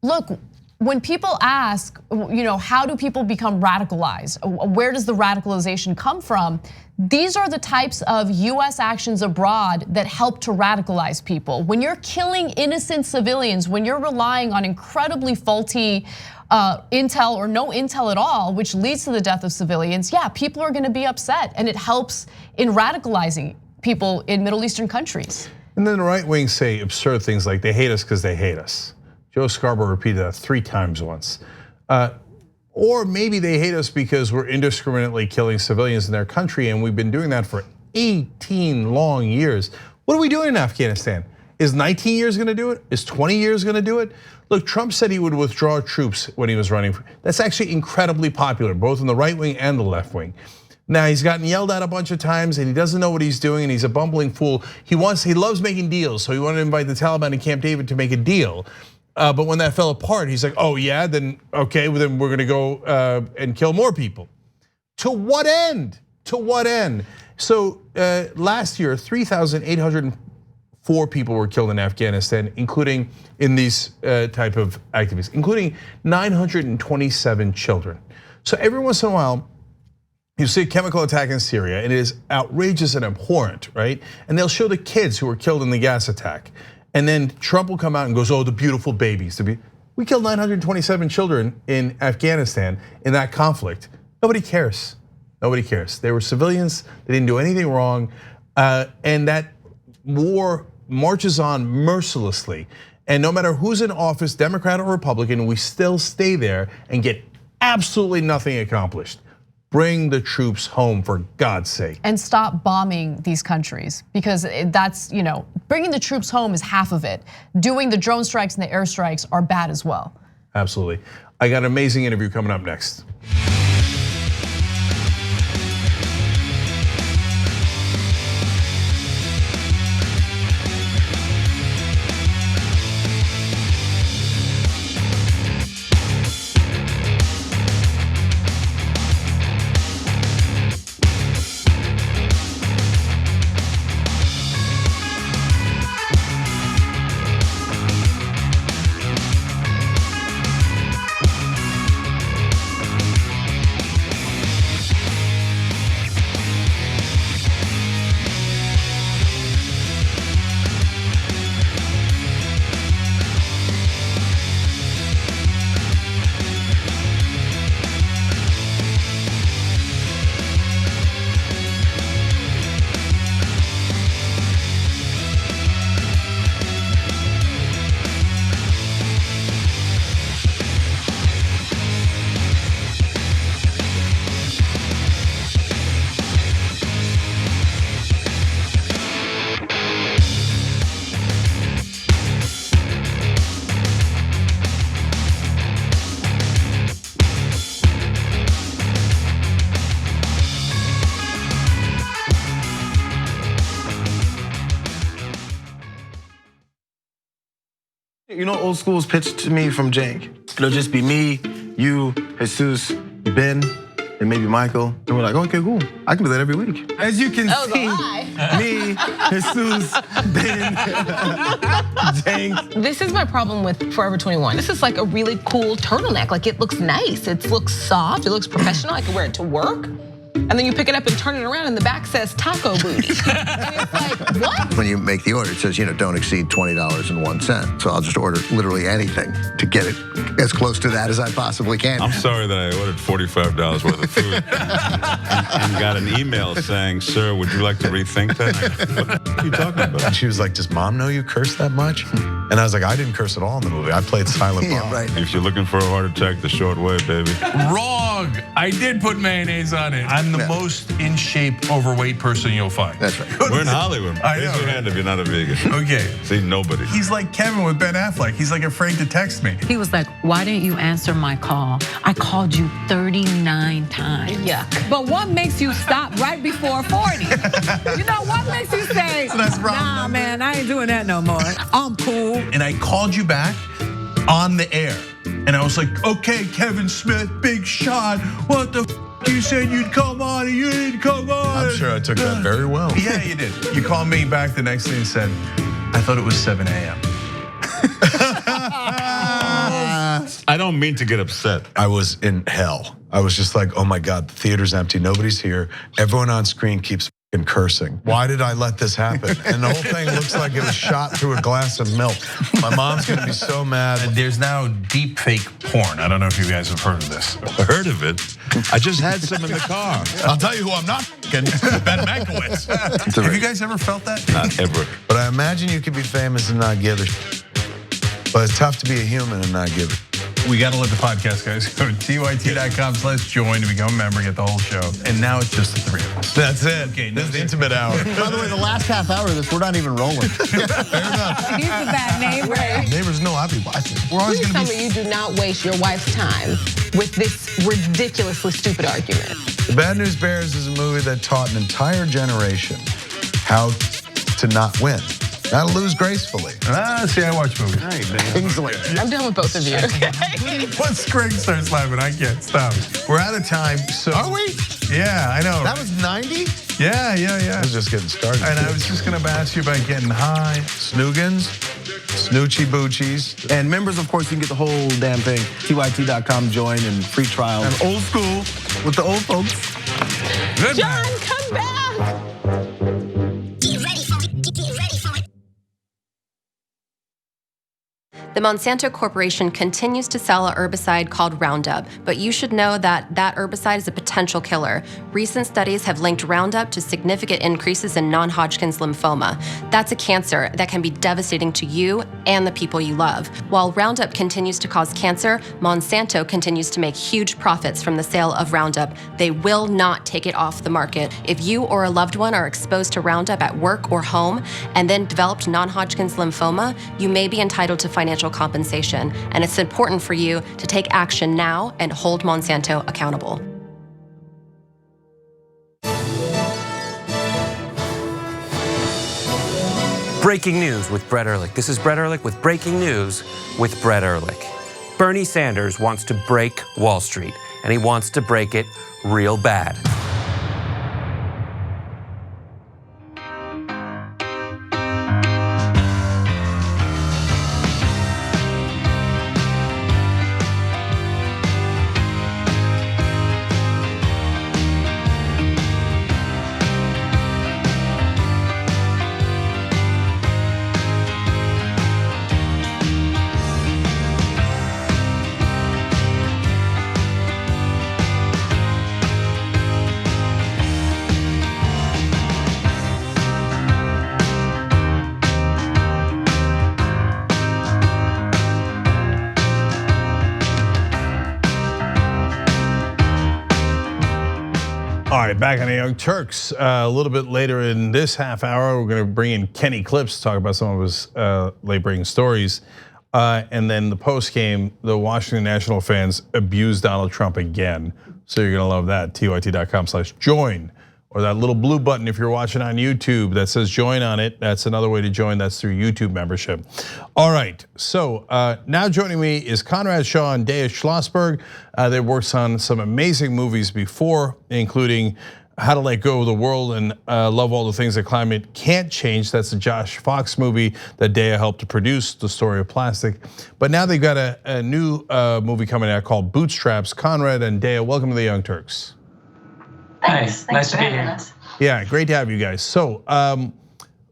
look, when people ask, how do people become radicalized? Where does the radicalization come from? These are the types of US actions abroad that help to radicalize people. When you're killing innocent civilians, when you're relying on incredibly faulty intel or no intel at all, which leads to the death of civilians, yeah, people are gonna be upset, and it helps in radicalizing people in Middle Eastern countries. And then the right wing say absurd things like they hate us because they hate us. Joe Scarborough repeated that 3 times once. Or maybe they hate us because we're indiscriminately killing civilians in their country, and we've been doing that for 18 long years. What are we doing in Afghanistan? Is 19 years gonna do it? Is 20 years gonna do it? Look, Trump said he would withdraw troops when he was running. That's actually incredibly popular, both in the right wing and the left wing. Now he's gotten yelled at a bunch of times, and he doesn't know what he's doing, and he's a bumbling fool. He loves making deals, so he wanted to invite the Taliban and Camp David to make a deal. But when that fell apart, he's like, oh yeah, then okay, well, then we're gonna go and kill more people. To what end? To what end? So last year, 3,804 people were killed in Afghanistan, including in these type of activities, including 927 children. So every once in a while, you see a chemical attack in Syria, and it is outrageous and abhorrent, right? And they'll show the kids who were killed in the gas attack. And then Trump will come out and goes, oh, the beautiful babies. We killed 927 children in Afghanistan in that conflict. Nobody cares, nobody cares. They were civilians, they didn't do anything wrong. And that war marches on mercilessly. And no matter who's in office, Democrat or Republican, we still stay there and get absolutely nothing accomplished. Bring the troops home, for God's sake. And stop bombing these countries, because that's, bringing the troops home is half of it. Doing the drone strikes and the airstrikes are bad as well. Absolutely. I got an amazing interview coming up next. You know, old school's pitched to me from Cenk. It'll just be me, you, Jesus, Ben, and maybe Michael. And we're like, okay, cool. I can do that every week. As you can see, me, Jesus, Ben, Jank. This is my problem with Forever 21. This is like a really cool turtleneck. Like it looks nice, it looks soft, it looks professional. I can wear it to work. And then you pick it up and turn it around and the back says taco booty. And it's like, what? When you make the order, it says, don't exceed $20.01. So I'll just order literally anything to get it as close to that as I possibly can. I'm sorry that I ordered $45 worth of food and got an email saying, sir, would you like to rethink that? What are you talking about? And she was like, does mom know you curse that much? And I was like, I didn't curse at all in the movie. I played silent mom. Right. If you're looking for a heart attack, the short way, baby. Wrong. I did put mayonnaise on it. I'm the most in shape, overweight person you'll find. That's right. We're in Hollywood. I know, Raise your hand if you're not a vegan. Okay. See, nobody. He's like Kevin with Ben Affleck. He's like afraid to text me. He was like, why didn't you answer my call? I called you 39 times. Yeah. But what makes you stop right before 40? What makes you say, nah, man, I ain't doing that no more. I'm cool. And I called you back on the air. And I was like, okay, Kevin Smith, big shot. What the you said you'd come on and you didn't come on. I'm sure I took that very well. Yeah, you did. You called me back the next day and said, I thought it was 7 a.m. I don't mean to get upset. I was in hell. I was just like, oh my God, the theater's empty, nobody's here. Everyone on screen keeps fucking cursing. Why did I let this happen? And the whole thing looks like it was shot through a glass of milk. My mom's gonna be so mad. And there's now deep fake porn. I don't know if you guys have heard of this. Heard of it? I just had some in the car. I'll tell you who I'm not fucking, Ben Mankiewicz. Have you guys ever felt that? Not ever. But I imagine you could be famous and not give a shit. But it's tough to be a human and not give a shit. We gotta let the podcast guys go to TYT.com/join to become a member, get the whole show. And now it's just the three of us. That's it. Okay, this is the intimate hour. By the way, the last half hour of this, we're not even rolling. Fair enough. He's a bad neighbor. Neighbors know I'll be watching. We're always Please gonna tell be. me you do not waste your wife's time with this ridiculously stupid argument. The Bad News Bears is a movie that taught an entire generation how to not win. How to lose gracefully. See, I watch movies. Kingsley. I'm done with both of you. Once Greg starts laughing, I can't stop. We're out of time. So Are we? Yeah, I know. That was 90? Yeah. I was just getting started. And I was just gonna ask you about getting high. Snoogans, Snoochie Boochies. And members, of course, you can get the whole damn thing. TYT.com join and free trial. And old school with the old folks. Good John, night. come back. The Monsanto Corporation continues to sell a herbicide called Roundup, but you should know that that herbicide is a potential killer. Recent studies have linked Roundup to significant increases in non-Hodgkin's lymphoma. That's a cancer that can be devastating to you and the people you love. While Roundup continues to cause cancer, Monsanto continues to make huge profits from the sale of Roundup. They will not take it off the market. If you or a loved one are exposed to Roundup at work or home and then developed non-Hodgkin's lymphoma, you may be entitled to financial compensation, and it's important for you to take action now and hold Monsanto accountable. Breaking news with Brett Ehrlich. This is Brett Ehrlich with Breaking News with Brett Ehrlich. Bernie Sanders wants to break Wall Street, and he wants to break it real bad. All right, back on the Young Turks. A little bit later in this half hour, we're gonna bring in Kenny Clips to talk about some of his late-breaking stories. And then the post game, the Washington National fans abused Donald Trump again. So you're gonna love that, TYT.com/join. or that little blue button if you're watching on YouTube that says join on it. That's another way to join. That's through YouTube membership. All right, so now joining me is Conrad Shaw and Dea Schlossberg. They worked on some amazing movies before, including How to Let Go of the World and Love All the Things That Climate Can't Change. That's the Josh Fox movie that Dea helped to produce, The Story of Plastic. But now they've got a new movie coming out called Bootstraps. Conrad and Dea, welcome to the Young Turks. Thanks. Nice to be here. Yeah, great to have you guys. So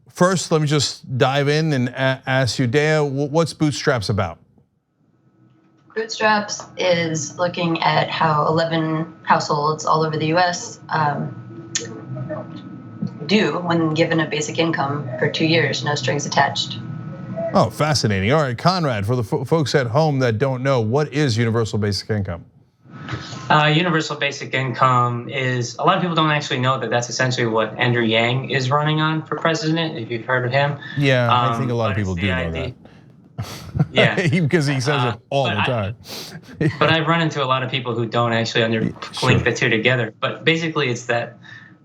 first, let me just dive in and ask you, Dea, what's Bootstraps about? Bootstraps is looking at how 11 households all over the US do when given a basic income for 2 years, no strings attached. Oh, fascinating. All right, Conrad, for the folks at home that don't know, what is universal basic income? Universal basic income is, a lot of people don't actually know that that's essentially what Andrew Yang is running on for president, if you've heard of him. Yeah, I think a lot of people do know that. Yeah, because he says it all the time. But I've run into a lot of people who don't actually link the two together. But basically, it's that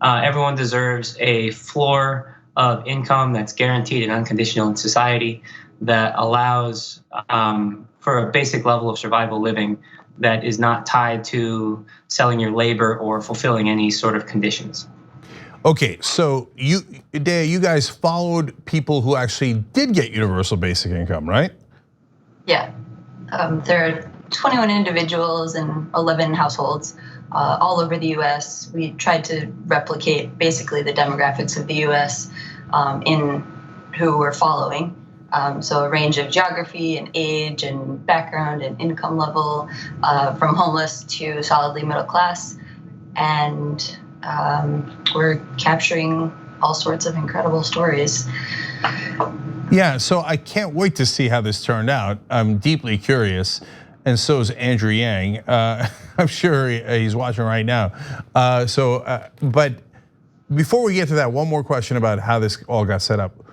everyone deserves a floor of income that's guaranteed and unconditional in society that allows for a basic level of survival living that is not tied to selling your labor or fulfilling any sort of conditions. Okay, so Dea, you guys followed people who actually did get universal basic income, right? Yeah, there are 21 individuals and 11 households all over the US. We tried to replicate basically the demographics of the US in who we're following. So a range of geography and age and background and income level, from homeless to solidly middle class. And we're capturing all sorts of incredible stories. Yeah, so I can't wait to see how this turned out. I'm deeply curious, and so is Andrew Yang. I'm sure he's watching right now. But before we get to that, one more question about how this all got set up.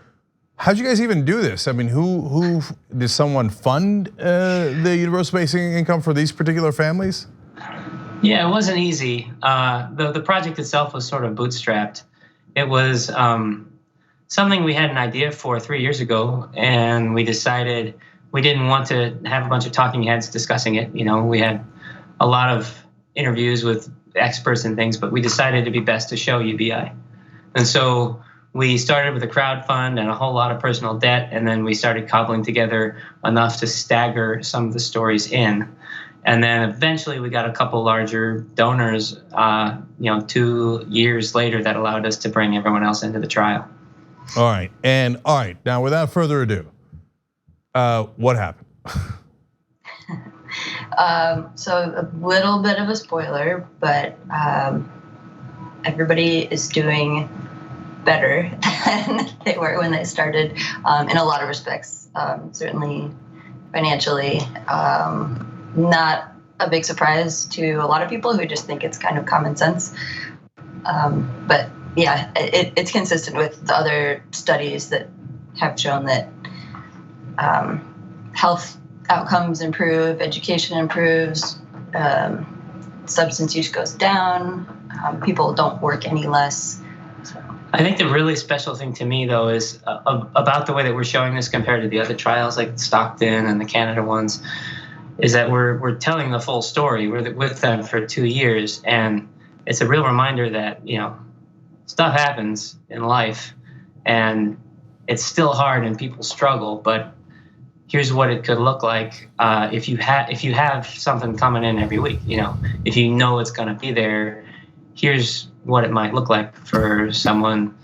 How'd you guys even do this? I mean, who did someone fund the universal basic income for these particular families? Yeah, it wasn't easy. The project itself was sort of bootstrapped. It was something we had an idea for 3 years ago, and we decided we didn't want to have a bunch of talking heads discussing it. You know, we had a lot of interviews with experts and things, but we decided it'd be best to show UBI. And so we started with a crowd fund and a whole lot of personal debt, and then we started cobbling together enough to stagger some of the stories in. And then eventually we got a couple larger donors, 2 years later, that allowed us to bring everyone else into the trial. All right, now without further ado, what happened? So a little bit of a spoiler, but everybody is doing better than they were when they started, in a lot of respects. Certainly financially, not a big surprise to a lot of people who just think it's kind of common sense. But yeah, it's consistent with the other studies that have shown that health outcomes improve, education improves, substance use goes down, people don't work any less. I think the really special thing to me, though, is about the way that we're showing this compared to the other trials like Stockton and the Canada ones, is that we're telling the full story. We're with them for 2 years, and it's a real reminder that, stuff happens in life, and it's still hard and people struggle, but here's what it could look like if you have something coming in every week. If you know it's going to be there, here's what it might look like for someone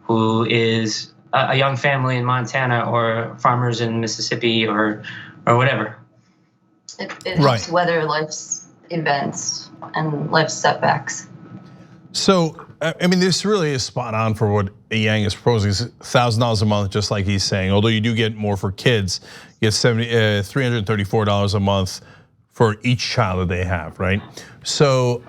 who is a young family in Montana or farmers in Mississippi or whatever. It helps weather life's events and life's setbacks. So, I mean, this really is spot on for what Yang is proposing. It's $1,000 a month, just like he's saying. Although you do get more for kids, you get $334 a month for each child that they have, right? So,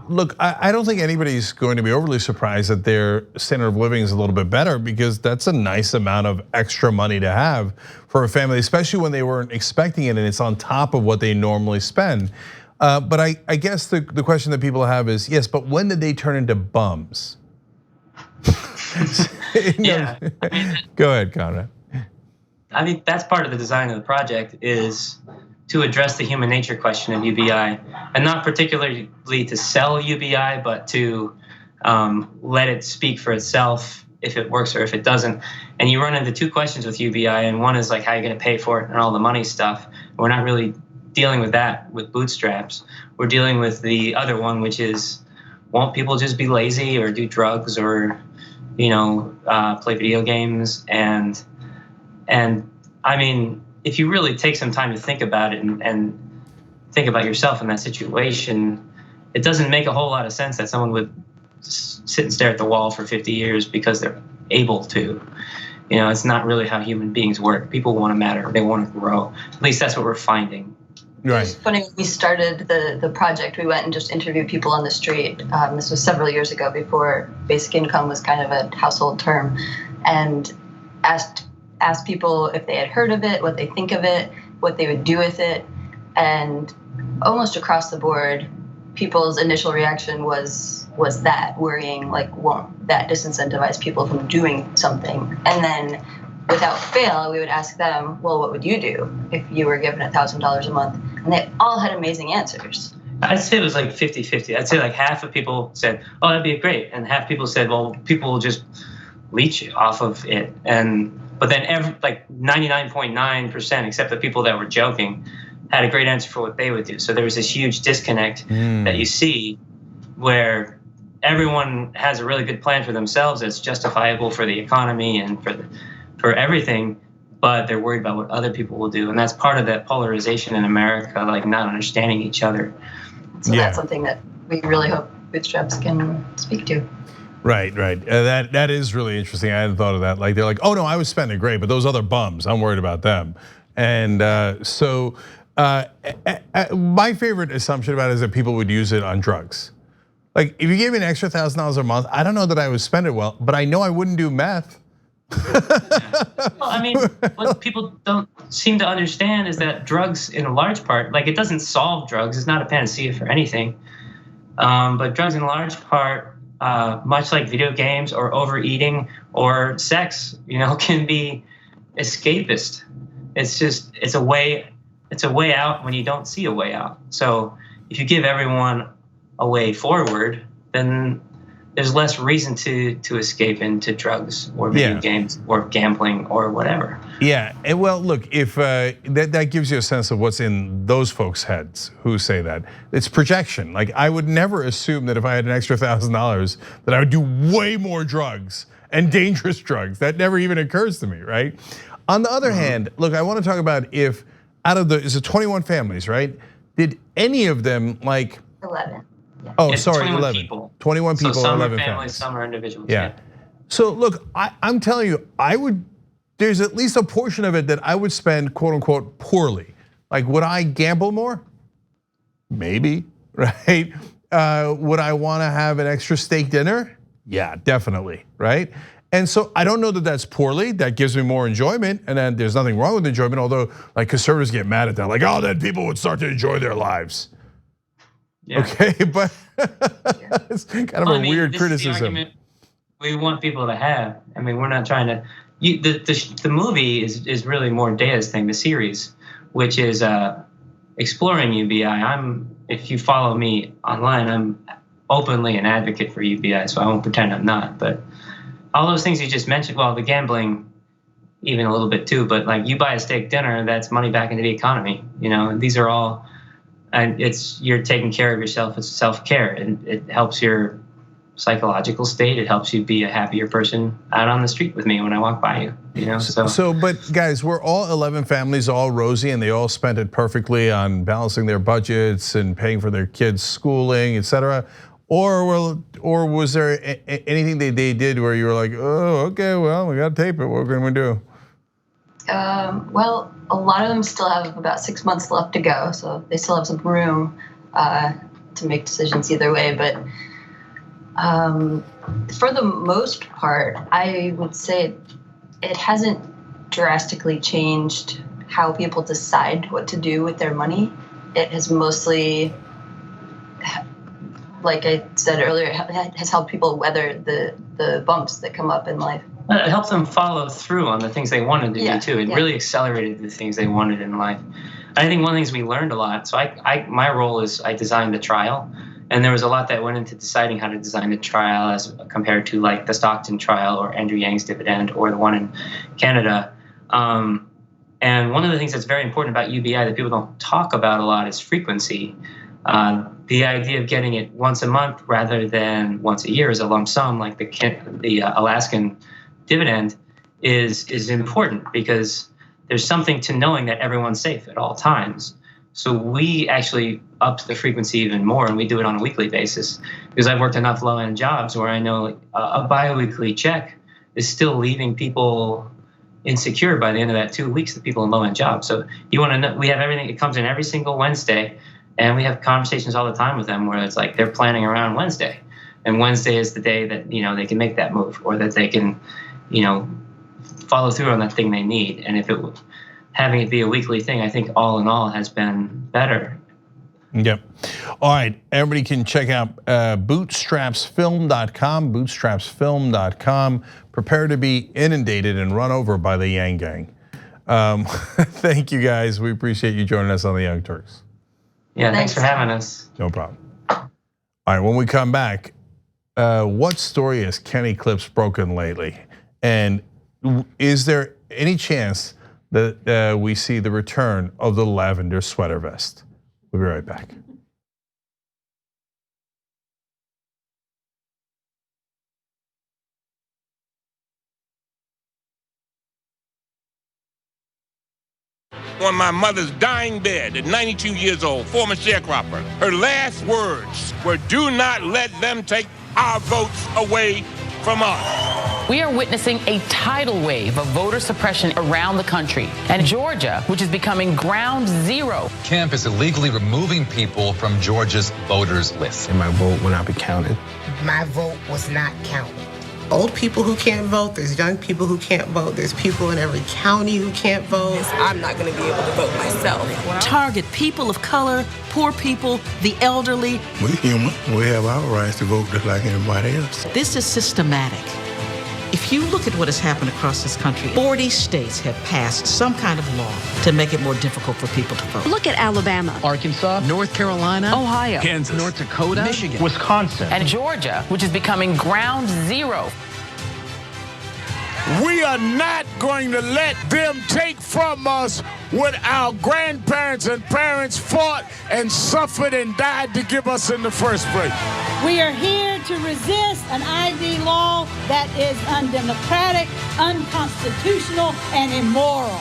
look, I don't think anybody's going to be overly surprised that their standard of living is a little bit better, because that's a nice amount of extra money to have for a family, especially when they weren't expecting it and it's on top of what they normally spend. But I guess the question that people have is, yes, but when did they turn into bums? Yeah. Go ahead, Conrad. I mean, that's part of the design of the project is to address the human nature question of UBI, and not particularly to sell UBI, but to let it speak for itself if it works or if it doesn't. And you run into two questions with UBI, and one is like how you're going to pay for it and all the money stuff. We're not really dealing with that with bootstraps. We're dealing with the other one, which is, won't people just be lazy or do drugs or, play video games? And I mean, if you really take some time to think about it and think about yourself in that situation, it doesn't make a whole lot of sense that someone would sit and stare at the wall for 50 years because they're able to. It's not really how human beings work. People want to matter. They want to grow. At least that's what we're finding. Right. It's funny, when we started the project, we went and just interviewed people on the street. This was several years ago, before basic income was kind of a household term, and asked people if they had heard of it, what they think of it, what they would do with it. And almost across the board, people's initial reaction was that, worrying, like, won't that disincentivize people from doing something? And then without fail, we would ask them, well, what would you do if you were given $1,000 a month? And they all had amazing answers. I'd say it was like 50-50. I'd say like half of people said, oh, that'd be great. And half people said, well, people will just leech off of it. But then like 99.9%, except the people that were joking, had a great answer for what they would do. So there was this huge disconnect that you see where everyone has a really good plan for themselves that's justifiable for the economy and for everything, but they're worried about what other people will do. And that's part of that polarization in America, like not understanding each other. So that's something that we really hope Bootstraps can speak to. Right. That is really interesting. I hadn't thought of that. Like, they're like, oh no, I was spending great, but those other bums, I'm worried about them. And my favorite assumption about it is that people would use it on drugs. Like, if you gave me an extra $1,000 a month, I don't know that I would spend it well, but I know I wouldn't do meth. Well, I mean, what people don't seem to understand is that drugs, in a large part, like, it doesn't solve drugs. It's not a panacea for anything. But drugs, in large part, much like video games or overeating or sex, can be escapist. It's a way out when you don't see a way out. So if you give everyone a way forward, then there's less reason to escape into drugs or video games or gambling or whatever. Yeah, and well, look, if that gives you a sense of what's in those folks' heads who say that. It's projection. Like, I would never assume that if I had an extra $1,000 that I would do way more drugs and dangerous drugs. That never even occurs to me, right? On the other hand, look, I want to talk about if out of is it 21 families, right? Did any of them, like 11? Yeah. Oh, It's sorry, 21 11. people. 21 people, so some 11 are families, families. some are individuals. Yeah. So look, I'm telling you, there's at least a portion of it that I would spend, quote unquote, poorly. Like, would I gamble more? Maybe, right? Would I wanna have an extra steak dinner? Yeah, definitely, right? And so I don't know that that's poorly. That gives me more enjoyment, and then there's nothing wrong with enjoyment, although like conservatives get mad at that, like, oh, then people would start to enjoy their lives. Yeah. Okay, but it's kind of a weird criticism. Is the argument we want people to have. I mean, we're not trying to. The movie is really more Daya's thing, the series, which is exploring UBI. If you follow me online, I'm openly an advocate for UBI, so I won't pretend I'm not. But all those things you just mentioned, well, the gambling, even a little bit too. But like, you buy a steak dinner, that's money back into the economy. These are all. And you're taking care of yourself. It's self-care, and it helps your psychological state. It helps you be a happier person out on the street with me when I walk by you. So, but guys, we're all 11 families, all rosy, and they all spent it perfectly on balancing their budgets and paying for their kids' schooling, etc. Or was there anything they did where you were like, oh, okay, well, we got to tape it. What are we going to do? Well, a lot of them still have about 6 months left to go, so they still have some room to make decisions either way. But for the most part, I would say it hasn't drastically changed how people decide what to do with their money. It has mostly like I said earlier, has helped people weather the bumps that come up in life. It helped them follow through on the things they wanted to do too. It really accelerated the things they wanted in life. I think one of the things we learned a lot. So my role is I designed the trial, and there was a lot that went into deciding how to design the trial as compared to like the Stockton trial or Andrew Yang's dividend or the one in Canada. And one of the things that's very important about UBI that people don't talk about a lot is frequency. The idea of getting it once a month rather than once a year as a lump sum, like the Alaskan dividend, is important because there's something to knowing that everyone's safe at all times. So we actually upped the frequency even more, and we do it on a weekly basis because I've worked enough low-end jobs where I know a bi-weekly check is still leaving people insecure by the end of that 2 weeks, the people in low-end jobs. So you want to know, we have everything. It comes in every single Wednesday, and we have conversations all the time with them where it's like they're planning around Wednesday, and Wednesday is the day that they can make that move or that they can follow through on that thing they need. And if having it be a weekly thing, I think all in all has been better. Yep. All right, everybody can check out bootstrapsfilm.com, bootstrapsfilm.com. Prepare to be inundated and run over by the Yang Gang. Thank you guys. We appreciate you joining us on the Young Turks. Yeah, thanks for having us. No problem. All right, when we come back, what story has Kenny Clips broken lately? And is there any chance that we see the return of the lavender sweater vest? We'll be right back. On my mother's dying bed at 92 years old, former sharecropper, her last words were, "Do not let them take our votes away from us." We are witnessing a tidal wave of voter suppression around the country. And Georgia, which is becoming ground zero. Kemp is illegally removing people from Georgia's voters list. And my vote will not be counted. My vote was not counted. Old people who can't vote, there's young people who can't vote, there's people in every county who can't vote. I'm not gonna be able to vote myself. Target people of color, poor people, the elderly. We're human. We have our rights to vote just like anybody else. This is systematic. If you look at what has happened across this country, 40 states have passed some kind of law to make it more difficult for people to vote. Look at Alabama, Arkansas, North Carolina, Ohio, Kansas, North Dakota, Michigan, Wisconsin, and Georgia, which is becoming ground zero. We are not going to let them take from us what our grandparents and parents fought and suffered and died to give us in the first place. We are here to resist an ID law that is undemocratic, unconstitutional, and immoral.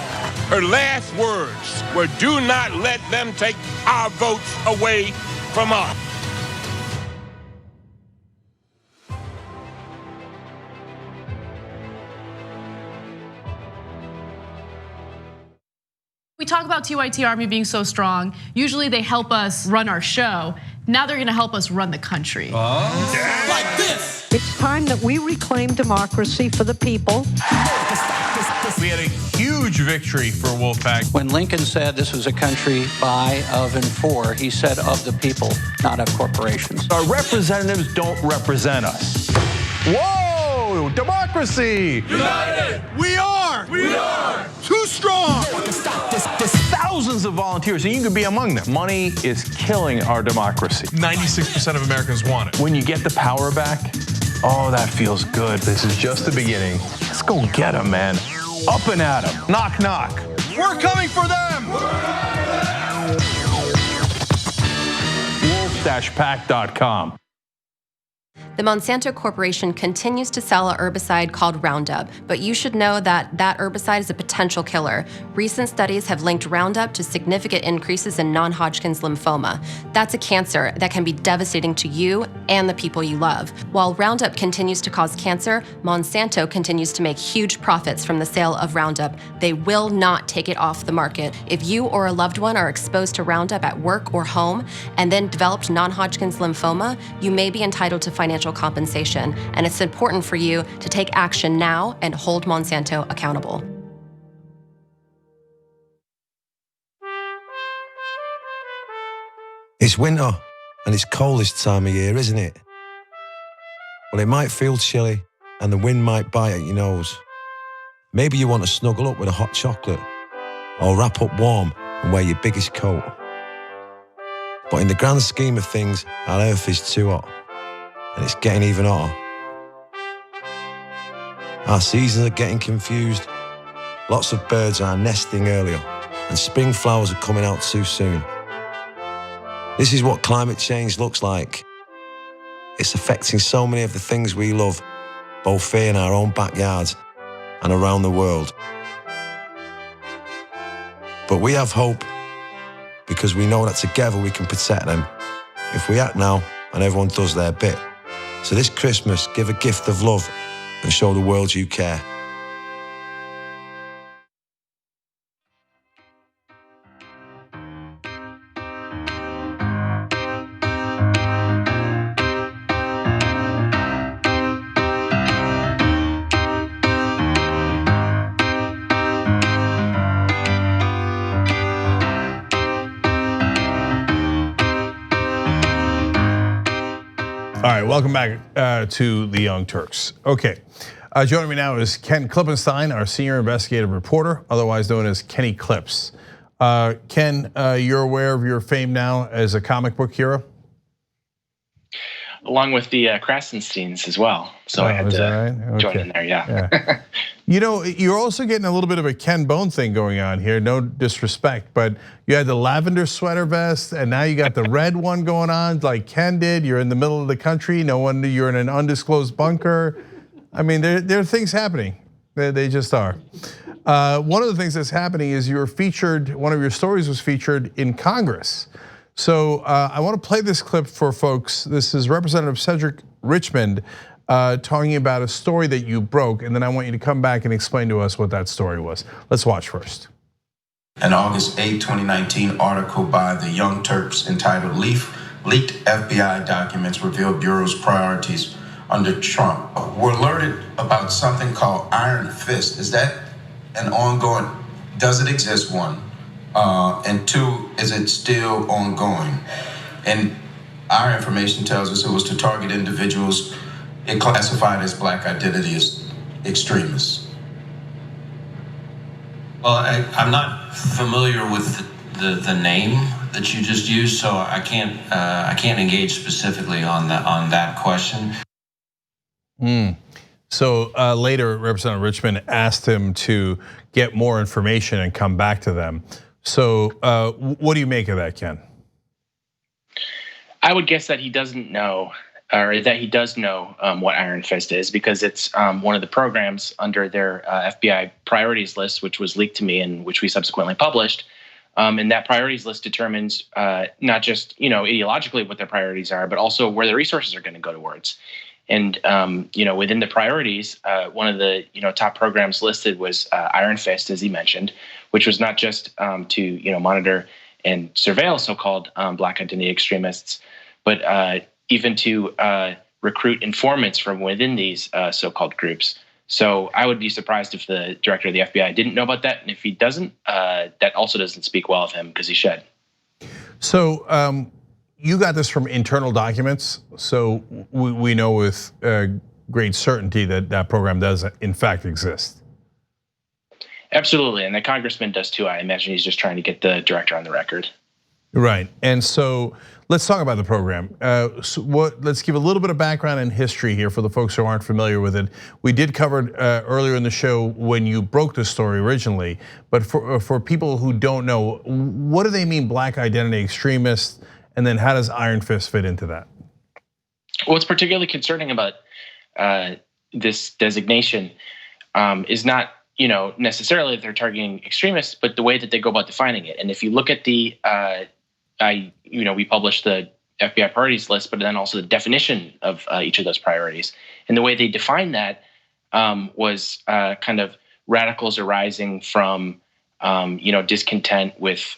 Her last words were, "Do not let them take our votes away from us." We talk about TYT Army being so strong. Usually they help us run our show. Now they're gonna help us run the country. Like this. It's time that we reclaim democracy for the people. We had a huge victory for Wolfpack. When Lincoln said this was a country by, of, and for, he said of the people, not of corporations. Our representatives don't represent us. Whoa, democracy! United, we are too strong. There's thousands of volunteers, and you could be among them. Money is killing our democracy. 96% of Americans want it. When you get the power back, oh, that feels good. This is just the beginning. Let's go get them, man. Up and at them. Knock, knock. We're coming for them. Wolf-pack.com. The Monsanto Corporation continues to sell a herbicide called Roundup, but you should know that that herbicide is a potential killer. Recent studies have linked Roundup to significant increases in non-Hodgkin's lymphoma. That's a cancer that can be devastating to you and the people you love. While Roundup continues to cause cancer, Monsanto continues to make huge profits from the sale of Roundup. They will not take it off the market. If you or a loved one are exposed to Roundup at work or home and then developed non-Hodgkin's lymphoma, you may be entitled to financial compensation, and it's important for you to take action now and hold Monsanto accountable. It's winter. And it's cold this time of year, isn't it? Well, it might feel chilly and the wind might bite at your nose. Maybe you want to snuggle up with a hot chocolate or wrap up warm and wear your biggest coat. But in the grand scheme of things, our earth is too hot, and it's getting even hotter. Our seasons are getting confused. Lots of birds are nesting earlier, and spring flowers are coming out too soon. This is what climate change looks like. It's affecting so many of the things we love, both here in our own backyards and around the world. But we have hope because we know that together we can protect them if we act now and everyone does their bit. So this Christmas, give a gift of love and show the world you care. All right, welcome back to the Young Turks. Okay, joining me now is Ken Klippenstein, our senior investigative reporter, otherwise known as Kenny Clips. Ken, you're aware of your fame now as a comic book hero? Along with the Krasensteins as well. So I had to join in there, yeah. You know, you're also getting a little bit of a Ken Bone thing going on here, no disrespect, but you had the lavender sweater vest and now you got the red one going on like Ken did. You're in the middle of the country, no wonder you're in an undisclosed bunker. I mean, there are things happening, they just are. One of the things that's happening is you're featured, one of your stories was featured in Congress. So I want to play this clip for folks. This is Representative Cedric Richmond talking about a story that you broke, and then I want you to come back and explain to us what that story was. Let's watch first. An August 8, 2019 article by the Young Turks entitled Leaked FBI Documents Reveal Bureau's Priorities Under Trump. We're alerted about something called Iron Fist. Is that an ongoing, does it exist, one? And two, is it still ongoing? And our information tells us it was to target individuals it classified as black identity extremists. Well, I'm not familiar with the name that you just used, so I can't engage specifically on that question. So later, Representative Richmond asked him to get more information and come back to them. So what do you make of that, Ken? I would guess that he doesn't know, or that he does know what Iron Fist is, because it's one of the programs under their FBI priorities list, which was leaked to me and which we subsequently published. And that priorities list determines not just ideologically what their priorities are, but also where the resources are going to go towards. And within the priorities, one of the top programs listed was Iron Fist, as he mentioned, which was not just to monitor and surveil so-called black identity extremists, but even to recruit informants from within these so-called groups. So I would be surprised if the director of the FBI didn't know about that, and if he doesn't, that also doesn't speak well of him, because he should. So you got this from internal documents, so we know with great certainty that that program does in fact exist. Absolutely, and the congressman does too. I imagine he's just trying to get the director on the record. Right, and so let's talk about the program. Let's give a little bit of background and history here for the folks who aren't familiar with it. We did cover it earlier in the show when you broke the story originally, but for people who don't know, what do they mean black identity extremists, and then how does Iron Fist fit into that? What's particularly concerning about this designation is not necessarily that they're targeting extremists, but the way that they go about defining it. And if you look at the, we published the FBI priorities list, but then also the definition of each of those priorities. And the way they define that was kind of radicals arising from, discontent with,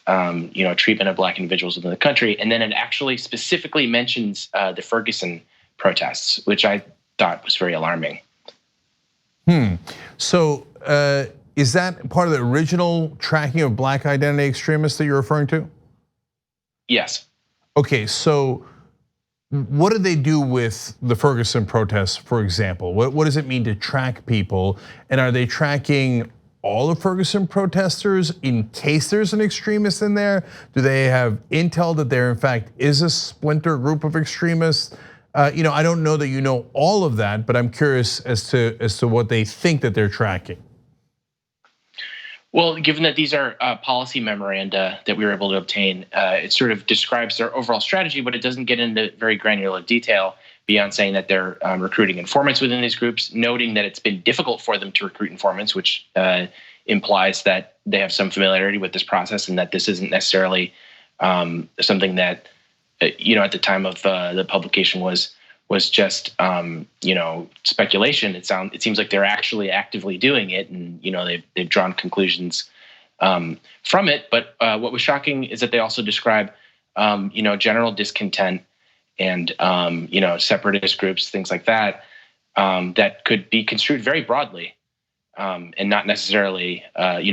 treatment of black individuals within the country. And then it actually specifically mentions the Ferguson protests, which I thought was very alarming. So is that part of the original tracking of black identity extremists that you're referring to? Yes. Okay, so what do they do with the Ferguson protests, for example? What does it mean to track people? And are they tracking all the Ferguson protesters in case there's an extremist in there? Do they have intel that there in fact is a splinter group of extremists? I don't know that you know all of that, but I'm curious as to what they think that they're tracking. Well, given that these are policy memoranda that we were able to obtain, it sort of describes their overall strategy, but it doesn't get into very granular detail beyond saying that they're recruiting informants within these groups, noting that it's been difficult for them to recruit informants, which implies that they have some familiarity with this process and that this isn't necessarily something that, at the time of the publication was just speculation. It seems like they're actually actively doing it, and they've drawn conclusions from it. But what was shocking is that they also describe general discontent and separatist groups, things like that, that could be construed very broadly, and not necessarily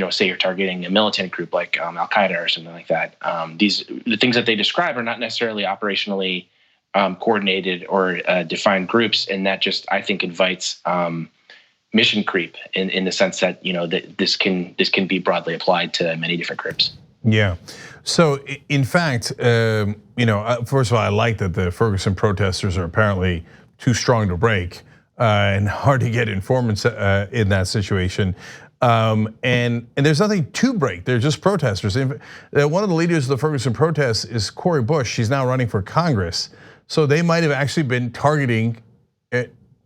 say you're targeting a militant group like Al Qaeda or something like that. The things that they describe are not necessarily operationally coordinated or defined groups, and that just, I think, invites mission creep in the sense that that this can be broadly applied to many different groups. Yeah. So in fact, first of all, I like that the Ferguson protesters are apparently too strong to break and hard to get informants in that situation. And there's nothing to break. They're just protesters. One of the leaders of the Ferguson protests is Cori Bush. She's now running for Congress. So they might have actually been targeting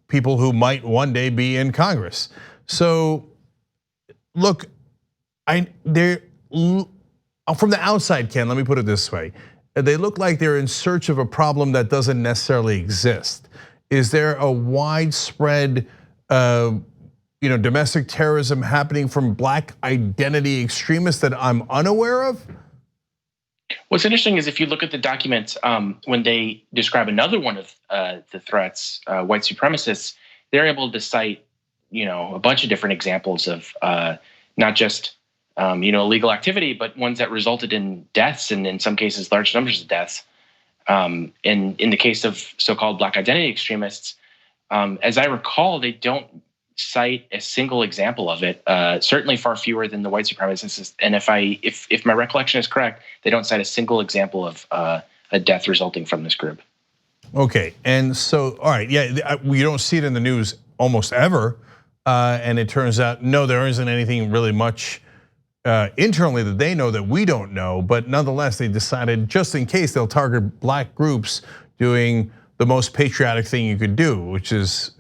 people who might one day be in Congress. So look, they're from the outside, Ken, let me put it this way. They look like they're in search of a problem that doesn't necessarily exist. Is there a widespread domestic terrorism happening from Black identity extremists that I'm unaware of? What's interesting is if you look at the documents, when they describe another one of the threats, white supremacists, they're able to cite, a bunch of different examples of not just illegal activity, but ones that resulted in deaths, and in some cases, large numbers of deaths. And in the case of so-called Black identity extremists, as I recall, they don't cite a single example of it. Certainly, far fewer than the white supremacists. And if my recollection is correct, they don't cite a single example of a death resulting from this group. Okay, and so all right, yeah, we don't see it in the news almost ever, and it turns out no, there isn't anything really much internally that they know that we don't know, but nonetheless, they decided just in case they'll target Black groups doing the most patriotic thing you could do, which is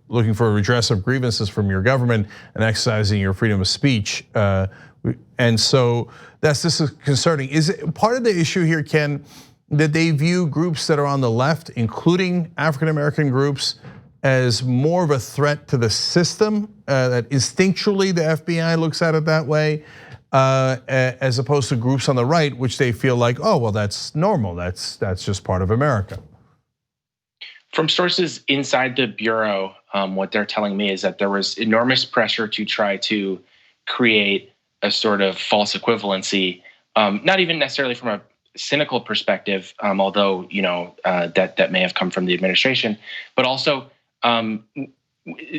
looking for a redress of grievances from your government and exercising your freedom of speech. And so this is concerning. Is it part of the issue here, Ken, that they view groups that are on the left, including African-American groups, as more of a threat to the system, that instinctually the FBI looks at it that way, as opposed to groups on the right, which they feel like, oh, well, that's normal, that's just part of America? From sources inside the Bureau, what they're telling me is that there was enormous pressure to try to create a sort of false equivalency, not even necessarily from a cynical perspective, although that may have come from the administration, but also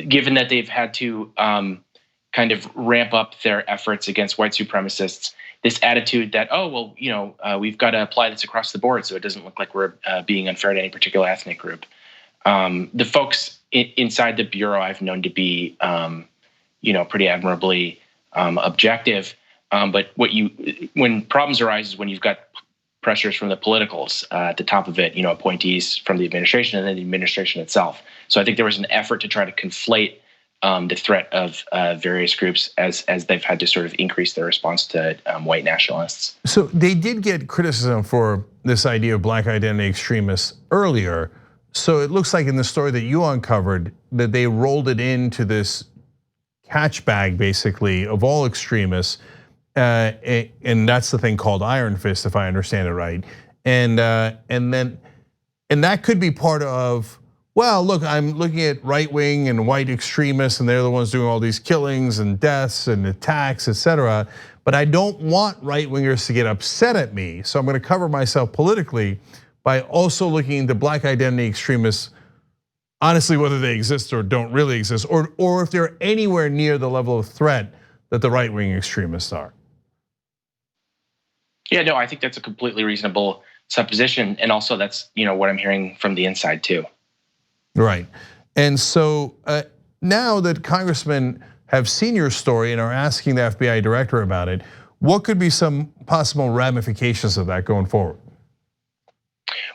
given that they've had to kind of ramp up their efforts against white supremacists, this attitude that, we've got to apply this across the board so it doesn't look like we're being unfair to any particular ethnic group. The folks inside the Bureau I've known to be, pretty admirably objective. But when problems arise is when you've got pressures from the politicals at the top of it, appointees from the administration and then the administration itself. So I think there was an effort to try to conflate the threat of various groups as they've had to sort of increase their response to white nationalists. So they did get criticism for this idea of Black identity extremists earlier. So it looks like in the story that you uncovered that they rolled it into this catch bag basically of all extremists. And that's the thing called Iron Fist, if I understand it right. And that could be part of, well, look, I'm looking at right wing and white extremists, and they're the ones doing all these killings and deaths and attacks, etc. But I don't want right wingers to get upset at me, so I'm going to cover myself politically by also looking into black identity extremists, honestly, whether they exist or don't really exist, or if they're anywhere near the level of threat that the right-wing extremists are. Yeah, no, I think that's a completely reasonable supposition, and also that's what I'm hearing from the inside too. Right, and so now that congressmen have seen your story and are asking the FBI director about it, what could be some possible ramifications of that going forward?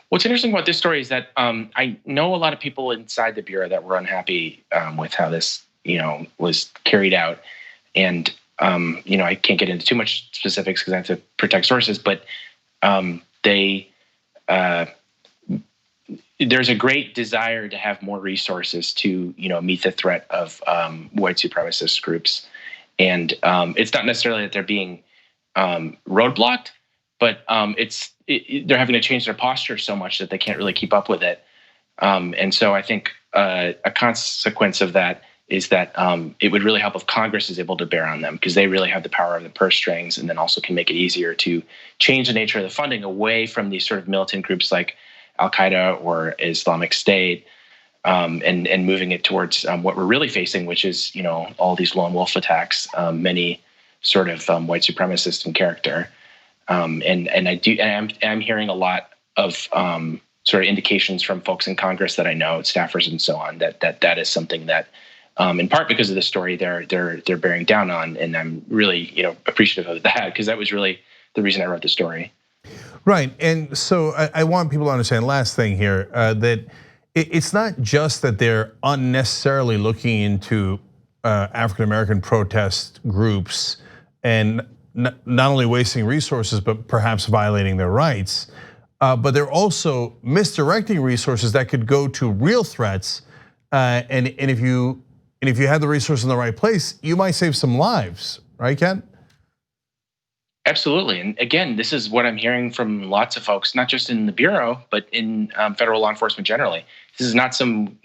What's interesting about this story is that I know a lot of people inside the Bureau that were unhappy with how this was carried out, and I can't get into too much specifics because I have to protect sources, but there's a great desire to have more resources to meet the threat of white supremacist groups, and it's not necessarily that they're being roadblocked, but they're having to change their posture so much that they can't really keep up with it, and so I think a consequence of that is that it would really help if Congress is able to bear on them, because they really have the power of the purse strings, and then also can make it easier to change the nature of the funding away from these sort of militant groups like Al-Qaeda or Islamic State, and moving it towards what we're really facing, which is all these lone wolf attacks, many sort of white supremacist in character, and I'm hearing a lot of sort of indications from folks in Congress that I know, staffers and so on, that is something that, in part because of the story, they're bearing down on, and I'm really appreciative of that, because that was really the reason I wrote the story. Right, and so I want people to understand, last thing here, that it's not just that they're unnecessarily looking into African-American protest groups and not only wasting resources, but perhaps violating their rights, but they're also misdirecting resources that could go to real threats, and if you have the resource in the right place, you might save some lives, right, Ken? Absolutely, and again, this is what I'm hearing from lots of folks, not just in the Bureau, but in federal law enforcement generally. This is not some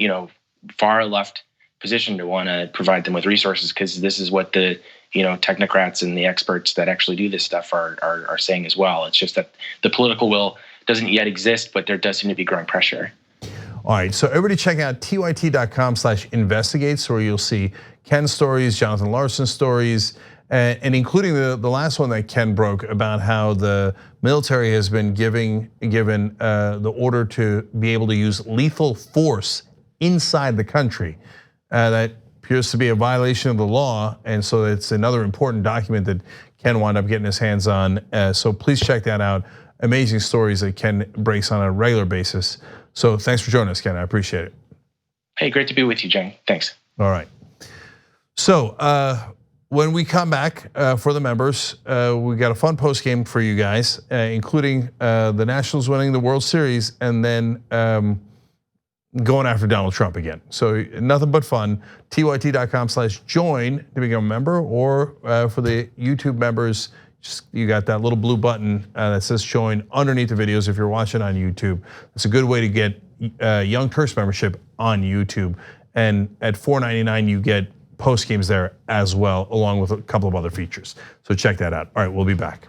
far left position to want to provide them with resources, because this is what the technocrats and the experts that actually do this stuff are saying as well. It's just that the political will doesn't yet exist, but there does seem to be growing pressure. All right, so everybody check out tyt.com/investigates, where you'll see Ken's stories, Jonathan Larson's stories, and including the last one that Ken broke about how the military has been given the order to be able to use lethal force inside the country. That appears to be a violation of the law, and so it's another important document that Ken wound up getting his hands on. So please check that out. Amazing stories that Ken breaks on a regular basis. So thanks for joining us, Ken. I appreciate it. Hey, great to be with you, Jane. Thanks. All right. So when we come back for the members, we got a fun post game for you guys, including the Nationals winning the World Series and then going after Donald Trump again. So nothing but fun. tyt.com/join to become a member, or for the YouTube members, you got that little blue button that says join underneath the videos if you're watching on YouTube. It's a good way to get Young Turks membership on YouTube. And at $4.99, you get post games there as well, along with a couple of other features. So check that out. All right, we'll be back.